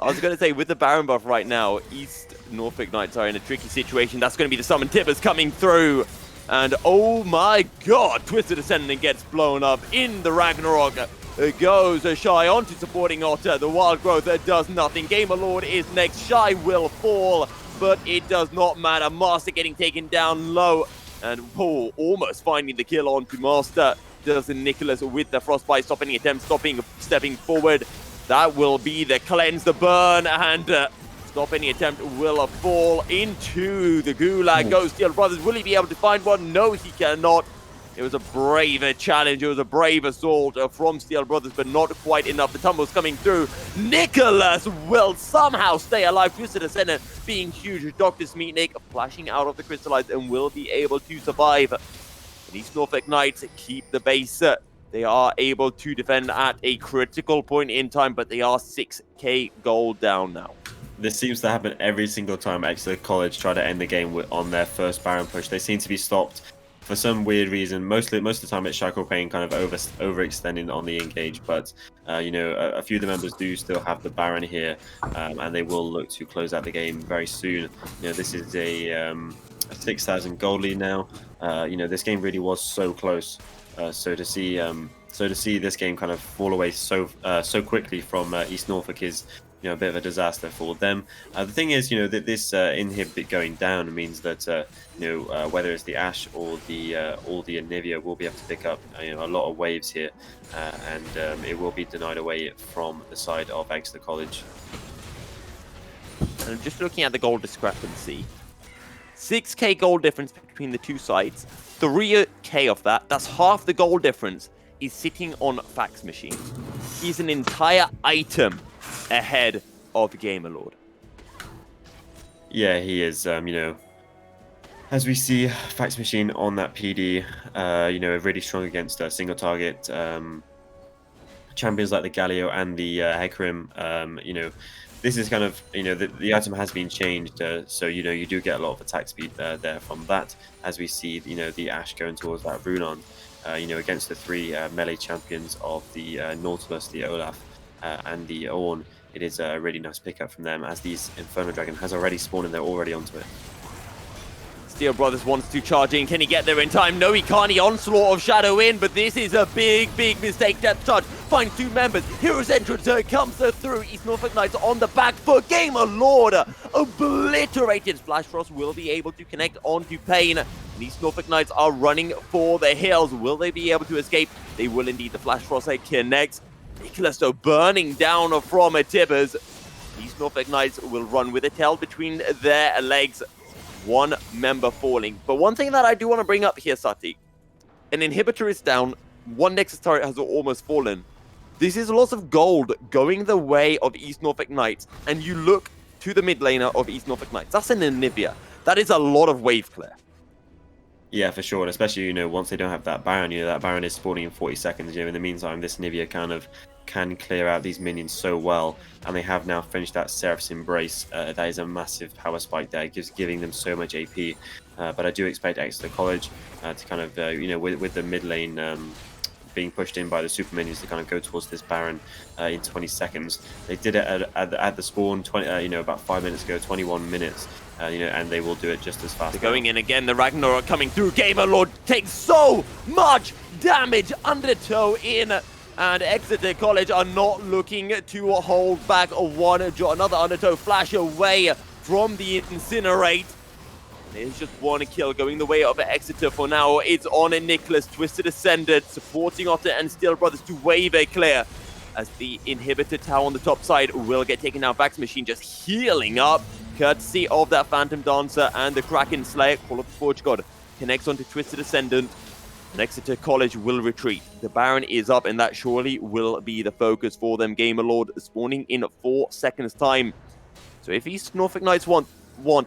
I was going to say, with the Baron buff right now, East Norfolk Knights are in a tricky situation. That's going to be the Summon Tibbers coming through. And oh my god, Twisted Ascendant gets blown up in the Ragnarok. It goes Shy onto supporting Otter. The Wild Growth does nothing. Gamer Lord is next. Shy will fall, but it does not matter. Master getting taken down low. And Paul almost finding the kill onto Master. Does Nicholas with the Frostbite, stopping the attempt, stepping forward. That will be the cleanse, the burn, and stop any attempt will fall into the Gulag. Goes Steel Brothers. Will he be able to find one? No, he cannot. It was a braver challenge. It was a brave assault from Steel Brothers, but not quite enough. The tumbles coming through. Nicholas will somehow stay alive. Twisted Ascendant being huge. Dr. Smeatnik flashing out of the Crystallites and will be able to survive. And East Norfolk Knights keep the base. They are able to defend at a critical point in time, but they are 6k gold down now. This seems to happen every single time Exeter College try to end the game on their first Baron push. They seem to be stopped for some weird reason. Most of the time it's Shackle Pain kind of overextending on the engage, but you know, a few of the members do still have the Baron here, and they will look to close out the game very soon. You know, this is a 6,000 gold lead now. You know, this game really was so close. So to see this game kind of fall away so quickly from East Norfolk is, you know, a bit of a disaster for them. The thing is, you know, that this inhibit going down means that you know, whether it's the Ashe or the Anivia will be able to pick up, you know, a lot of waves here, and it will be denied away from the side of Exeter College. And just looking at the gold discrepancy, 6k gold difference between the two sides. 3k of that, that's half the gold difference, is sitting on Fax Machine. He's an entire item ahead of Gamer Lord. Yeah, he is. You know, as we see, Fax Machine on that PD, you know, really strong against single target champions like the Galio and the Hecarim. You know, this is kind of, you know, the item has been changed, so, you know, you do get a lot of attack speed there from that, as we see, you know, the Ashe going towards that Runon, you know, against the 3 melee champions of the Nautilus, the Olaf, and the Ornn. It is a really nice pickup from them, as these Inferno Dragon has already spawned and they're already onto it. Steel Brothers wants to charge in. Can he get there in time? No, he can't. He onslaught of Shadow in, but this is a big mistake. Depth charge finds 2 members. Hero's entrance comes through. East Norfolk Knights on the back foot. Gamer Lord obliterated. Flash Frost will be able to connect onto Pain. And East Norfolk Knights are running for the hills. Will they be able to escape? They will indeed. The Flash Frost connects. Nicholas though burning down from Tibbers. East Norfolk Knights will run with a tail between their legs. 1 member falling. But one thing that I do want to bring up here, Sati, an inhibitor is down, 1 Nexus turret has almost fallen. This is lots of gold going the way of East Norfolk Knights, and you look to the mid laner of East Norfolk Knights. That's an Anivia. That is a lot of wave clear. Yeah, for sure, and especially, you know, once they don't have that Baron, you know, that Baron is spawning in 40 seconds. You know, in the meantime, this Anivia kind of can clear out these minions so well, and they have now finished that Seraph's Embrace. That is a massive power spike there, giving them so much AP. But I do expect Exeter College to kind of, you know, with the mid lane being pushed in by the super minions to kind of go towards this Baron in 20 seconds. They did it at the spawn, you know, about 5 minutes ago, 21 minutes. You know, and they will do it just as fast. They're going in again. The Ragnarok coming through. Gamer Lord takes so much damage. Undertow in. And Exeter College are not looking to hold back. Another Undertow flash away from the Incinerate. There's just 1 kill going the way of Exeter for now. It's on Nicholas. Twisted Ascendant supporting Otter and Steel Brothers to wave a clear. As the Inhibitor Tower on the top side will get taken down. Vax Machine just healing up. Courtesy of that Phantom Dancer and the Kraken Slayer. Call of the Forge God connects onto Twisted Ascendant. And Exeter College will retreat. The Baron is up, and that surely will be the focus for them. Gamerlord spawning in 4 seconds' time. So if East Norfolk Knights want,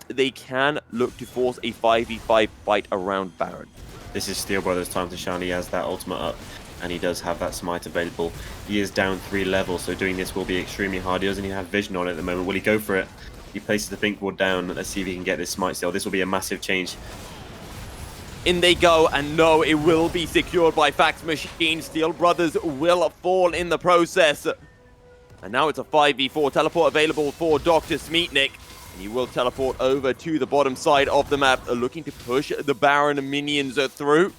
they can look to force a 5v5 fight around Baron. This is Steel Brothers' time to shine. He has that ultimate up, and he does have that smite available. He is down 3 levels, so doing this will be extremely hard. He doesn't even have vision on it at the moment. Will he go for it? He places the Think Ward down. Let's see if he can get this smite still. This will be a massive change. In they go, and no, it will be secured by Fax Machine. Steel Brothers will fall in the process. And now it's a 5v4 teleport available for Dr. Smeetnik. And he will teleport over to the bottom side of the map, looking to push the Baron minions through.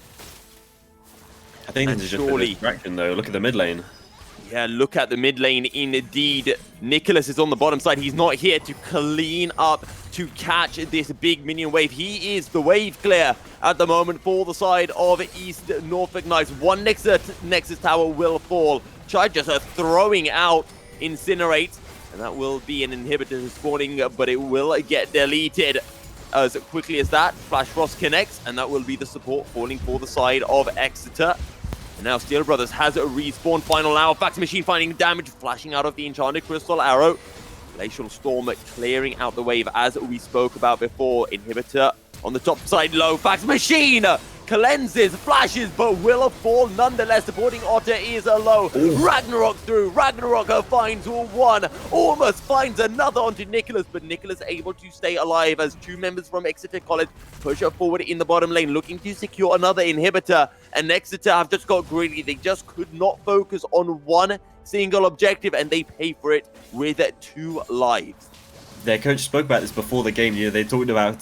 I think And this is just a surely- distraction, though. Look at the mid lane. Yeah, look at the mid lane indeed. Nicholas is on the bottom side. He's not here to clean up, to catch this big minion wave. He is the wave clear at the moment for the side of East Norfolk Knights. One Nexus Tower will fall. Chai just throwing out Incinerate, and that will be an inhibitor spawning, but it will get deleted as quickly as that. Flash Frost connects, and that will be the support falling for the side of Exeter. And now Steel Brothers has a respawn. Final hour. Fax Machine finding damage, flashing out of the Enchanted Crystal Arrow. Glacial Storm clearing out the wave as we spoke about before. Inhibitor on the top side low. Fax Machine cleanses, flashes, but will fall nonetheless. Supporting Otter is low. Ragnarok through. Ragnarok finds one. Almost finds another onto Nicholas, but Nicholas able to stay alive as 2 members from Exeter College push her forward in the bottom lane, looking to secure another inhibitor. And Exeter have just got greedy. They just could not focus on one single objective, and they pay for it with 2 lives. Their coach spoke about this before the game. You know, they talked about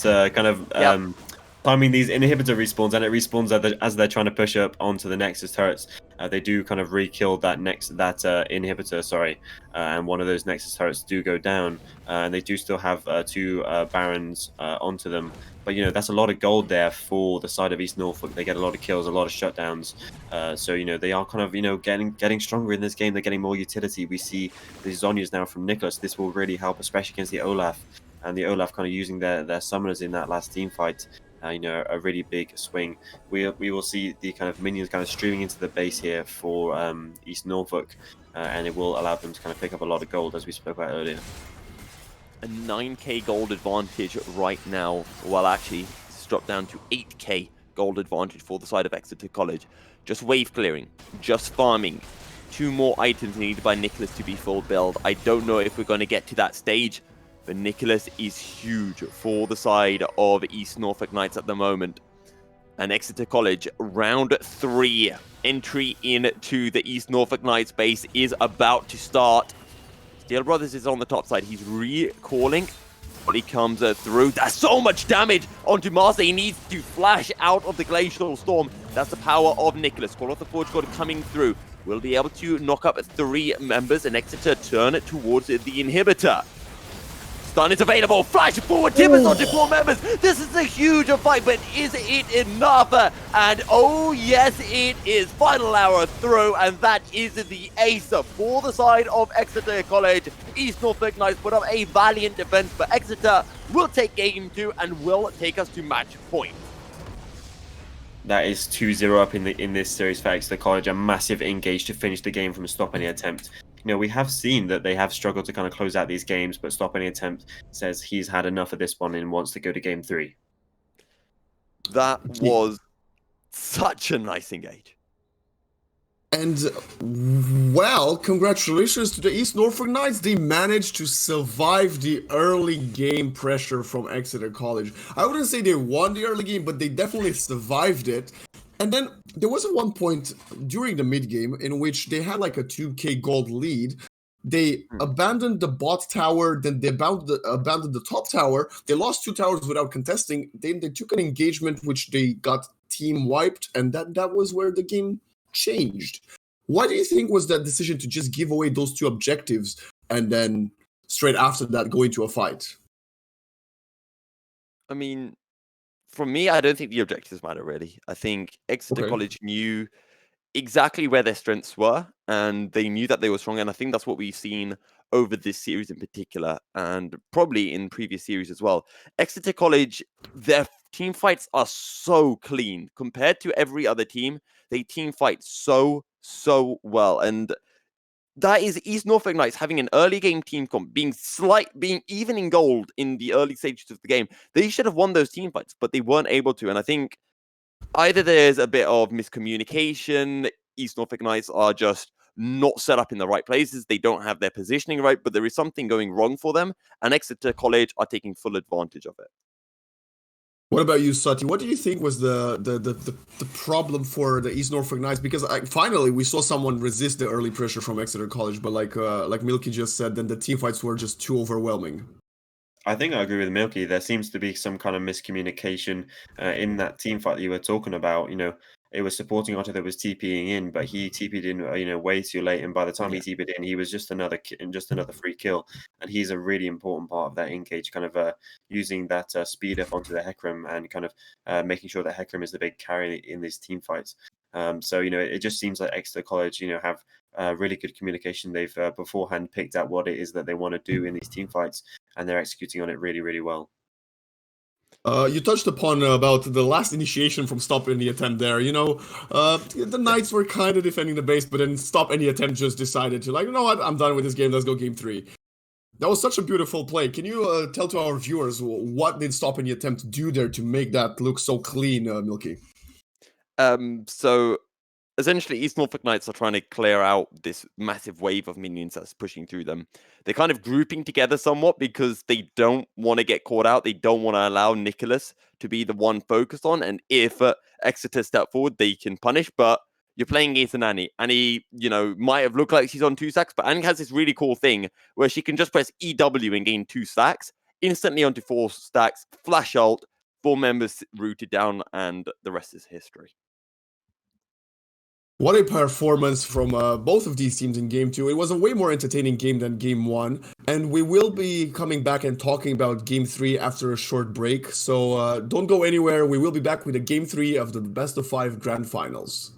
timing these inhibitor respawns, and it respawns as they're trying to push up onto the Nexus turrets. They do kind of re-kill that inhibitor, and one of those Nexus turrets do go down, and they do still have 2 Barons onto them. But you know, that's a lot of gold there for the side of East Norfolk. They get a lot of kills, a lot of shutdowns. So you know, they are kind of, you know, getting stronger in this game. They're getting more utility. We see the Zhonya's now from Nicholas. This will really help, especially against the Olaf, and the Olaf kind of using their summoners in that last team fight. You know, a really big swing. We will see the kind of minions kind of streaming into the base here for East Norfolk, and it will allow them to kind of pick up a lot of gold, as we spoke about earlier. A 9k gold advantage right now. Well, actually, it's dropped down to 8k gold advantage for the side of Exeter College. Just wave clearing, just farming. 2 more items needed by Nicholas to be full build. I don't know if we're going to get to that stage, but Nicholas is huge for the side of East Norfolk Knights at the moment. And Exeter College, round 3, entry into the East Norfolk Knights base is about to start. Steel Brothers is on the top side. He's recalling, but he comes through. That's so much damage onto Master. He needs to flash out of the Glacial Storm. That's the power of Nicholas. Call of the Forge God coming through. Will be able to knock up 3 members, and Exeter turn towards the inhibitor. Stun is available. Flash forward. Timbers onto 4 members. This is a huge fight, but is it enough? And oh yes, it is. Final hour through, and that is the ace for the side of Exeter College. East Norfolk Knights put up a valiant defense, but Exeter will take game 2 and will take us to match point. That is 2-0 up in this series for Exeter College. A massive engage to finish the game from Stop Any Attempt. You know, we have seen that they have struggled to kind of close out these games, but Stop Any Attempt says he's had enough of this one and wants to go to game 3. That was such a nice engage. And, well, congratulations to the East Norfolk Knights. They managed to survive the early game pressure from Exeter College. I wouldn't say they won the early game, but they definitely survived it. And then there was at one point during the mid-game in which they had like a 2k gold lead. They abandoned the bot tower, then they abandoned the top tower. They lost 2 towers without contesting. Then they took an engagement which they got team wiped, and that was where the game changed. What do you think was that decision to just give away those 2 objectives and then straight after that go into a fight? I mean, for me, I don't think the objectives matter, really. I think Exeter College knew exactly where their strengths were, and they knew that they were strong, and I think that's what we've seen over this series in particular, and probably in previous series as well. Exeter College, their team fights are so clean compared to every other team. They team fight so well, and that is East Norfolk Knights having an early game team comp, being even in gold in the early stages of the game. They should have won those team fights, but they weren't able to. And I think either there's a bit of miscommunication, East Norfolk Knights are just not set up in the right places, they don't have their positioning right, but there is something going wrong for them, and Exeter College are taking full advantage of it. What about you, Sati? What do you think was the problem for the East Norfolk Knights? Because finally we saw someone resist the early pressure from Exeter College, but like Milky just said, then the team fights were just too overwhelming. I think I agree with Milky. There seems to be some kind of miscommunication in that team fight that you were talking about. You know, it was supporting Otter that was TPing in, but he TP'd in, way too late. And by the time he TP'd in, he was just another free kill. And he's a really important part of that in-cage, kind of using that speed up onto the Hecarim and kind of making sure that Hecarim is the big carry in these team fights. So, it just seems like Exeter College, have really good communication. They've beforehand picked out what it is that they want to do in these team fights, and they're executing on it really, really well. You touched upon about the last initiation from Stop Any Attempt there. The Knights were kind of defending the base, but then Stop Any Attempt just decided to, you know what, I'm done with this game, let's go game 3. That was such a beautiful play. Can you tell to our viewers what did Stop Any Attempt do there to make that look so clean, Milky? So essentially, East Norfolk Knights are trying to clear out this massive wave of minions that's pushing through them. They're kind of grouping together somewhat because they don't want to get caught out. They don't want to allow Nicholas to be the one focused on. And if Exeter step forward, they can punish. But you're playing against an Annie. Annie, might have looked like she's on 2 stacks, but Annie has this really cool thing where she can just press EW and gain 2 stacks, instantly onto 4 stacks, flash ult, 4 members rooted down, and the rest is history. What a performance from both of these teams in Game 2. It was a way more entertaining game than Game 1. And we will be coming back and talking about Game 3 after a short break. So don't go anywhere. We will be back with a Game 3 of the best of 5 Grand Finals.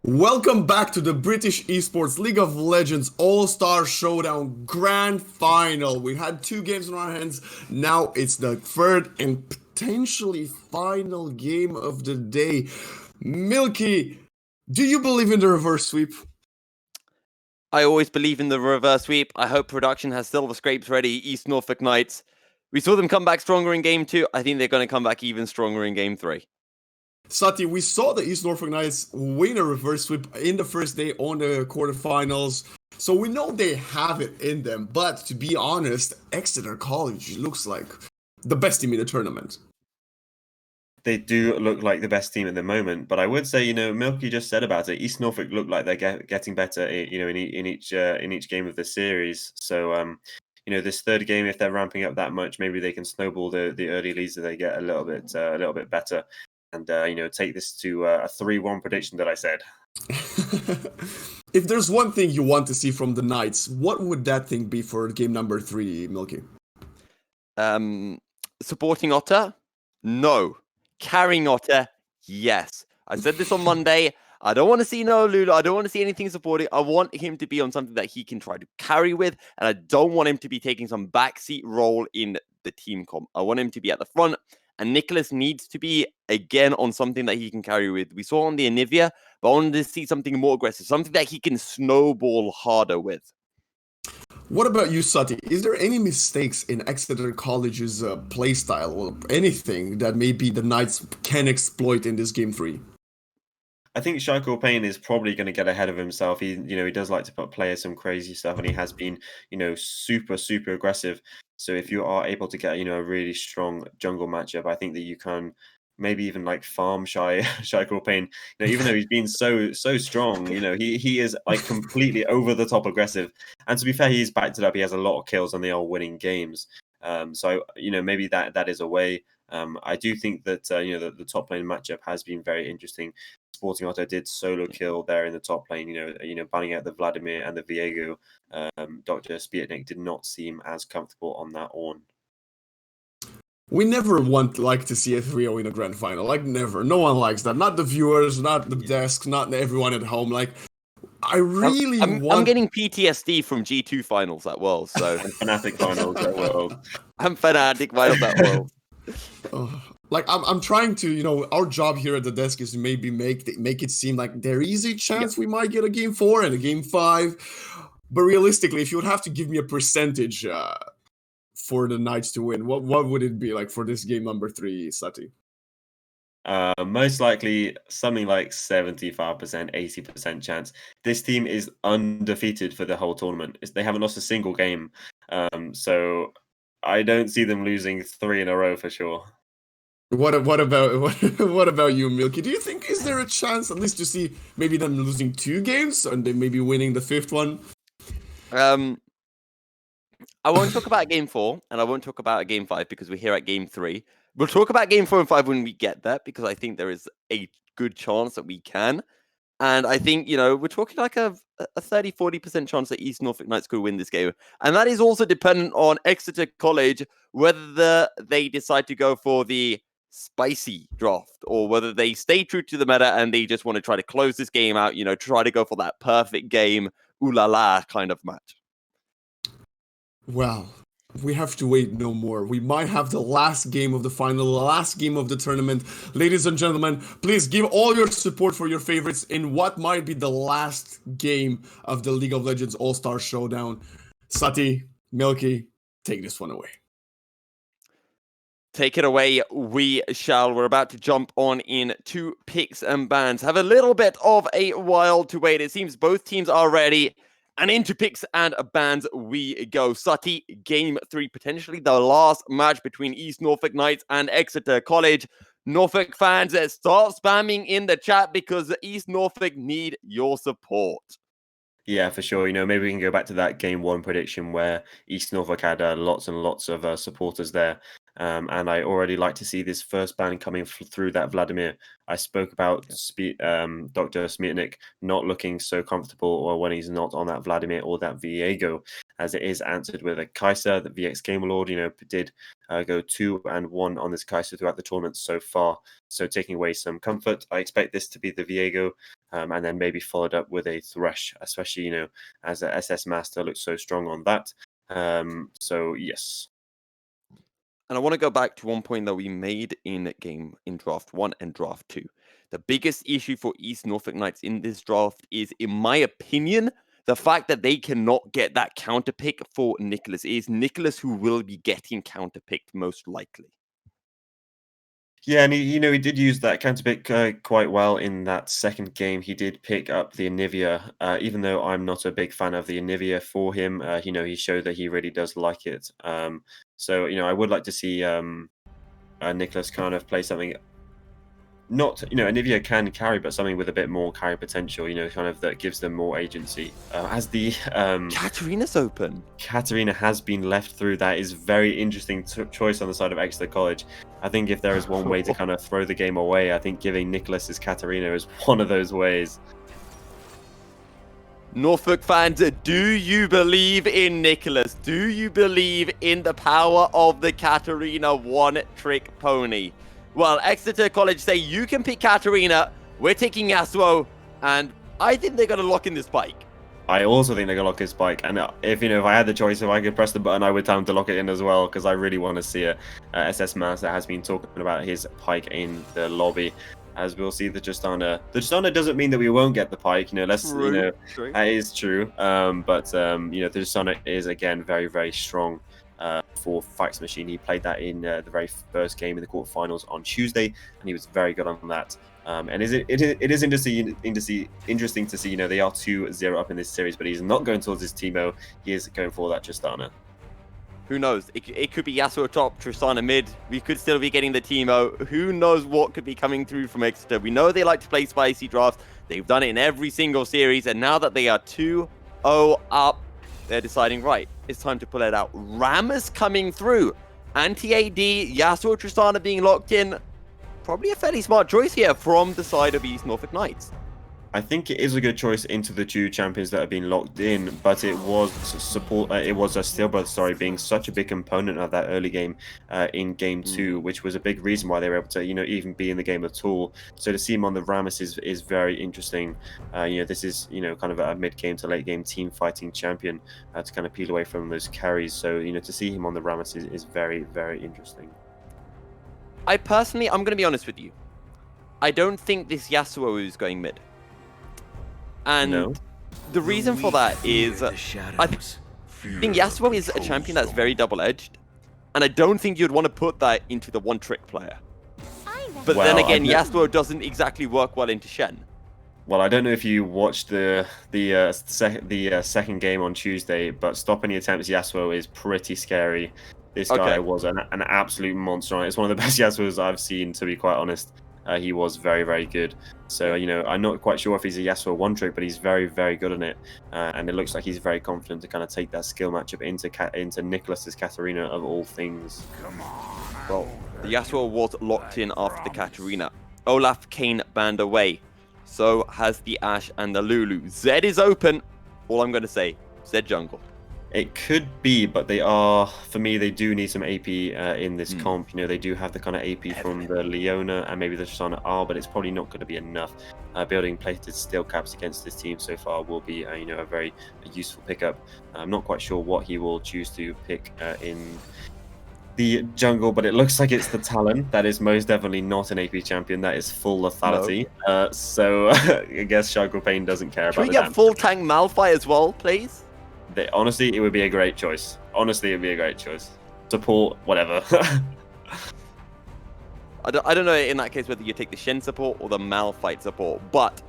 Welcome back to the British Esports League of Legends All Star Showdown Grand Final. We had 2 games in our hands. Now it's the third and potentially final game of the day. Milky, do you believe in the reverse sweep? I always believe in the reverse sweep. I hope production has silver scrapes ready. East Norfolk Knights. We saw them come back stronger in game 2. I think they're going to come back even stronger in game 3. Sati, we saw the East Norfolk Knights win a reverse sweep in the first day on the quarterfinals. So we know they have it in them. But to be honest, Exeter College looks like the best team in the tournament. They do look like the best team at the moment, but I would say, Milky just said about it. East Norfolk look like they're getting better, in each game of the series. So, this third game, if they're ramping up that much, maybe they can snowball the early leads that they get a little bit better, and take this to a 3-1 prediction that I said. If there's one thing you want to see from the Knights, what would that thing be for game number 3, Milky? Supporting Otter? No. Carrying Otter? Yes. I said this on Monday. I don't want to see no Lulu. I don't want to see anything supporting. I want him to be on something that he can try to carry with, and I don't want him to be taking some backseat role in the team comp. I want him to be at the front, and Nicholas needs to be, again, on something that he can carry with. We saw on the Anivia, but I wanted to see something more aggressive, something that he can snowball harder with. What about you, Sati? Is there any mistakes in Exeter College's playstyle or anything that maybe the Knights can exploit in this game 3? I think Shaiko Payne is probably going to get ahead of himself. He does like to put players some crazy stuff, and he has been, super, super aggressive. So if you are able to get, a really strong jungle matchup, I think that you can maybe even like farm Shaiko Payne. Even though he's been so strong, he is like completely over the top aggressive. And to be fair, he's backed it up. He has a lot of kills and they are winning games. So maybe that is a way. I do think that the top lane matchup has been very interesting. Sporting Otto did solo kill there in the top lane, banning out the Vladimir and the Viego. Dr. Spietnik did not seem as comfortable on that Ornn. We never like to see a 3-0 in a grand final. Like, never. No one likes that. Not the viewers, not the desk, not everyone at home. Like, I really I'm getting PTSD from G2 finals at Worlds, so... and Fnatic finals at Worlds. I'm Fnatic finals at Worlds. Like, I'm trying to, our job here at the desk is to maybe make it seem like there is a chance we might get a game 4 and a game 5. But realistically, if you would have to give me a percentage for the Knights to win, what would it be like for this game number 3, Sati? Most likely something like 75%, 80% chance. This team is undefeated for the whole tournament. They haven't lost a single game. So I don't see them losing 3 in a row for sure. What about you, Milky? Do you think is there a chance at least to see maybe them losing 2 games and then maybe winning the 5th one? I won't talk about game 4 and I won't talk about game 5 because we're here at game 3. We'll talk about game 4 and 5 when we get there because I think there is a good chance that we can. And I think, we're talking like a 30-40% chance that East Norfolk Knights could win this game. And that is also dependent on Exeter College, whether they decide to go for the spicy draft or whether they stay true to the meta and they just want to try to close this game out, try to go for that perfect game, ooh la la kind of match. Well, we have to wait no more. We might have the last game of the final, the last game of the tournament. Ladies and gentlemen, please give all your support for your favorites in what might be the last game of the League of Legends All Star Showdown. Sati, Milky, take this one away. Take it away, we shall. We're about to jump on in 2 picks and bans. Have a little bit of a while to wait. It seems both teams are ready. And into picks and bans we go. Sati, game 3, potentially the last match between East Norfolk Knights and Exeter College. Norfolk fans, start spamming in the chat because the East Norfolk need your support. Yeah, for sure. Maybe we can go back to that game 1 prediction where East Norfolk had lots and lots of supporters there. And I already like to see this first ban coming through that Vladimir. I spoke about Dr. Smirnik not looking so comfortable or when he's not on that Vladimir or that Viego, as it is answered with a Kaiser. The VX Gamerlord, did go 2-1 on this Kaiser throughout the tournament so far. So taking away some comfort. I expect this to be the Viego, and then maybe followed up with a Thresh, especially, as the SS Master looks so strong on that. So yes. And I want to go back to one point that we made in draft 1 and draft 2. The biggest issue for East Norfolk Knights in this draft is, in my opinion, the fact that they cannot get that counter pick for Nicholas. It is Nicholas who will be getting counter picked most likely. Yeah, and he did use that counter pick quite well in that second game. He did pick up the Anivia, even though I'm not a big fan of the Anivia for him. He showed that he really does like it. So I would like to see Nicholas kind of play something. Not, Anivia can carry, but something with a bit more carry potential, kind of that gives them more agency. As the Katarina's open. Katarina has been left through. That is very interesting choice on the side of Exeter College. I think if there is one way to kind of throw the game away, I think giving Nicholas his Katarina is one of those ways. Norfolk fans, do you believe in Nicholas? Do you believe in the power of the Katarina one-trick pony? Well, Exeter College say you can pick Katarina, we're taking Yasuo, and I think they're going to lock in this spike. I also think they're going to lock his spike, and if I had the choice, if I could press the button, I would tell him to lock it in as well, because I really want to see it. SS Master has been talking about his pike in the lobby. As we'll see, the Justana. The Justana doesn't mean that we won't get the pike. True. That is true. But the Justana is again very, very strong for Fax Machine. He played that in the very first game in the quarterfinals on Tuesday, and he was very good on that. And it is interesting to see. They are 2-0 up in this series, but he's not going towards his Teemo. He is going for that Justana. Who knows? It could be Yasuo top, Tristana mid. We could still be getting the Teemo. Who knows what could be coming through from Exeter? We know they like to play spicy drafts. They've done it in every single series. And now that they are 2-0 up, they're deciding, right, it's time to pull it out. Ram is coming through. Anti-AD, Yasuo Tristana being locked in. Probably a fairly smart choice here from the side of East Norfolk Knights. I think it is a good choice into the two champions that have been locked in, but it was support. It was a Steelbrother, sorry, being such a big component of that early game in game 2, which was a big reason why they were able to, even be in the game at all. So to see him on the Rammus is very interesting. This is kind of a mid-game to late game team fighting champion to kind of peel away from those carries. So to see him on the Rammus is very, very interesting. I'm going to be honest with you. I don't think this Yasuo is going mid. And the reason for that is I think Yasuo is a champion that's very double-edged, and I don't think you'd want to put that into the one-trick player. But then again, Yasuo doesn't exactly work well into Shen. Well, I don't know if you watched the second game on Tuesday, but stop any attempts Yasuo is pretty scary. This guy was an absolute monster. It's one of the best Yasuos I've seen, to be quite honest. He was very, very good. So, I'm not quite sure if he's a Yasuo one-trick, but he's very, very good on it. And it looks like he's very confident to kind of take that skill matchup into Nicholas's Katarina of all things. Come on. Well, the Yasuo was locked in after the Katarina. Olaf Kane banned away. So has the Ashe and the Lulu. Zed is open. All I'm going to say, Zed jungle. It could be, but for me, they do need some AP in this comp. They do have the kind of AP from the Leona and maybe the Tristana R, but it's probably not going to be enough. Building plated steel caps against this team so far will be, a very useful pickup. I'm not quite sure what he will choose to pick in the jungle, but it looks like it's the Talon. That is most definitely not an AP champion. That is full lethality. No. So I guess Shaco Payne doesn't care about Can we get full tank Malphite as well, please? Honestly, it would be a great choice. Support, whatever. I don't know in that case whether you take the Shen support or the Malphite support, but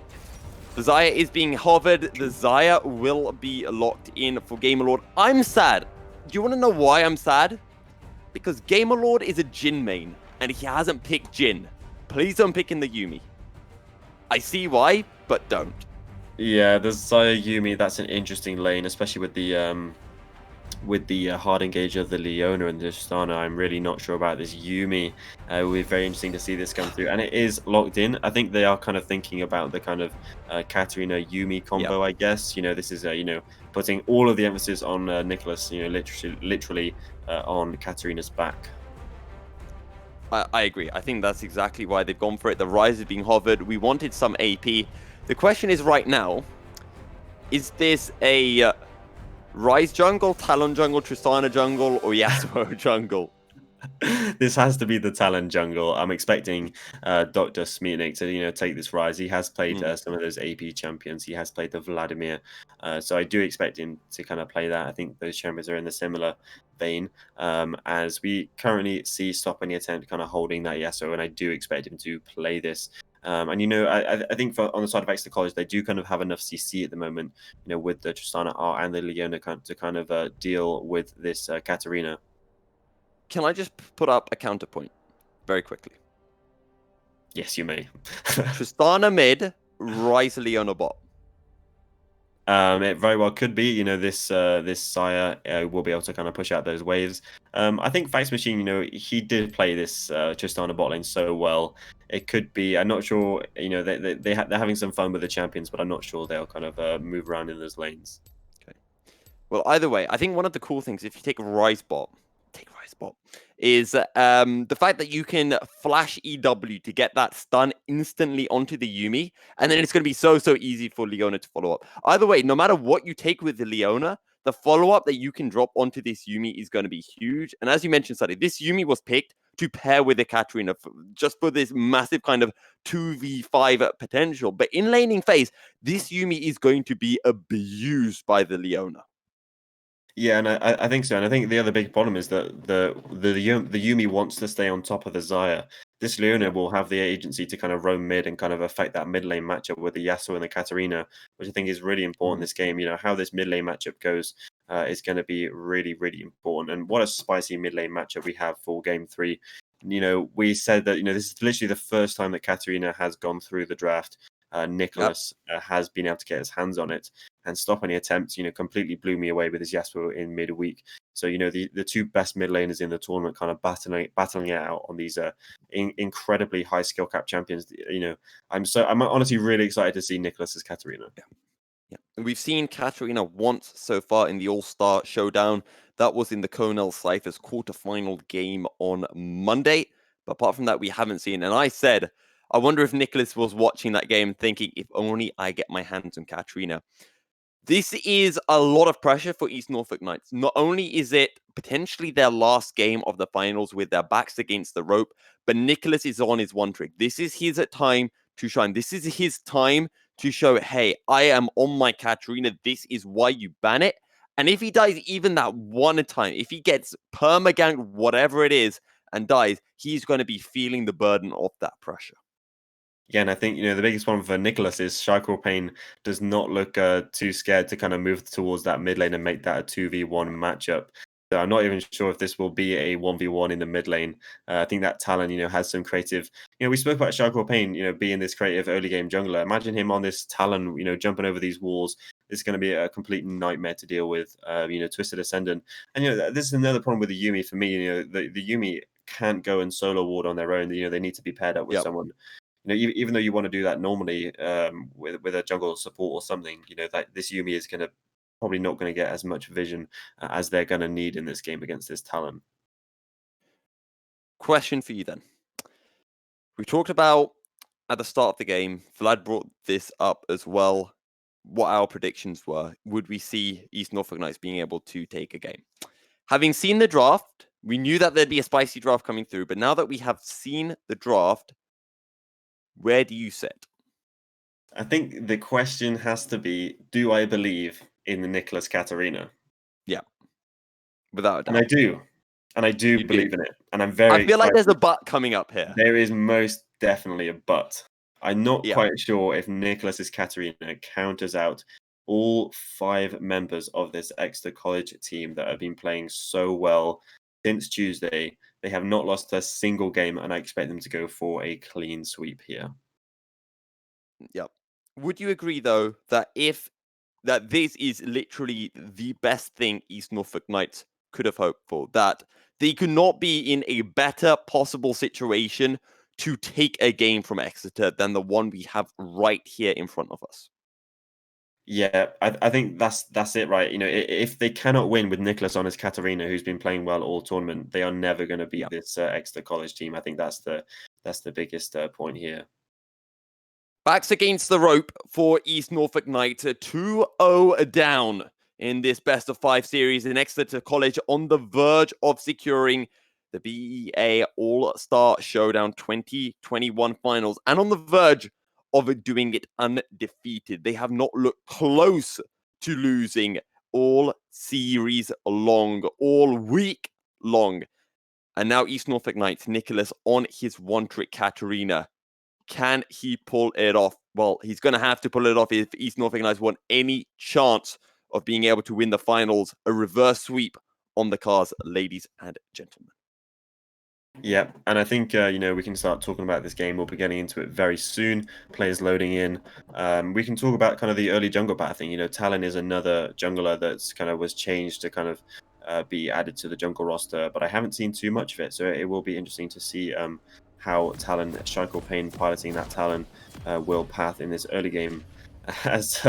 the Xayah is being hovered. The Xayah will be locked in for Gamerlord. I'm sad. Do you want to know why I'm sad? Because Gamerlord is a Jhin main, and he hasn't picked Jhin. Please don't pick in the Yuumi. I see why, but don't. Yeah, the Xayah Yuumi, that's an interesting lane, especially with the hard engage of the Leona and the Tristana. I'm really not sure about this Yuumi. It will be very interesting to see this come through, and it is locked in. I think they are kind of thinking about the kind of Katarina Yuumi combo. I guess this is putting all of the emphasis on Nicholas. Literally on Katarina's back. I agree. I think that's exactly why they've gone for it. The Rise is being hovered. We wanted some AP. The question is right now, is this a Rise jungle, Talon jungle, Tristana jungle, or Yasuo jungle? This has to be the Talon jungle. I'm expecting Dr. Smearnik to take this Rise. He has played some of those AP champions. He has played the Vladimir. So I do expect him to kind of play that. I think those champions are in the similar vein. As we currently see Stop Any Attempt kind of holding that Yasuo, and I do expect him to play this. And I think on the side of Exeter College, they do kind of have enough CC at the moment, with the Tristana R and the Leona to kind of deal with this Katarina. Can I just put up a counterpoint very quickly? Yes, you may. Tristana mid, Rise Leona bot. It very well could be. This Xayah will be able to kind of push out those waves. I think Fax Machine, he did play this Tristana bot lane so well. It could be. I'm not sure. They're having some fun with the champions, but I'm not sure they'll kind of move around in those lanes. Okay. Well, either way, I think one of the cool things, if you take Rise bot, is the fact that you can flash EW to get that stun instantly onto the Yuumi, and then it's going to be so easy for Leona to follow up. Either way, no matter what you take with the Leona, the follow-up that you can drop onto this Yuumi is going to be huge. And as you mentioned, Sadi, this Yuumi was picked to pair with the Katarina just for this massive kind of 2v5 potential. But in laning phase, this Yuumi is going to be abused by the Leona. Yeah, and I think so. And I think the other big problem is that the Yuumi wants to stay on top of the Xayah. This Leona will have the agency to kind of roam mid and kind of affect that mid lane matchup with the Yasuo and the Katarina, which I think is really important in this game. How this mid lane matchup goes is going to be really, really important. And what a spicy mid lane matchup we have for game 3. We said that, this is literally the first time that Katarina has gone through the draft. Nicholas has been able to get his hands on it. and stop any attempts. Completely blew me away with his Jasper in midweek. So, the two best mid laners in the tournament kind of battling it out on these incredibly high skill cap champions. I'm honestly really excited to see Nicholas's Katarina. Yeah. We've seen Katarina once so far in the All Star Showdown. That was in the Cornell Cyphers quarterfinal game on Monday. But apart from that, we haven't seen. And I said, I wonder if Nicholas was watching that game thinking, if only I get my hands on Katarina. This is a lot of pressure for East Norfolk Knights. Not only is it potentially their last game of the finals with their backs against the rope, but Nicholas is on his one trick. This is his time to shine. This is his time to show, hey, I am on my Katarina. This is why you ban it. And if he dies even that one time, if he gets permagank, whatever it is, and dies, he's going to be feeling the burden of that pressure. Yeah, and I think, the biggest problem for Nicholas is Shaco Payne does not look too scared to kind of move towards that mid lane and make that a 2v1 matchup. So I'm not even sure if this will be a 1v1 in the mid lane. I think that Talon, has some creative... we spoke about Shaco Payne, being this creative early game jungler. Imagine him on this Talon, jumping over these walls. It's going to be a complete nightmare to deal with, Twisted Ascendant. And, this is another problem with the Yuumi for me. The Yuumi can't go and solo ward on their own. They need to be paired up with someone. Even though you want to do that normally with a jungle support or something, that this Yuumi is probably not going to get as much vision as they're going to need in this game against this Talon. Question for you then. We talked about at the start of the game, Vlad brought this up as well, what our predictions were. Would we see East Norfolk Knights being able to take a game? Having seen the draft, we knew that there'd be a spicy draft coming through, but now that we have seen the draft, where do you sit? I think the question has to be, do I believe in the Nicholas Katarina? Yeah. Without a doubt. And I do. And I do believe in it. And I'm very I feel like excited. there's a but coming up here. There is most definitely a but. I'm not quite sure if Nicholas's Katarina counters out all 5 members of this Exeter College team that have been playing so well since Tuesday. They have not lost a single game, and I expect them to go for a clean sweep here. Yep. Would you agree, though, that this is literally the best thing East Norfolk Knights could have hoped for? That they could not be in a better possible situation to take a game from Exeter than the one we have right here in front of us? Yeah, I think that's it, right? If they cannot win with Nicholas on his Katarina, who's been playing well all tournament, they are never going to beat this Exeter College team. I think that's the biggest point here. Backs against the rope for East Norfolk Knights, 2-0 down in this best of 5 series in Exeter College, on the verge of securing the BEA All Star Showdown 2021 finals, and on the verge of doing it undefeated. They have not looked close to losing all series long, all week long. And now East Norfolk Knights, Nicholas on his one-trick Katarina. Can he pull it off? Well, he's going to have to pull it off if East Norfolk Knights want any chance of being able to win the finals. A reverse sweep on the cards, ladies and gentlemen. Yeah, and I think, we can start talking about this game. We'll be getting into it very soon. Players loading in. We can talk about kind of the early jungle pathing. Talon is another jungler that's kind of was changed to kind of be added to the jungle roster, but I haven't seen too much of it. So it will be interesting to see how Talon, Shaco Payne piloting that Talon will path in this early game. As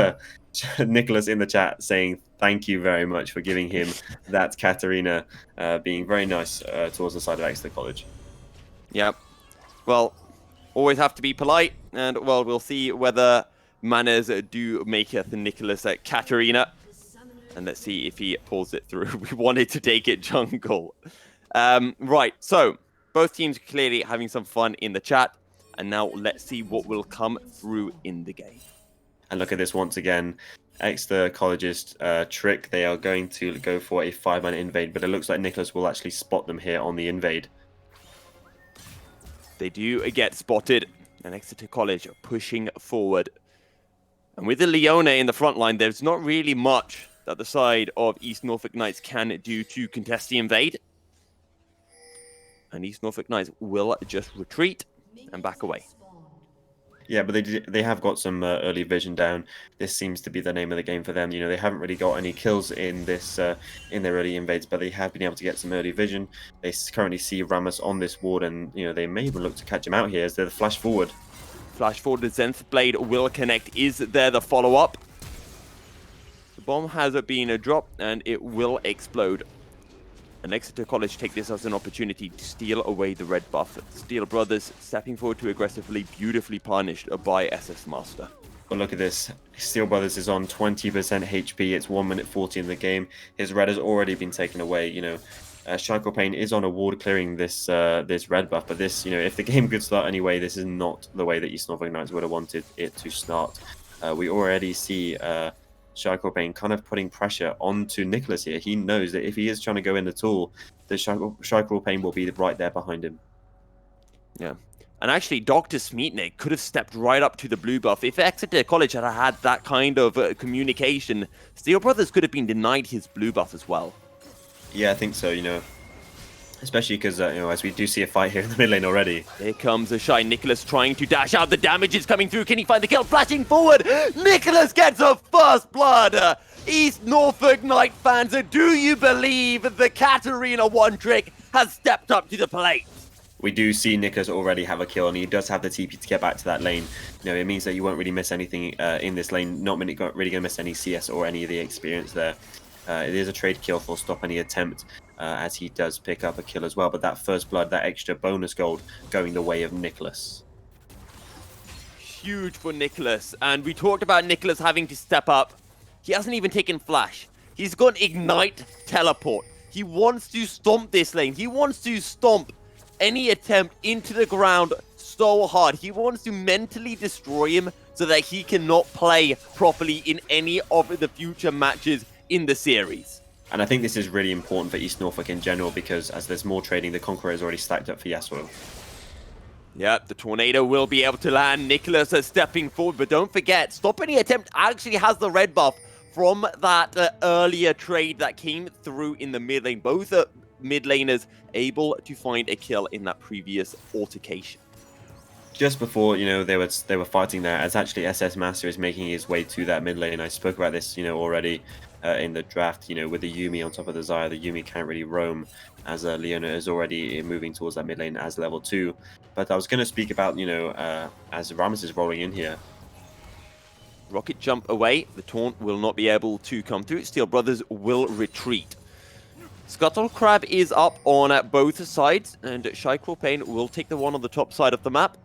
Nicholas in the chat saying thank you very much for giving him that Katarina, being very nice towards the side of Exeter College. Yep. Well, always have to be polite, and well, we'll see whether manners do make it the Nicholas Katarina, and let's see if he pulls it through. We wanted to take it jungle. Right, so both teams clearly having some fun in the chat, and now let's see what will come through in the game. And look at this once again. Exeter College's trick. They are going to go for a 5-man invade, but it looks like Nicholas will actually spot them here on the invade. They do get spotted, and Exeter College pushing forward. And with the Leona in the front line, there's not really much that the side of East Norfolk Knights can do to contest the invade. And East Norfolk Knights will just retreat and back away. Yeah, but they have got some early vision down. This seems to be the name of the game for them. You know, they haven't really got any kills in this in their early invades, but they have been able to get some early vision. They currently see Ramos on this ward, and you know they may even look to catch him out here as they're the flash forward. Flash forward, the Zenith Blade will connect. Is there the follow-up? The bomb has been dropped, and it will explode. And Exeter College take this as an opportunity to steal away the red buff. Steel Brothers stepping forward to aggressively, beautifully punished by SS Master. But look at this. Steel Brothers is on 20% HP. It's 1 minute 40 in the game. His red has already been taken away. You know, Shackle Pain is on a ward clearing this this red buff. But this, you know, if the game could start anyway, this is not the way that East Norfolk Knights would have wanted it to start. We already see Shackle Pain kind of putting pressure onto Nicholas here. He knows that if he is trying to go in at all, the Shackle Pain will be right there behind him. Yeah. And actually, Dr. Smeatnik could have stepped right up to the blue buff. If Exeter College had had that kind of communication, Steel Brothers could have been denied his blue buff as well. Yeah, I think so, you know. Especially because, you know, as we do see a fight here in the mid lane already. Here comes a shy Nicholas trying to dash out. The damage is coming through. Can he find the kill? Flashing forward. Nicholas gets a first blood. East Norfolk Knight fans, do you believe the Katarina one trick has stepped up to the plate? We do see Nicholas already have a kill, and he does have the TP to get back to that lane. You know, it means that you won't really miss anything in this lane. Not really going to miss any CS or any of the experience there. It is a trade kill for stop any attempt, as he does pick up a kill as well. But that first blood, that extra bonus gold, going the way of Nicholas. Huge for Nicholas, and we talked about Nicholas having to step up. He hasn't even taken Flash. He's got Ignite Teleport. He wants to stomp this lane. He wants to stomp any attempt into the ground so hard. He wants to mentally destroy him so that he cannot play properly in any of the future matches in the series. And I think this is really important for East Norfolk in general, because as there's more trading, the Conqueror is already stacked up for Yasuo. Yeah, the Tornado will be able to land. Nicholas is stepping forward, but don't forget, Stop Any Attempt actually has the red buff from that earlier trade that came through in the mid lane. Both mid laners able to find a kill in that previous altercation. Just before, you know, they were fighting there, as actually SS Master is making his way to that mid lane. I spoke about this, you know, already in the draft. You know, with the Yuumi on top of the Xayah, the Yuumi can't really roam, as Leona is already moving towards that mid lane as level 2. But I was going to speak about, you know, as Ramos is rolling in here. Rocket jump away. The taunt will not be able to come through. Steel Brothers will retreat. Scuttle Crab is up on both sides, and Shy Pain will take the one on the top side of the map.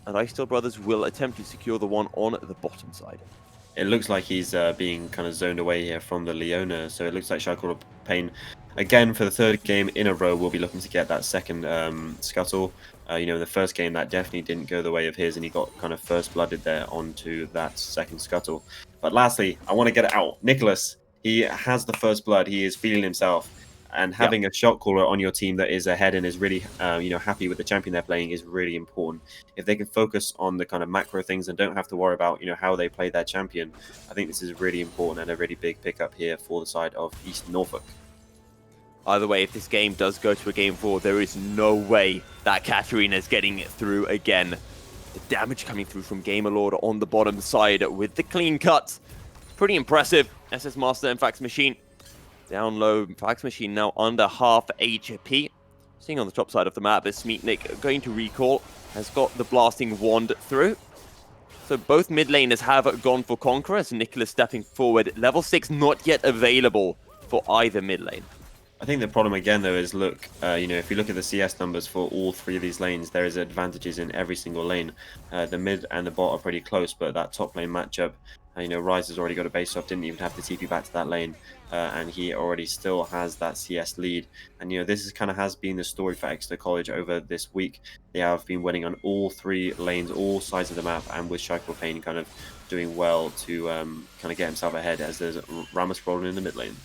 And Ice Steel Brothers will attempt to secure the one on the bottom side. It looks like he's being kind of zoned away here from the Leona, so it looks like Shy Pain, again, for the third game in a row, will be looking to get that second Scuttle. You know, the first game, that definitely didn't go the way of his, and he got kind of first blooded there onto that second Scuttle. But lastly, I want to get it out. Nicholas, he has the first blood. He is feeling himself. And having a shot caller on your team that is ahead and is really, you know, happy with the champion they're playing is really important. If they can focus on the kind of macro things and don't have to worry about, you know, how they play their champion, I think this is really important and a really big pickup here for the side of East Norfolk. Either way, if this game does go to a game 4, there is no way that Katarina is getting it through again. The damage coming through from Gamerlord on the bottom side with the clean cuts. Pretty impressive. SS Master and Fax Machine down low. Fax Machine now under half HP. Seeing on the top side of the map is Smeatnik going to recall. Has got the blasting wand through. So both mid laners have gone for Conqueror. As Nicholas stepping forward. Level 6 not yet available for either mid lane. I think the problem again, though, is look, you know, if you look at the CS numbers for all three of these lanes, there is advantages in every single lane. The mid and the bot are pretty close, but that top lane matchup, you know, Ryze has already got a base off, didn't even have to TP back to that lane, and he already still has that CS lead. And, you know, this is kind of has been the story for Exeter College over this week. They have been winning on all three lanes, all sides of the map, and with Shackle Pain kind of doing well to kind of get himself ahead as there's Ramos rolling in the mid lane.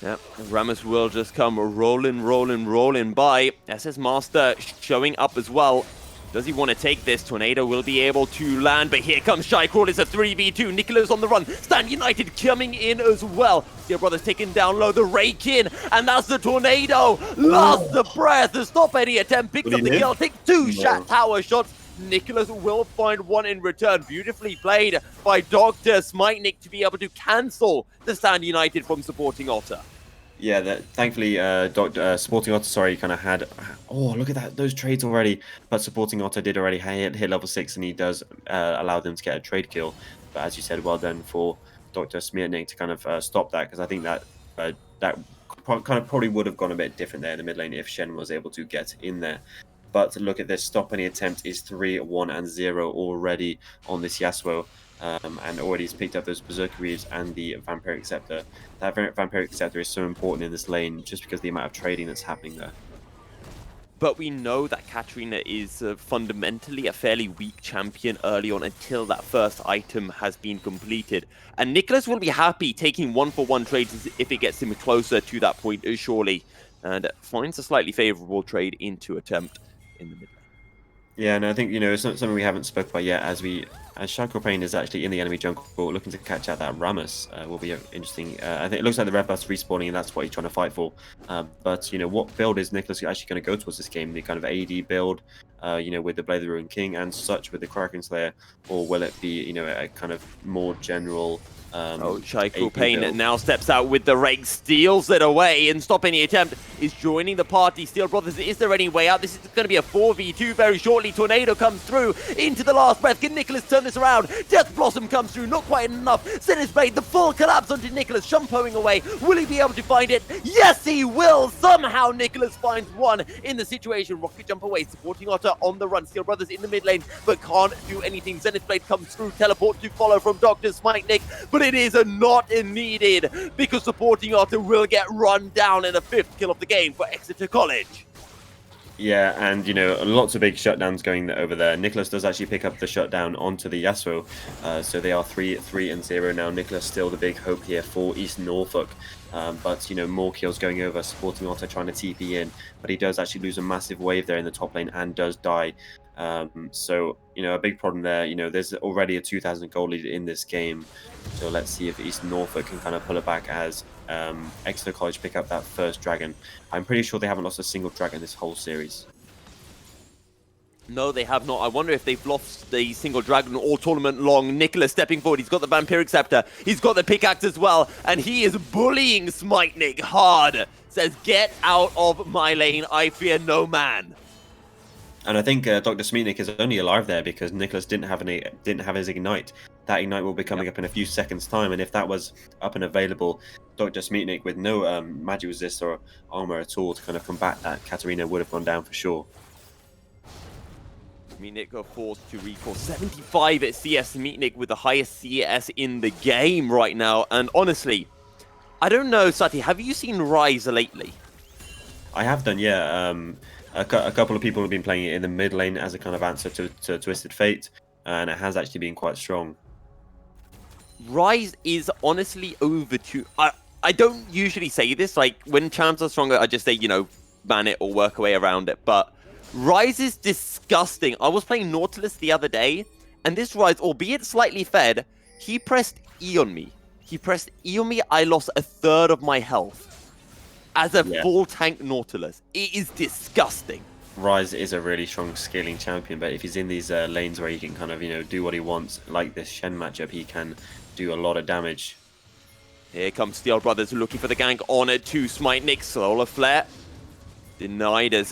Yep, Ramos will just come rolling by. SS Master showing up as well. Does he want to take this? Tornado will be able to land, but here comes Shy Crawl. It's a 3v2. Nicholas on the run. Stand United coming in as well. Steel Brothers taken down low. The rake in, and that's the Tornado. Lost the breath to stop any attempt. Picks up the kill. Takes two tower shots. Nicholas will find one in return. Beautifully played by Dr. Smitenik to be able to cancel the Stand United from supporting Otter. Yeah, thankfully, Sporting Otter, sorry, kind of had. Oh, look at that, those trades already. But Supporting Otter did already hit level 6, and he does allow them to get a trade kill. But as you said, well done for Dr. Smirnik to kind of stop that, because I think that probably would have gone a bit different there in the mid lane if Shen was able to get in there. But look at this, stop any attempt is 3-1-0 already on this Yasuo. And already he's picked up those Berserker Reaves and the Vampiric Scepter. That Vampiric Scepter is so important in this lane just because of the amount of trading that's happening there. But we know that Katarina is fundamentally a fairly weak champion early on until that first item has been completed. And Nicholas will be happy taking 1-for-1 trades if it gets him closer to that point, surely. And finds a slightly favorable trade into attempt in the mid lane. Yeah, and I think, it's something we haven't spoke about yet, as Shackle Pain is actually in the enemy jungle looking to catch out that Rammus will be interesting. I think it looks like the Red Buff's respawning, and that's what he's trying to fight for. But, what build is Nicholas actually going to go towards this game? The kind of AD build, with the Blade of the Ruined King and such with the Kraken Slayer, or will it be, a kind of more general... Shackle Pain now steps out with the rake, steals it away, and Stop Any Attempt is joining the party. Steel Brothers, is there any way out? This is going to be a 4v2 very shortly. Tornado comes through into the last breath. Can Nicholas turn this around? Death Blossom comes through, not quite enough. Zenith's Blade, the full collapse onto Nicholas, shumpoing away. Will he be able to find it? Yes, he will! Somehow Nicholas finds one in the situation. Rocket jump away, supporting Otter on the run. Steel Brothers in the mid lane, but can't do anything. Zenith's Blade comes through, teleport to follow from Dr. Smitenik, but it is not needed because supporting Otter will get run down in the 5th kill of the game for Exeter College. Yeah, and lots of big shutdowns going over there. Nicholas does actually pick up the shutdown onto the Yasuo, so they are 3-0 now. Nicholas still the big hope here for East Norfolk, but more kills going over. Supporting Otter trying to TP in, but he does actually lose a massive wave there in the top lane and does die. So a big problem there. There's already a 2,000 goal lead in this game, so let's see if East Norfolk can kind of pull it back as Exeter College pick up that first dragon. I'm pretty sure they haven't lost a single dragon this whole series. No, they have not. I wonder if they've lost the single dragon all tournament long. Nicholas stepping forward. He's got the Vampiric Scepter. He's got the pickaxe as well. And he is bullying Smitenik hard. Says, get out of my lane. I fear no man. And I think Dr. Smeatnik is only alive there because Nicholas didn't have his ignite. That ignite will be coming up in a few seconds' time, and if that was up and available, Dr. Smeatnik with no magic resist or armor at all to kind of combat that, Katarina would have gone down for sure. Smeatnik got forced to recall 75 at CS. Smeatnik with the highest CS in the game right now, and honestly, I don't know, Sati, have you seen Rise lately? I have done, yeah. A couple of people have been playing it in the mid lane as a kind of answer to Twisted Fate, and it has actually been quite strong. Rise is honestly over to... I don't usually say this, like, when champs are stronger, I just say, ban it or work a way around it, but Rise is disgusting. I was playing Nautilus the other day, and this Rise, albeit slightly fed, he pressed E on me. I lost a third of my health. As a full tank Nautilus. It is disgusting. Rise is a really strong scaling champion, but if he's in these lanes where he can kind of, do what he wants, like this Shen matchup, he can do a lot of damage. Here comes Steel Brothers looking for the gank on it to Smitenik. Solar Flare denied as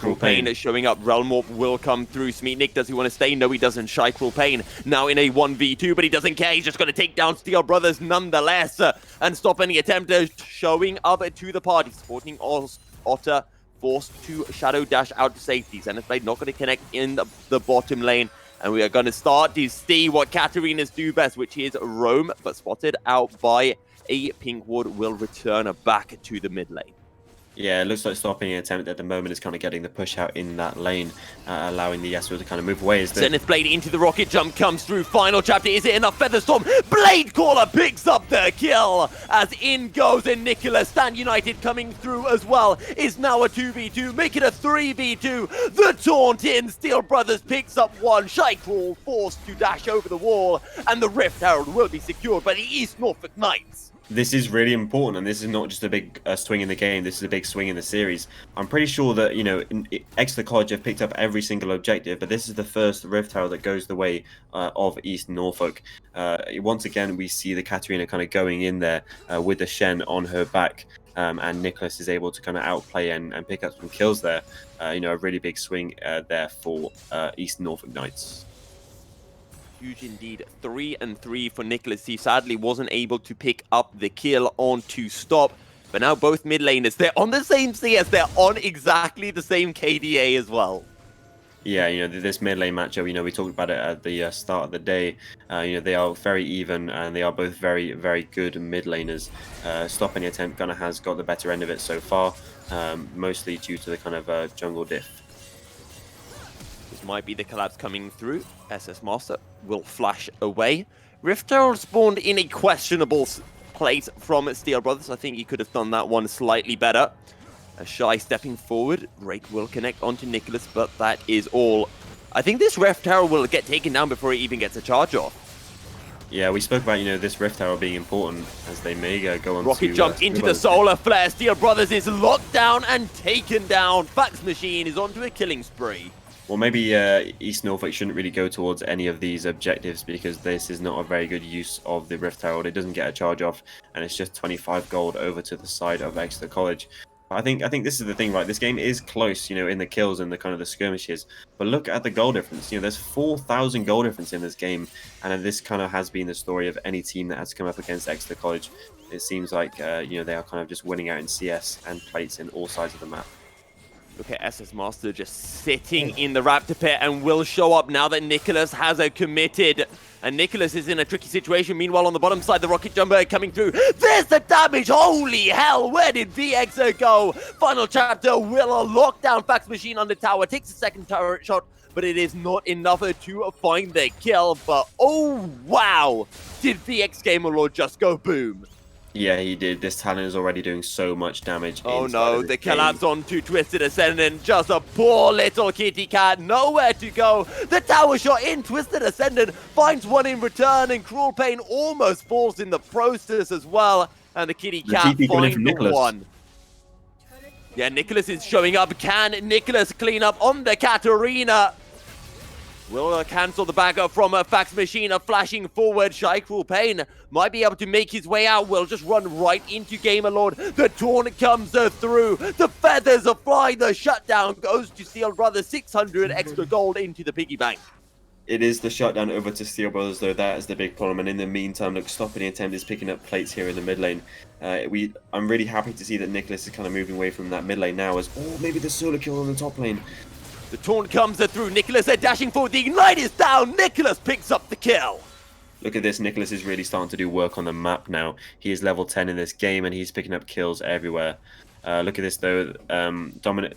Cruel Pain is showing up. Realm Warp will come through. Smeatnik, does he want to stay? No, he doesn't. Shy Cruel Pain now in a 1v2, but he doesn't care. He's just going to take down Steel Brothers nonetheless and stop any attempt showing up to the party. Supporting Otter, forced to Shadow Dash out to safety. Zenith Blade not going to connect in the bottom lane. And we are going to start to see what Katarina's do best, which is roam, but spotted out by a Pinkwood will return back to the mid lane. Yeah, it looks like stopping an attempt at the moment is kind of getting the push out in that lane, allowing the Yasuo to kind of move away. Zenith Blade into the rocket jump comes through. Final chapter, is it enough? Featherstorm, Blade Caller picks up the kill as in goes in Nicholas. Stand United coming through as well is now a 2v2, make it a 3v2. The taunt in, Steel Brothers picks up one. Shy Crawl forced to dash over the wall, and the Rift Herald will be secured by the East Norfolk Knights. This is really important, and this is not just a big swing in the game. This is a big swing in the series. I'm pretty sure that Exeter College have picked up every single objective, but this is the first Rift Tower that goes the way of East Norfolk. Once again, we see the Katarina kind of going in there with the Shen on her back, and Nicholas is able to kind of outplay and pick up some kills there. A really big swing there for East Norfolk Knights. Huge indeed. 3-3 for Nicholas. He sadly wasn't able to pick up the kill on to stop. But now both mid laners, they're on the same CS. They're on exactly the same KDA as well. Yeah, this mid lane matchup, we talked about it at the start of the day. They are very even, and they are both very, very good mid laners. Stop Any Attempt kind of has got the better end of it so far, mostly due to the kind of jungle diff. This might be the collapse coming through. SS Master will flash away. Rift Herald spawned in a questionable place from Steel Brothers. I think he could have done that one slightly better. Shy stepping forward. Drake will connect onto Nicholas, but that is all. I think this Rift Herald will get taken down before he even gets a charge off. Yeah, we spoke about, this Rift Tower being important as they may go on Rocket to... jump into the solar flare. Steel Brothers is locked down and taken down. Fax Machine is onto a killing spree. Well, maybe East Norfolk shouldn't really go towards any of these objectives because this is not a very good use of the Rift Herald. It doesn't get a charge off, and it's just 25 gold over to the side of Exeter College. I think this is the thing, right? This game is close, in the kills and the kind of the skirmishes. But look at the goal difference. There's 4,000 goal difference in this game, and this kind of has been the story of any team that has come up against Exeter College. It seems like they are kind of just winning out in CS and plates in all sides of the map. Look at SS Master just sitting in the Raptor pit and will show up now that Nicholas has committed. And Nicholas is in a tricky situation. Meanwhile, on the bottom side, the rocket jumper coming through. There's the damage! Holy hell! Where did VXer go? Final chapter will lock down Fax Machine on the tower. Takes a second turret shot, but it is not enough to find the kill. But oh wow! Did VX Gamer Lord just go boom? Yeah, he did. This talent is already doing so much damage. Oh no, the collapse onto Twisted Ascendant. Just a poor little kitty cat. Nowhere to go. The tower shot in. Twisted Ascendant finds one in return, and Cruel Pain almost falls in the process as well. And the kitty cat finds the one. Yeah, Nicholas is showing up. Can Nicholas clean up on the Katarina? Will cancel the back up from a Fax Machine, flashing forward. Shy Cruel Pain might be able to make his way out. Will just run right into Gamer Lord. The taunt comes through. The feathers are flying. The shutdown goes to Steel Brothers. 600 extra gold into the piggy bank. It is the shutdown over to Steel Brothers, though. That is the big problem. And in the meantime, look, Stop Any Attempt is picking up plates here in the mid lane. I'm really happy to see that Nicholas is kind of moving away from that mid lane now. As maybe the solo kill on the top lane. The taunt comes through. Nicholas dashing forward. The ignite is down. Nicholas picks up the kill. Look at this. Nicholas is really starting to do work on the map now. He is level 10 in this game, and he's picking up kills everywhere. Look at this, though. Dr.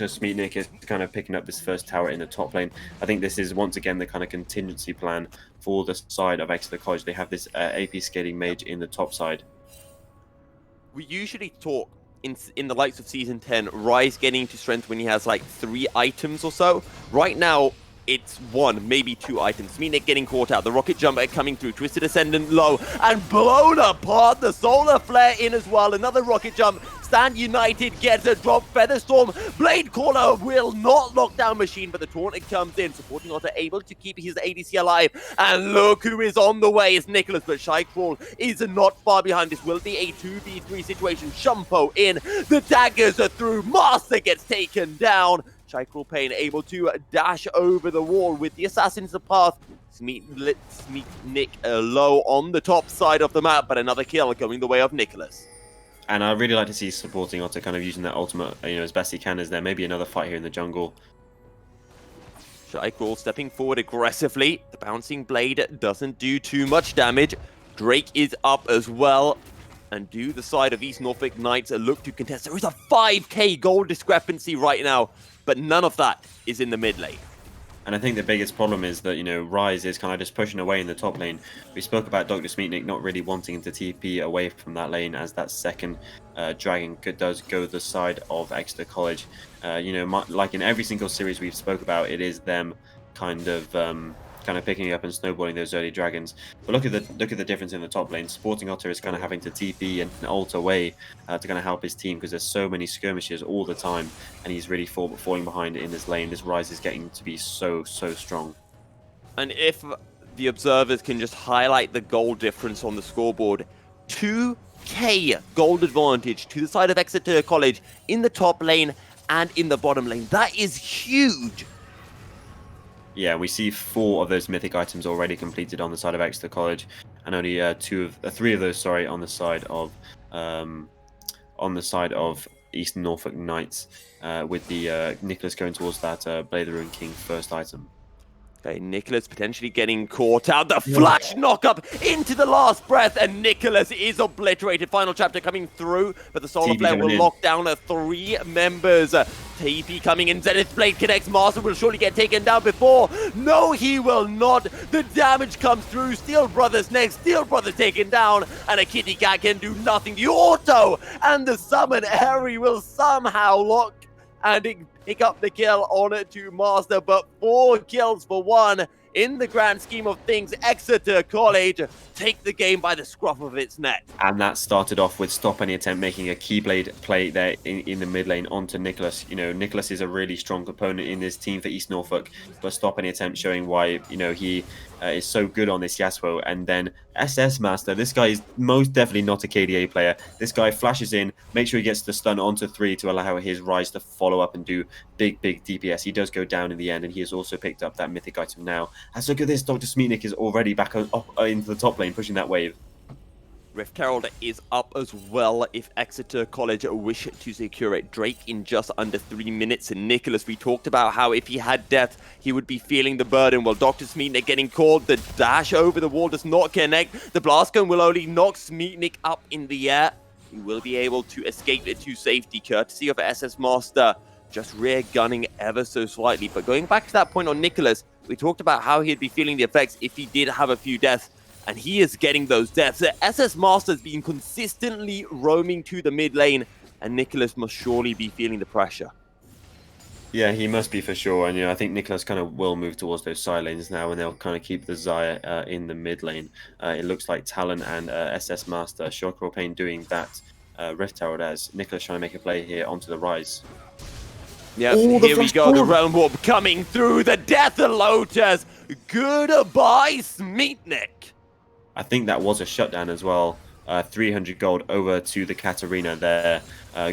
Smeetnik is kind of picking up this first tower in the top lane. I think this is, once again, the kind of contingency plan for the side of Exeter College. They have this AP scaling mage in the top side. We usually talk in the likes of Season 10, Rise getting to strength when he has like 3 items or so. Right now, it's 1, maybe 2 items. Smeetnik getting caught out. The rocket jumper coming through. Twisted Ascendant low and blown apart. The solar flare in as well. Another rocket jump. Stand United gets a drop. Featherstorm. Blade Caller will not lock down Machine, but the taunt comes in. Supporting Otter able to keep his ADC alive. And look who is on the way. It's Nicholas, but Shy Crawl is not far behind. This will be a 2v3 situation. Shumpo in. The daggers are through. Master gets taken down. Shy Cruel Pain able to dash over the wall with the Assassin's Path. Smeetnik low on the top side of the map, but another kill going the way of Nicholas. And I really like to see supporting Otter kind of using that ultimate, as best he can. Is there maybe another fight here in the jungle? Shy Crawl stepping forward aggressively. The bouncing blade doesn't do too much damage. Drake is up as well. And do the side of East Norfolk Knights look to contest? There is a 5k gold discrepancy right now, but none of that is in the mid lane. And I think the biggest problem is that, Rise is kind of just pushing away in the top lane. We spoke about Dr. Smeetnik not really wanting to TP away from that lane, as that second dragon does go the side of Exeter College. Like in every single series we've spoke about, it is them kind of kind of picking up and snowballing those early dragons. But look at the difference in the top lane. Sporting Otter is kind of having to TP and ult away to kind of help his team because there's so many skirmishes all the time, and he's really falling behind in his lane. This Rise is getting to be so strong. And if the observers can just highlight the goal difference on the scoreboard, 2k gold advantage to the side of Exeter College in the top lane and in the bottom lane. That is huge. Yeah, we see 4 of those mythic items already completed on the side of Exeter College, and only 3 of those, sorry, on the side of East Norfolk Knights, with the Nicholas going towards that Blade of the Rune King first item. Okay, Nicholas potentially getting caught out. The flash knock up into the last breath, and Nicholas is obliterated. Final chapter coming through, but the Solar Flare will lock down 3 members. TP coming in. Zenith Blade connects. Master will surely get taken down before. No, he will not. The damage comes through. Steel Brothers next. Steel Brothers taken down, and a Kitty Cat can do nothing. The auto and the summon Harry will somehow lock and pick up the kill on to Master, but 4 kills for 1. In the grand scheme of things, Exeter College take the game by the scruff of its neck. And that started off with Stop Any Attempt making a Keyblade play there in the mid lane onto Nicholas. You know, Nicholas is a really strong component in this team for East Norfolk, but Stop Any Attempt showing why, you know, he is so good on this Yasuo. And then SS Master, this guy is most definitely not a KDA player. This guy flashes in, makes sure he gets the stun onto 3 to allow his Rise to follow up and do big DPS. He does go down in the end, and he has also picked up that mythic item now. And look at this, Dr. Smeetnik is already back up into the top lane, pushing that wave. Rift Herald is up as well if Exeter College wish to secure it. Drake in just under 3 minutes. And Nicholas, we talked about how if he had death, he would be feeling the burden. Well, Dr. Smeetnik getting called. The dash over the wall does not connect. The blast gun will only knock Smeetnik up in the air. He will be able to escape it to safety, courtesy of SS Master. Just rear gunning ever so slightly. But going back to that point on Nicholas, we talked about how he'd be feeling the effects if he did have a few deaths. And he is getting those deaths. SS Master's been consistently roaming to the mid lane, and Nicholas must surely be feeling the pressure. Yeah, he must be for sure. And, you know, I think Nicholas kind of will move towards those side lanes now, and they'll kind of keep the Xayah in the mid lane. It looks like Talon and SS Master, Shock Pain doing that Rift Herald as Nicholas trying to make a play here onto the Rise. Yeah, here we go, the Realm Warp coming through, the Death of Lotus. Goodbye, Smeetnik. I think that was a shutdown as well. 300 gold over to the Katarina there,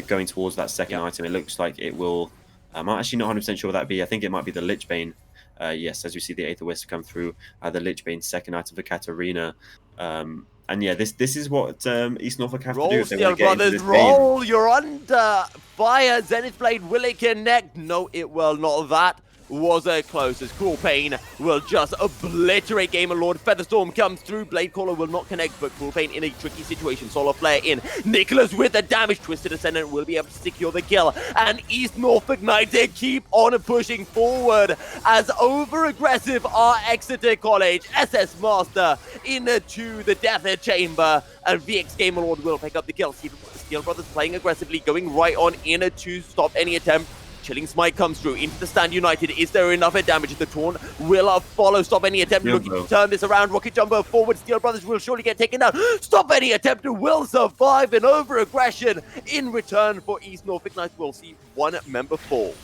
going towards that second item. It looks like it will... I'm actually not 100% sure what that'd be. I think it might be the Lichbane. Yes, as we see the Aether Wisp come through, the Lichbane second item for Katarina. And yeah, this is what East Norfolk have to do if they want to get into this roll, game. You're under fire. Zenith Blade, will it connect? No, it will not. That was a close as Cruel Pain will just obliterate Gamer Lord. Featherstorm comes through. Blade Caller will not connect, but Cruel Pain in a tricky situation. Solar Flare in. Nicholas with the damage. Twisted Ascendant will be able to secure the kill. And East Norfolk Knights, they keep on pushing forward as over-aggressive are Exeter College. SS Master into the Death Chamber. And VX Gamer Lord will pick up the kill. Steel Brothers playing aggressively, going right on in to stop any attempt. Chilling Smite comes through into the stand united. Is there enough damage? The Taunt will follow. Stop any attempt looking to turn this around. Rocket Jumper forward. Steel Brothers will surely get taken down. Stop any attempt will survive an over-aggression. In return for East Norfolk Knights, we'll see 1 member fall.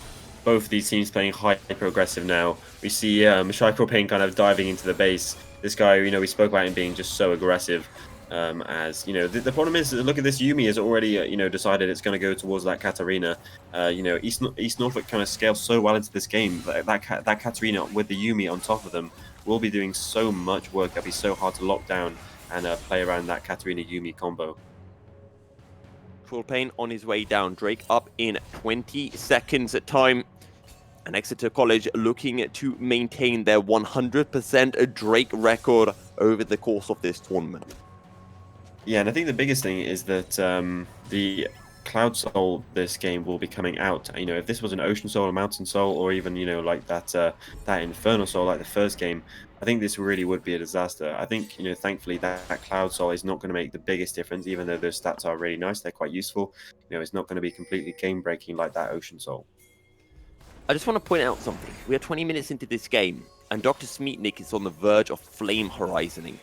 Both these teams playing hyper-aggressive now. We see Cruel Pain kind of diving into the base. This guy, you know, we spoke about him being just so aggressive. As you know, the problem is, look at this. Yuumi has already, you know, decided it's going to go towards that Katarina. You know, East Norfolk kind of scales so well into this game. That Katarina with the Yuumi on top of them will be doing so much work. It'll be so hard to lock down and play around that Katarina Yuumi combo. Cruel Pain on his way down. Drake up in 20 seconds at time. And Exeter College looking to maintain their 100% Drake record over the course of this tournament. Yeah, and I think the biggest thing is that the Cloud Soul this game will be coming out. You know, if this was an Ocean Soul, a Mountain Soul, or even, you know, like that Infernal Soul like the first game, I think this really would be a disaster. I think, you know, thankfully that Cloud Soul is not going to make the biggest difference, even though those stats are really nice. They're quite useful. You know, it's not going to be completely game-breaking like that Ocean Soul. I just want to point out something. We are 20 minutes into this game. and Dr. Smeatnik is on the verge of flame horizoning.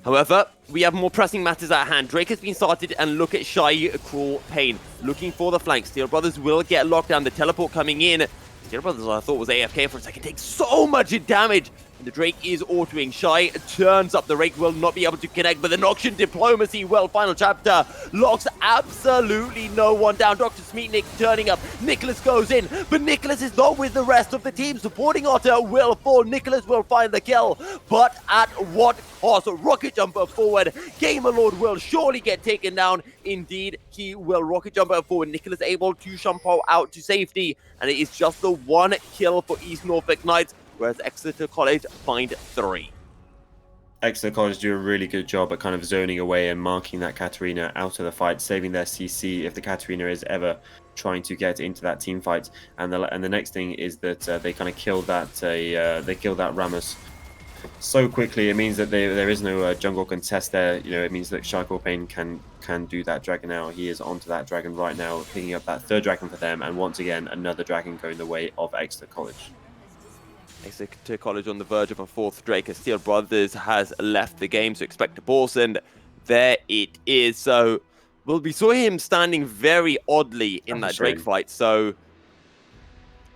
However, we have more pressing matters at hand. Drake has been started, and look at Shy Crawl Pain looking for the flank. Steel Brothers will get locked down. The teleport coming in. Steel Brothers, I thought, was AFK for a second. Takes so much damage. And the Drake is autoing. Shy turns up. The Rake will not be able to connect, but the Noxian Diplomacy, well, final chapter, locks absolutely no one down. Dr. Smeatnik turning up. Nicholas goes in, but Nicholas is not with the rest of the team. Supporting Otter will fall. Nicholas will find the kill, but at what cost? Rocket Jumper forward. Gamer Lord will surely get taken down. Indeed, he will. Rocket Jumper forward. Nicholas able to Shampoo out to safety, and it is just the one kill for East Norfolk Knights, whereas Exeter College find 3. Exeter College do a really good job at kind of zoning away and marking that Katarina out of the fight, saving their CC if the Katarina is ever trying to get into that team fight. And the next thing is that they kind of killed that Ramos so quickly. It means that there is no jungle contest there. You know, it means that Sharko Payne can do that dragon now. He is onto that dragon right now, picking up that 3rd dragon for them, and once again another dragon going the way of Exeter College. Exeter College on the verge of a 4th Drake as Steel Brothers has left the game, so expect a pause, and there it is. So, well, we saw him standing very oddly in that Drake fight, so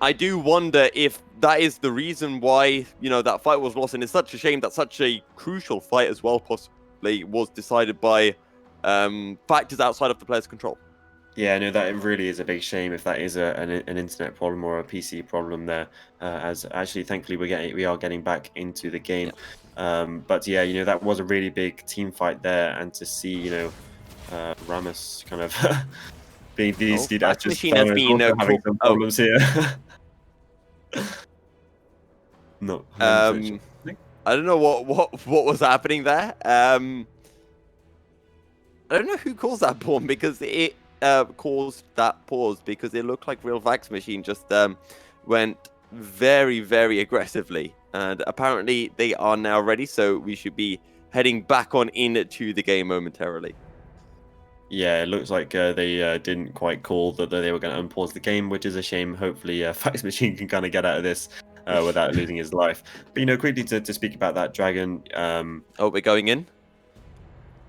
I do wonder if that is the reason why, you know, that fight was lost, and it's such a shame that such a crucial fight as well possibly was decided by factors outside of the player's control. Yeah, no, that really is a big shame if that is an internet problem or a PC problem there. As actually, thankfully, we are getting back into the game. Yeah. But yeah, you know, that was a really big team fight there, and to see, you know, Ramos kind of being DC'd, Fax Machine has been having some problems here. No. I don't know what was happening there. I don't know who caused that pawn, because it caused that pause, because it looked like real Fax Machine just went very, very aggressively, and apparently they are now ready, so we should be heading back on into the game momentarily. Yeah, it looks like they didn't quite call that they were going to unpause the game, which is a shame. Hopefully Fax Machine can kind of get out of this without losing his life. But, you know, quickly to speak about that dragon. Oh, we're going in?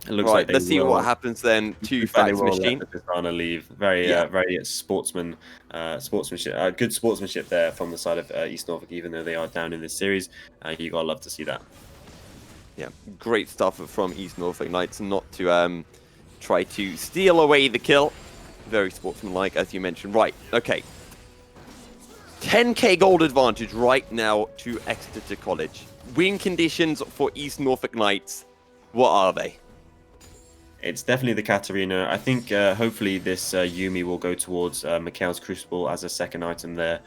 It looks right, like let's see what happens then to Fax Machine. Trying to leave. Very sportsmanship. Good sportsmanship there from the side of East Norfolk, even though they are down in this series. You gotta love to see that. Yeah, great stuff from East Norfolk Knights, not to try to steal away the kill. Very sportsmanlike, as you mentioned. Right, okay. 10k gold advantage right now to Exeter College. Win conditions for East Norfolk Knights, what are they? It's definitely the Katarina. I think hopefully this Yumi will go towards Mikhail's Crucible as a second item there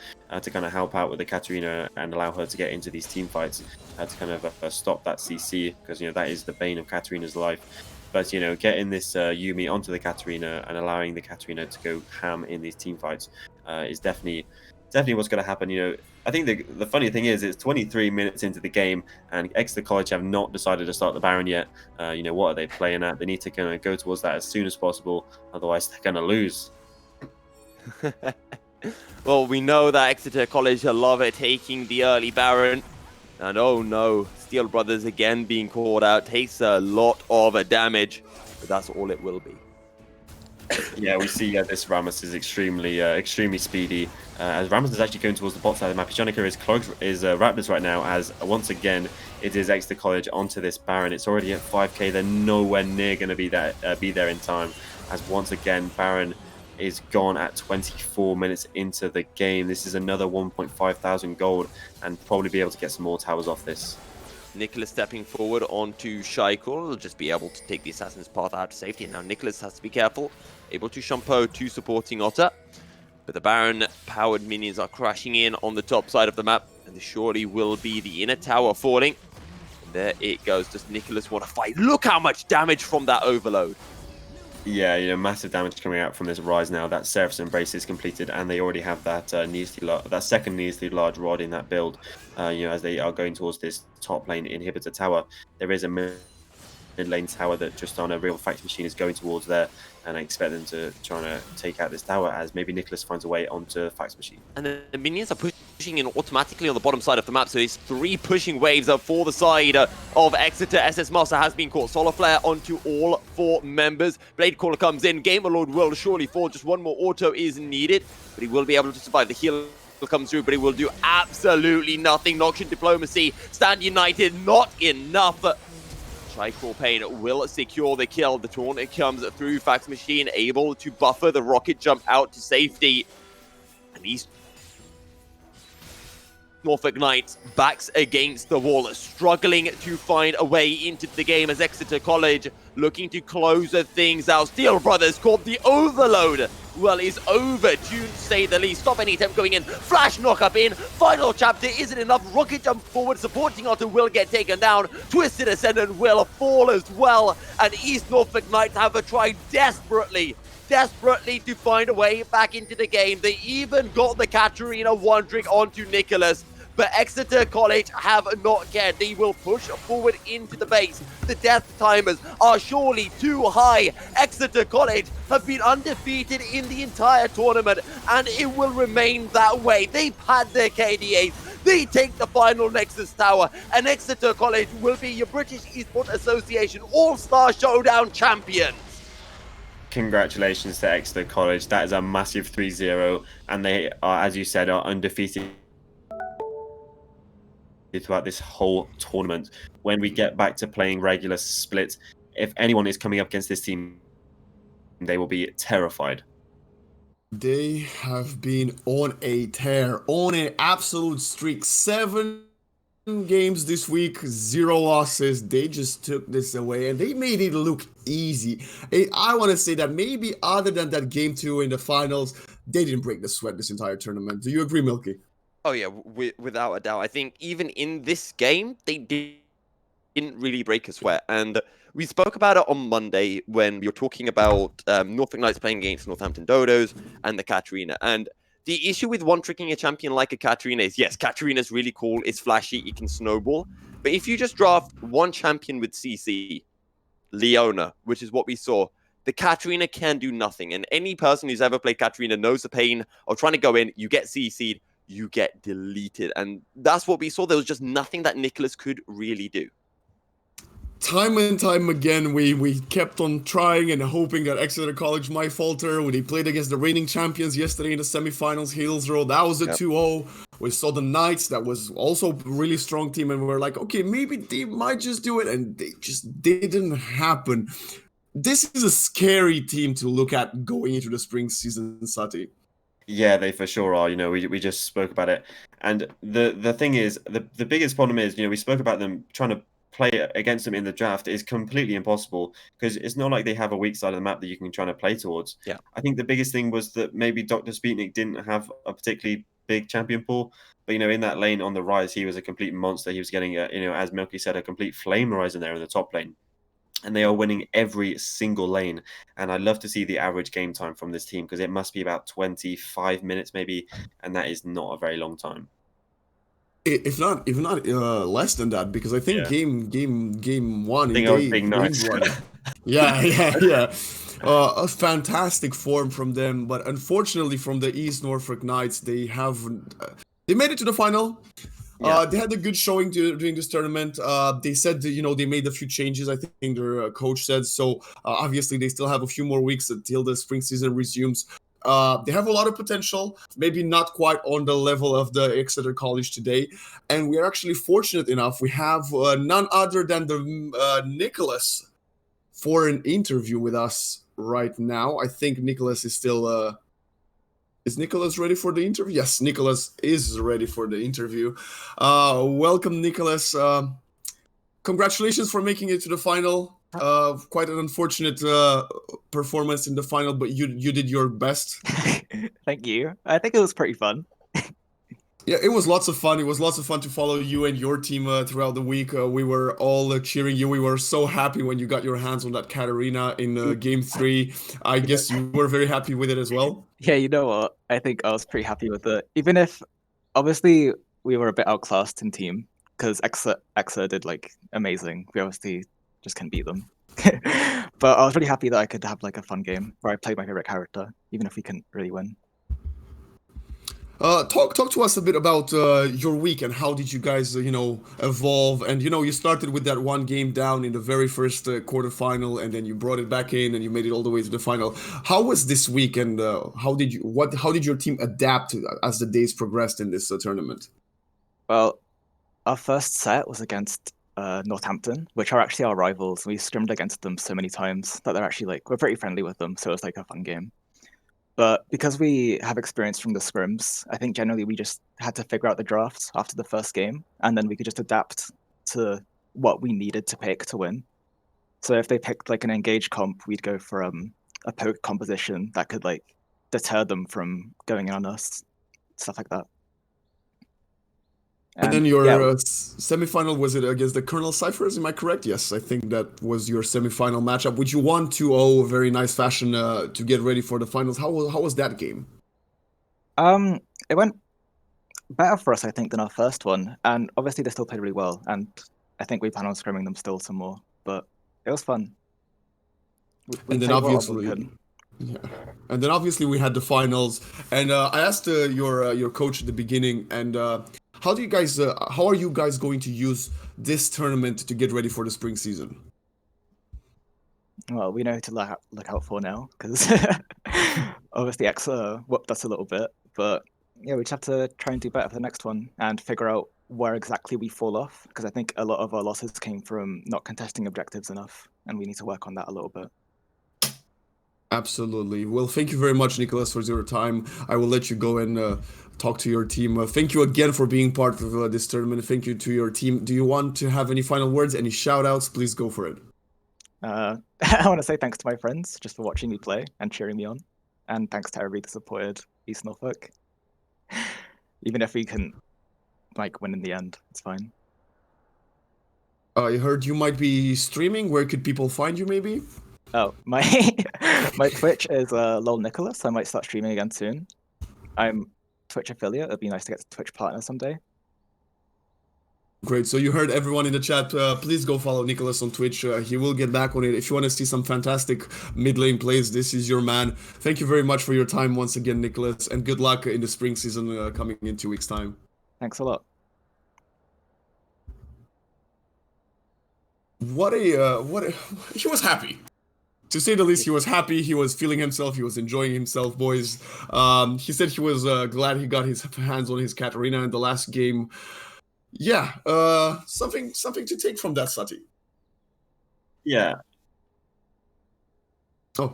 to kind of help out with the Katarina and allow her to get into these team fights to kind of stop that CC, because, you know, that is the bane of Katarina's life. But, you know, getting this Yumi onto the Katarina and allowing the Katarina to go ham in these team fights is definitely what's going to happen. You know, I think the funny thing is it's 23 minutes into the game and Exeter College have not decided to start the Baron yet. You know, what are they playing at? They need to kind of go towards that as soon as possible, otherwise they're going to lose. Well, we know that Exeter College love it taking the early Baron. And oh no, Steel Brothers again being called out, takes a lot of damage, but that's all it will be. Yeah, we see this Ramos is extremely speedy. As Ramos is actually going towards the bot side of the map. Jonica is Raptors right now, as once again it is Exeter College onto this Baron. It's already at 5k. They're nowhere near going to be there in time, as once again Baron is gone at 24 minutes into the game. This is another 1.5 thousand gold, and probably be able to get some more towers off this. Nicholas stepping forward onto Shaiko. Will just be able to take the Assassin's Path out to safety. And now Nicholas has to be careful. Able to Shampoo to supporting Otter. But the Baron-powered minions are crashing in on the top side of the map. And this surely will be the inner tower falling. And there it goes. Does Nicholas want to fight? Look how much damage from that overload. Yeah, you know, massive damage coming out from this Rise now. That Seraph's Embrace is completed, and they already have that that second needlessly large rod in that build. You know, as they are going towards this top lane inhibitor tower, there is a mid lane tower that just on a real Fax Machine is going towards there, and I expect them to try to take out this tower as maybe Nicholas finds a way onto Fax Machine. And the minions are pushing in automatically on the bottom side of the map. So it's 3 pushing waves for the side of Exeter. SS Master has been caught. Solar Flare onto all 4 members. Blade Caller comes in. Gamer Lord will surely fall. Just 1 more auto is needed, but he will be able to survive. The heal comes through, but he will do absolutely nothing. Noxian Diplomacy, Stand United, not enough. Tricor Pain will secure the kill. The taunt comes through. Fax Machine able to buffer the rocket jump out to safety. And East Norfolk Knights backs against the wall, struggling to find a way into the game as Exeter College looking to close things out. Steel Brothers caught the overload. Well, is over to say the least. Stop any attempt going in. Flash knock up in. Final chapter isn't enough. Rocket jump forward. Supporting Otter will get taken down. Twisted Ascendant will fall as well. And East Norfolk Knights have tried desperately to find a way back into the game. They even got the Katarina wandering onto Nicholas, but Exeter College have not cared. They will push forward into the base. The death timers are surely too high. Exeter College have been undefeated in the entire tournament, and it will remain that way. They've had their KDAs. They take the final Nexus Tower, and Exeter College will be your British Esports Association All Star Showdown champion. Congratulations to Exeter College. That is a massive 3-0, and they are, as you said, are undefeated throughout this whole tournament. When we get back to playing regular splits, if anyone is coming up against this team, they will be terrified. They have been on a tear, on an absolute streak. 7 games this week, 0 losses. They just took this away and they made it look easy. I want to say that maybe other than that game 2 in the finals, they didn't break the sweat this entire tournament. Do you agree, Milky? Oh yeah, without a doubt. I think even in this game, they didn't really break a sweat. And we spoke about it on Monday when we were talking about Norfolk Knights playing against Northampton Dodos and the Katarina. And the issue with one-tricking a champion like a Katarina is, yes, Katarina's really cool, it's flashy, it can snowball. But if you just draft one champion with CC, Leona, which is what we saw, the Katarina can do nothing. And any person who's ever played Katarina knows the pain of trying to go in, you get CC'd, you get deleted. And that's what we saw. There was just nothing that Nicholas could really do. Time and time again, we kept on trying and hoping that Exeter College might falter. When they played against the reigning champions yesterday in the semifinals, Hillsborough, that was a 2-0. We saw the Knights, that was also a really strong team, and we were like, okay, maybe they might just do it, and they just didn't happen. This is a scary team to look at going into the spring season, Sati. Yeah, they for sure are. You know, we just spoke about it. And the thing is, the biggest problem is, you know, we spoke about them trying to play against them in the draft is completely impossible because it's not like they have a weak side of the map that you can try to play towards. Yeah. I think the biggest thing was that maybe Dr. Speetnik didn't have a particularly big champion pool, but you know, in that lane on the rise, he was a complete monster. He was getting you know, as Milky said, a complete flame horizon there in the top lane. And they are winning every single lane. And I'd love to see the average game time from this team because it must be about 25 minutes maybe, and that is not a very long time. If not less than that, because I think game 1 I was being nice. yeah. A fantastic form from them, but unfortunately from the East Norfolk Knights, they made it to the final. Yeah. They had a good showing during this tournament. They said that, you know, they made a few changes, I think their coach said. So obviously they still have a few more weeks until the spring season resumes. They have a lot of potential, maybe not quite on the level of the Exeter College today. And we are actually fortunate enough. We have none other than the Nicholas for an interview with us right now. I think Nicholas is still... Is Nicholas ready for the interview? Yes, Nicholas is ready for the interview. Welcome, Nicholas. Congratulations for making it to the final. Quite an unfortunate performance in the final, but you did your best. Thank you. I think it was pretty fun. Yeah, it was lots of fun. It was lots of fun to follow you and your team throughout the week. We were all cheering you. We were so happy when you got your hands on that Katarina in Game 3. I guess you were very happy with it as well. Yeah, you know what? I think I was pretty happy with it. Even if, obviously, we were a bit outclassed in team, because Exeter did, like, amazing. We obviously just couldn't beat them. But I was really happy that I could have, like, a fun game where I played my favorite character, even if we couldn't really win. Talk to us a bit about your week and how did you guys, evolve? And you started with that one game down in the very first quarterfinal, and then you brought it back in, and you made it all the way to the final. How was this week, and how did your team adapt as the days progressed in this tournament? Well, our first set was against Northampton, which are actually our rivals. We scrimmed against them so many times that they're actually we're pretty friendly with them, so it was like a fun game. But because we have experience from the scrims, I think generally we just had to figure out the draft after the first game, and then we could just adapt to what we needed to pick to win. So if they picked like an engaged comp, we'd go for a poke composition that could deter them from going in on us, stuff like that. And then your semifinal, was it against the Colonel Cyphers? Am I correct? Yes, I think that was your semifinal matchup, which you won 2-0, a very nice fashion to get ready for the finals. How was that game? It went better for us, I think, than our first one. And obviously they still played really well. And I think we plan on scrimming them still some more. But it was fun. And then obviously, yeah. And then obviously we had the finals. And I asked your coach at the beginning, and how are you guys going to use this tournament to get ready for the spring season? Well, we know who to look out for now, because obviously Exeter whooped us a little bit, but yeah, we just have to try and do better for the next one and figure out where exactly we fall off, because I think a lot of our losses came from not contesting objectives enough, and we need to work on that a little bit. Absolutely. Well, thank you very much, Nicholas, for your time. I will let you go and talk to your team. Thank you again for being part of this tournament. Thank you to your team. Do you want to have any final words, any shout outs? Please go for it. I want to say thanks to my friends just for watching me play and cheering me on. And thanks to everybody that supported East Norfolk. Even if we couldn't win in the end, it's fine. I heard you might be streaming. Where could people find you, maybe? Oh, my my Twitch is lol Nicholas. I might start streaming again soon. I'm Twitch affiliate. It'd be nice to get to Twitch partner someday. Great. So you heard everyone in the chat. Please go follow Nicholas on Twitch. He will get back on it. If you want to see some fantastic mid lane plays, this is your man. Thank you very much for your time once again, Nicholas, and good luck in the spring season coming in 2 weeks' time. Thanks a lot. He was happy. To say the least, he was happy. He was feeling himself. He was enjoying himself, boys. He said he was glad he got his hands on his Katarina in the last game. Yeah, something to take from that, Sati. Yeah. Oh,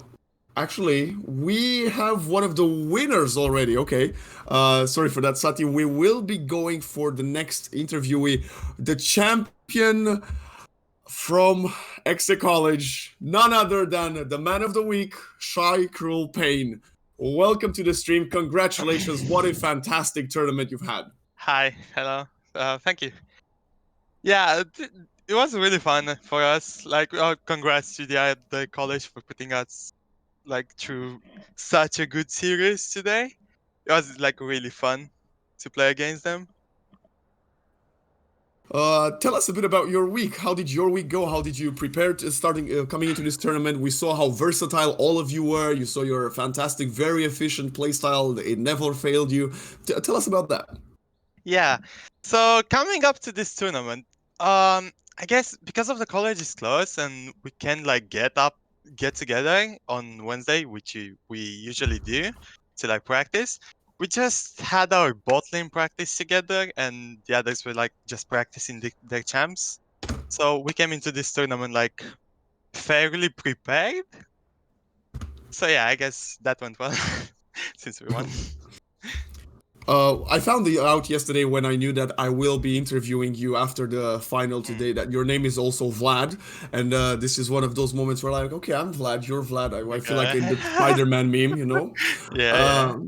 actually, we have one of the winners already. Okay, sorry for that, Sati. We will be going for the next interviewee, the champion from Exeter College, none other than the man of the week, Shy Cruel Pain. Welcome to the stream. Congratulations. What a fantastic tournament you've had. Hi, hello. Thank you. Yeah, it was really fun for us. Congrats to the college for putting us through such a good series today. It was really fun to play against them. Tell us a bit about your week. How did your week go? How did you prepare to coming into this tournament? We saw how versatile all of you were. You saw your fantastic, very efficient playstyle. It never failed you. Tell us about that. Yeah. So coming up to this tournament, I guess because of the college is closed and we can get together on Wednesday, which we usually do to practice. We just had our bot lane practice together, and the others were just practicing their champs. So we came into this tournament fairly prepared. So yeah, I guess that went well since we won. I found out yesterday when I knew that I will be interviewing you after the final today that your name is also Vlad, and this is one of those moments where okay, I'm Vlad, you're Vlad. I feel like in the Spider-Man meme, you know? Yeah.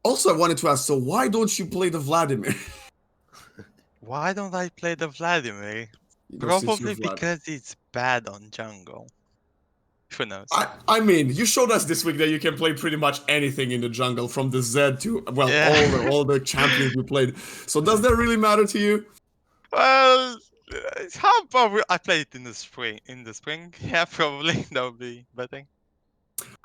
Also, I wanted to ask, so why don't you play the Vladimir? Why don't I play the Vladimir? Probably because it's bad on jungle. Who knows? I mean, you showed us this week that you can play pretty much anything in the jungle, from the Zed to, well, yeah, all the champions you played. So does that really matter to you? Well, how about I play it in the spring? Yeah, probably that would be better.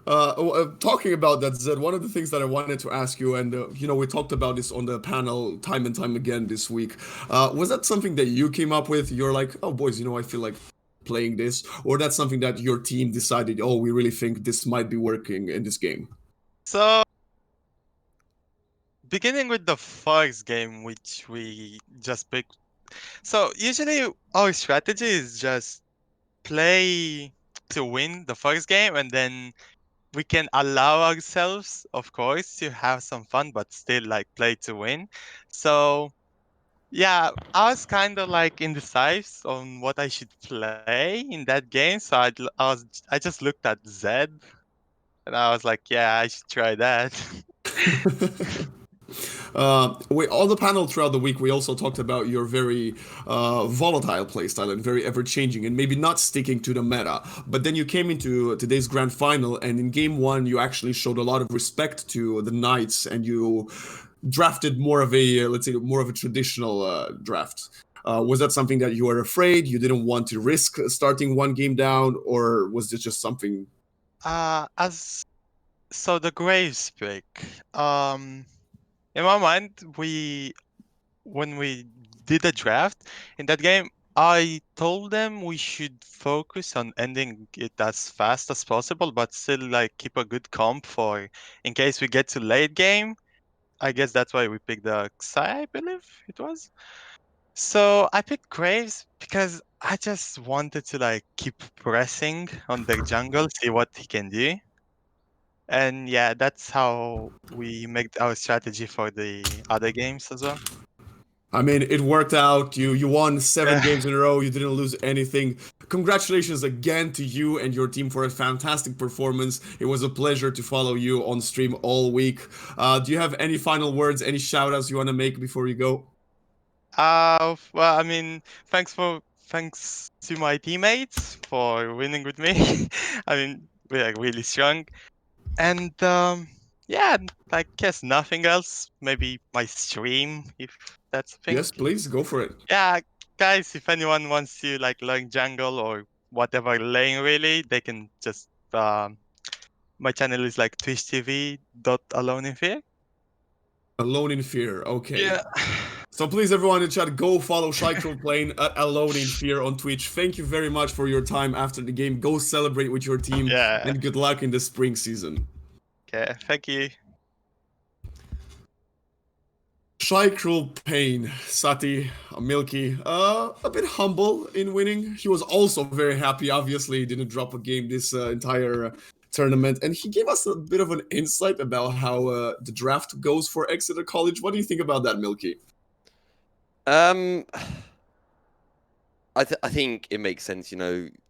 Talking about that, Zed, one of the things that I wanted to ask you, and we talked about this on the panel time and time again this week. Was that something that you came up with? You're like, oh, boys, I feel like playing this, or that's something that your team decided? Oh, we really think this might be working in this game. So, beginning with the first game, which we just picked. So usually our strategy is just play to win the first game, and then we can allow ourselves, of course, to have some fun, but still like play to win. So yeah, I was kind of like indecisive on what I should play in that game. So I just looked at Zed, and I was like, yeah, I should try that. We on the panel throughout the week, we also talked about your very volatile playstyle and very ever-changing, and maybe not sticking to the meta. But then you came into today's grand final, and in game one, you actually showed a lot of respect to the Knights, and you drafted more of a, let's say, more of a traditional draft. Was that something that you were afraid, you didn't want to risk starting one game down, or was this just something? As so the Graves pick. In my mind, when we did the draft in that game, I told them we should focus on ending it as fast as possible, but still like keep a good comp for in case we get to late game. I guess that's why we picked the Xai, I believe it was. So I picked Graves because I just wanted to like keep pressing on the jungle, see what he can do. And yeah, that's how we make our strategy for the other games as well. I mean, it worked out. You won 7 Yeah. games in a row. You didn't lose anything. Congratulations again to you and your team for a fantastic performance. It was a pleasure to follow you on stream all week. Do you have any final words, any shout-outs you want to make before you go? Well, I mean, thanks to my teammates for winning with me. I mean, we are really strong. And yeah, I guess nothing else. Maybe my stream, if that's a thing. Yes, please go for it. Yeah, guys, if anyone wants to like learn jungle or whatever lane really, they can just my channel is like twitch.tv.aloneinfear. Alone in Fear. Okay. Yeah. So please, everyone in chat, go follow Shykro playing at Alone in Fear on Twitch. Thank you very much for your time after the game. Go celebrate with your team, Yeah. and good luck in the spring season. Okay, thank you. Shy Cruel Pain, Sati, Milky, a bit humble in winning. He was also very happy. Obviously, he didn't drop a game this entire tournament, and he gave us a bit of an insight about how the draft goes for Exeter College. What do you think about that, Milky? I think it makes sense.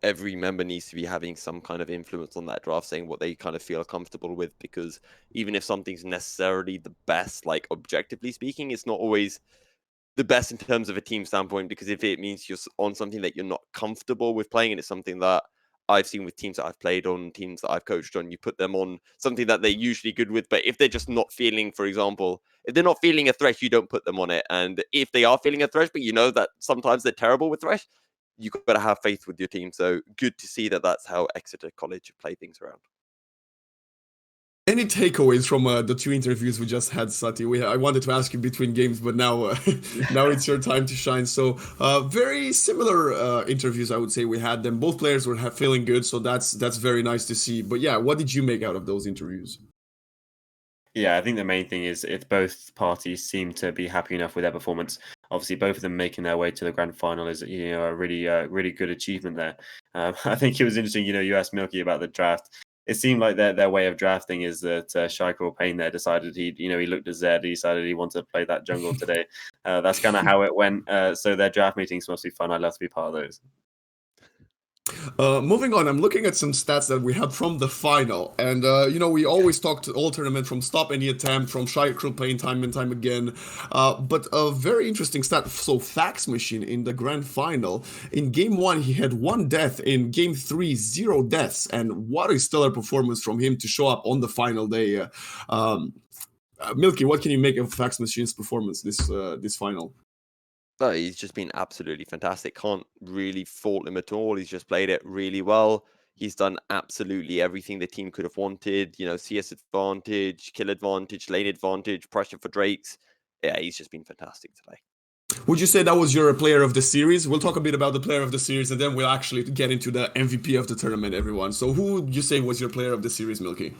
Every member needs to be having some kind of influence on that draft, saying what they kind of feel comfortable with, because even if something's necessarily the best, like objectively speaking, it's not always the best in terms of a team standpoint, because if it means you're on something that you're not comfortable with playing, and it's something that I've seen with teams that I've played on, teams that I've coached on, you put them on something that they're usually good with. But if they're just not feeling, for example, if they're not feeling a Thresh, you don't put them on it. And if they are feeling a Thresh, but you know that sometimes they're terrible with Thresh, you've got to have faith with your team. So good to see that that's how Exeter College play things around. Any takeaways from the 2 interviews we just had, Sati? I wanted to ask you between games, but now now it's your time to shine. So very similar interviews, I would say we had them. Both players were feeling good, so that's very nice to see. But yeah, what did you make out of those interviews? Yeah, I think the main thing is if both parties seem to be happy enough with their performance. Obviously, both of them making their way to the grand final is a really good achievement there. I think it was interesting. You asked Milky about the draft. It seemed like their way of drafting is that Shykro Payne there decided he looked at Zed, he decided he wanted to play that jungle today. That's kind of how it went. So their draft meetings must be fun. I'd love to be part of those. Moving on, I'm looking at some stats that we have from the final, and we always talk to all tournament from stop any attempt, from Shykro playing time and time again, but a very interesting stat. So Fax Machine in the grand final, in game 1 he had 1 death, in game 3 0 deaths, and what a stellar performance from him to show up on the final day. Milky, what can you make of Fax Machine's performance this final? No, he's just been absolutely fantastic. Can't really fault him at all. He's just played it really well. He's done absolutely everything the team could have wanted. You know, CS advantage, kill advantage, lane advantage, pressure for Drakes. Yeah, he's just been fantastic today. Would you say that was your player of the series? We'll talk a bit about the player of the series, and then we'll actually get into the MVP of the tournament, everyone. So who would you say was your player of the series, Milky?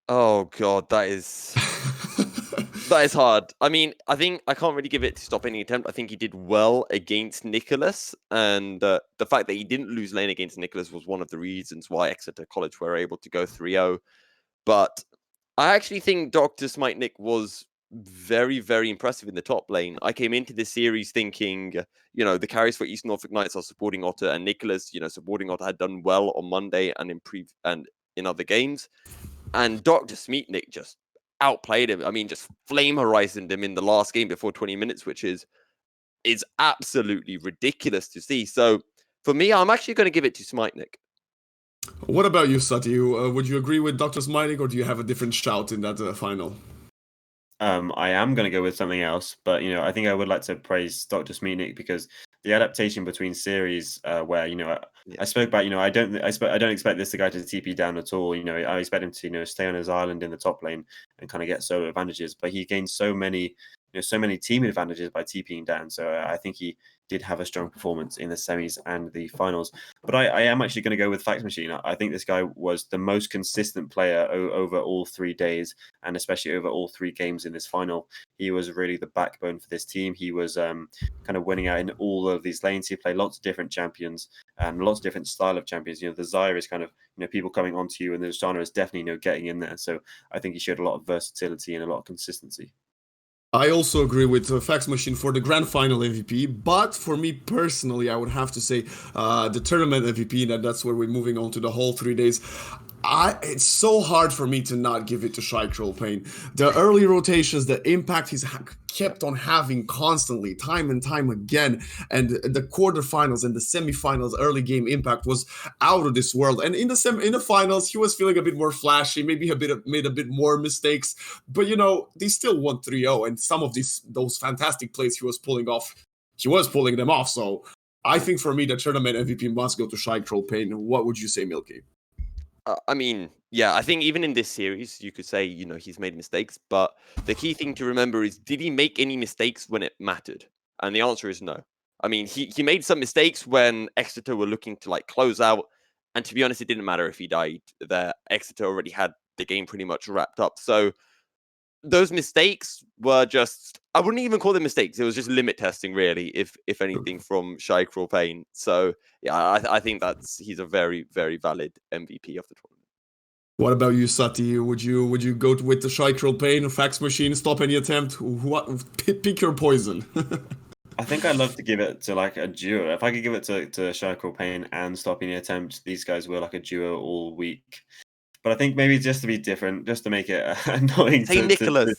Oh god, that is that is hard. I mean, I think I can't really give it to stop any attempt. I think he did well against Nicholas, and the fact that he didn't lose lane against Nicholas was one of the reasons why Exeter College were able to go 3-0. But I actually think Dr. Smitenik was very, very impressive in the top lane. I came into this series thinking, you know, the carries for East Norfolk Knights are supporting Otter and Nicholas. You know, supporting Otter had done well on Monday and in other games. And Dr. Smeetnik just outplayed him. I mean, just flame horizoned him in the last game before 20 minutes, which is absolutely ridiculous to see. So for me, I'm actually going to give it to Smeetnik. What about you, Sati? Would you agree with Dr. Smiling, or do you have a different shout in that final? I am going to go with something else, but I think I would like to praise Dr. Smeetnik because the adaptation between series, where I spoke about, I don't expect this guy to TP down at all. I expect him to stay on his island in the top lane and kind of get solo advantages, but he gained so many team advantages by TPing down. So I think he did have a strong performance in the semis and the finals. But I am actually going to go with Fax Machine. I think this guy was the most consistent player over all 3 days, and especially over all 3 games in this final. He was really the backbone for this team. He was kind of winning out in all of these lanes. He played lots of different champions and lots of different style of champions. The Zyra is kind of people coming onto you, and the Zana is definitely getting in there. So I think he showed a lot of versatility and a lot of consistency. I also agree with Fax Machine for the grand final MVP, but for me personally, I would have to say the tournament MVP, and that's where we're moving on to the whole 3 days. It's so hard for me to not give it to Shy Troll Pain. The early rotations, the impact he's kept on having constantly, time and time again, and the quarterfinals and the semifinals early game impact was out of this world. And in the finals, he was feeling a bit more flashy, maybe made a bit more mistakes, but they still won 3-0, and some of those fantastic plays he was pulling them off. So I think for me, the tournament MVP must go to Shy Troll Pain. What would you say, Milky? I mean, yeah, I think even in this series, you could say, he's made mistakes, but the key thing to remember is, did he make any mistakes when it mattered? And the answer is no. I mean, he made some mistakes when Exeter were looking to close out, and to be honest, it didn't matter if he died there. Exeter already had the game pretty much wrapped up. So those mistakes were just, I wouldn't even call them mistakes. It was just limit testing, really, if anything, from Shy Crawl Pain. So yeah, I think he's a very, very valid MVP of the tournament. What about you, Sati? Would you go with the Shy Troll Pain, Fax Machine, stop any attempt? Pick your poison. I think I'd love to give it to a duo. If I could give it to Shy Troll Pain and stop any attempt, these guys were a duo all week. But I think maybe just to be different, just to make it annoying. Hey, Nicholas.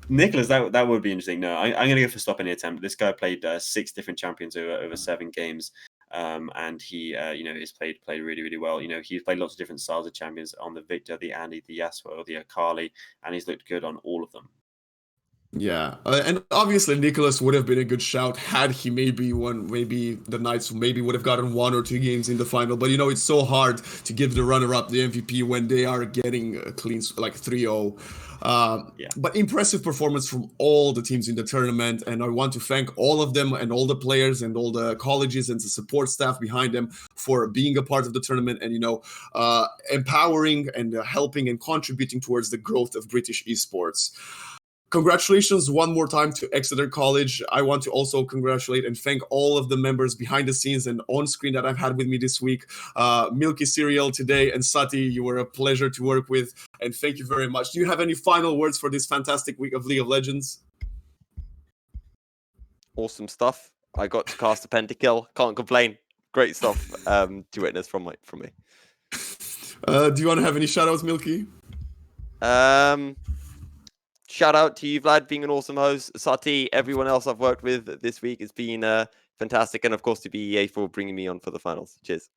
Nicholas, that would be interesting. No, I'm going to go for stop any attempt. This guy played 6 different champions over 7 games. And he, has played really, really well. He's played lots of different styles of champions on the Victor, the Andy, the Yasuo, the Akali, and he's looked good on all of them. Yeah, and obviously Nicholas would have been a good shout had he maybe the Knights would have gotten 1 or 2 games in the final. But it's so hard to give the runner-up the MVP when they are getting a clean 3-0. But impressive performance from all the teams in the tournament, and I want to thank all of them and all the players and all the colleges and the support staff behind them for being a part of the tournament and empowering and helping and contributing towards the growth of British esports. Congratulations one more time to Exeter College. I want to also congratulate and thank all of the members behind the scenes and on screen that I've had with me this week. Milky Cereal today and Sati, you were a pleasure to work with, and thank you very much. Do you have any final words for this fantastic week of League of Legends? Awesome stuff. I got to cast a pentakill. Can't complain. Great stuff to witness from me. Do you want to have any shoutouts, Milky? Shout out to you, Vlad, being an awesome host. Sati, everyone else I've worked with this week has been fantastic. And of course, to BEA for bringing me on for the finals. Cheers.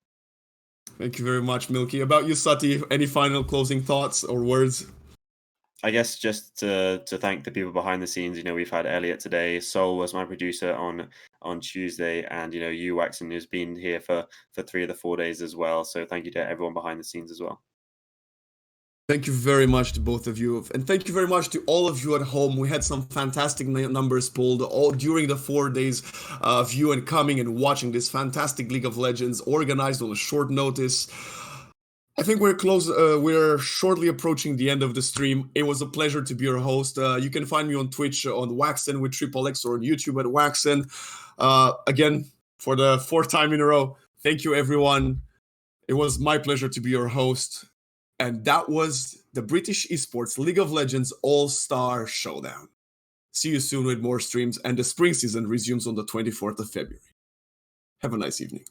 Thank you very much, Milky. About you, Sati, any final closing thoughts or words? I guess just to thank the people behind the scenes. You know, we've had Elliot today. Sol was my producer on Tuesday, and you know, you Waxon, who's been here for 3 of the 4 days as well. So thank you to everyone behind the scenes as well. Thank you very much to both of you. And thank you very much to all of you at home. We had some fantastic numbers pulled all during the 4 days of you and coming and watching this fantastic League of Legends organized on a short notice. I think we're close. We're shortly approaching the end of the stream. It was a pleasure to be your host. You can find me on Twitch on Waxon with Triple X or on YouTube at Waxon. Again, for the 4th time in a row, thank you, everyone. It was my pleasure to be your host. And that was the British Esports League of Legends All Star Showdown. See you soon with more streams, and the spring season resumes on the 24th of February. Have a nice evening.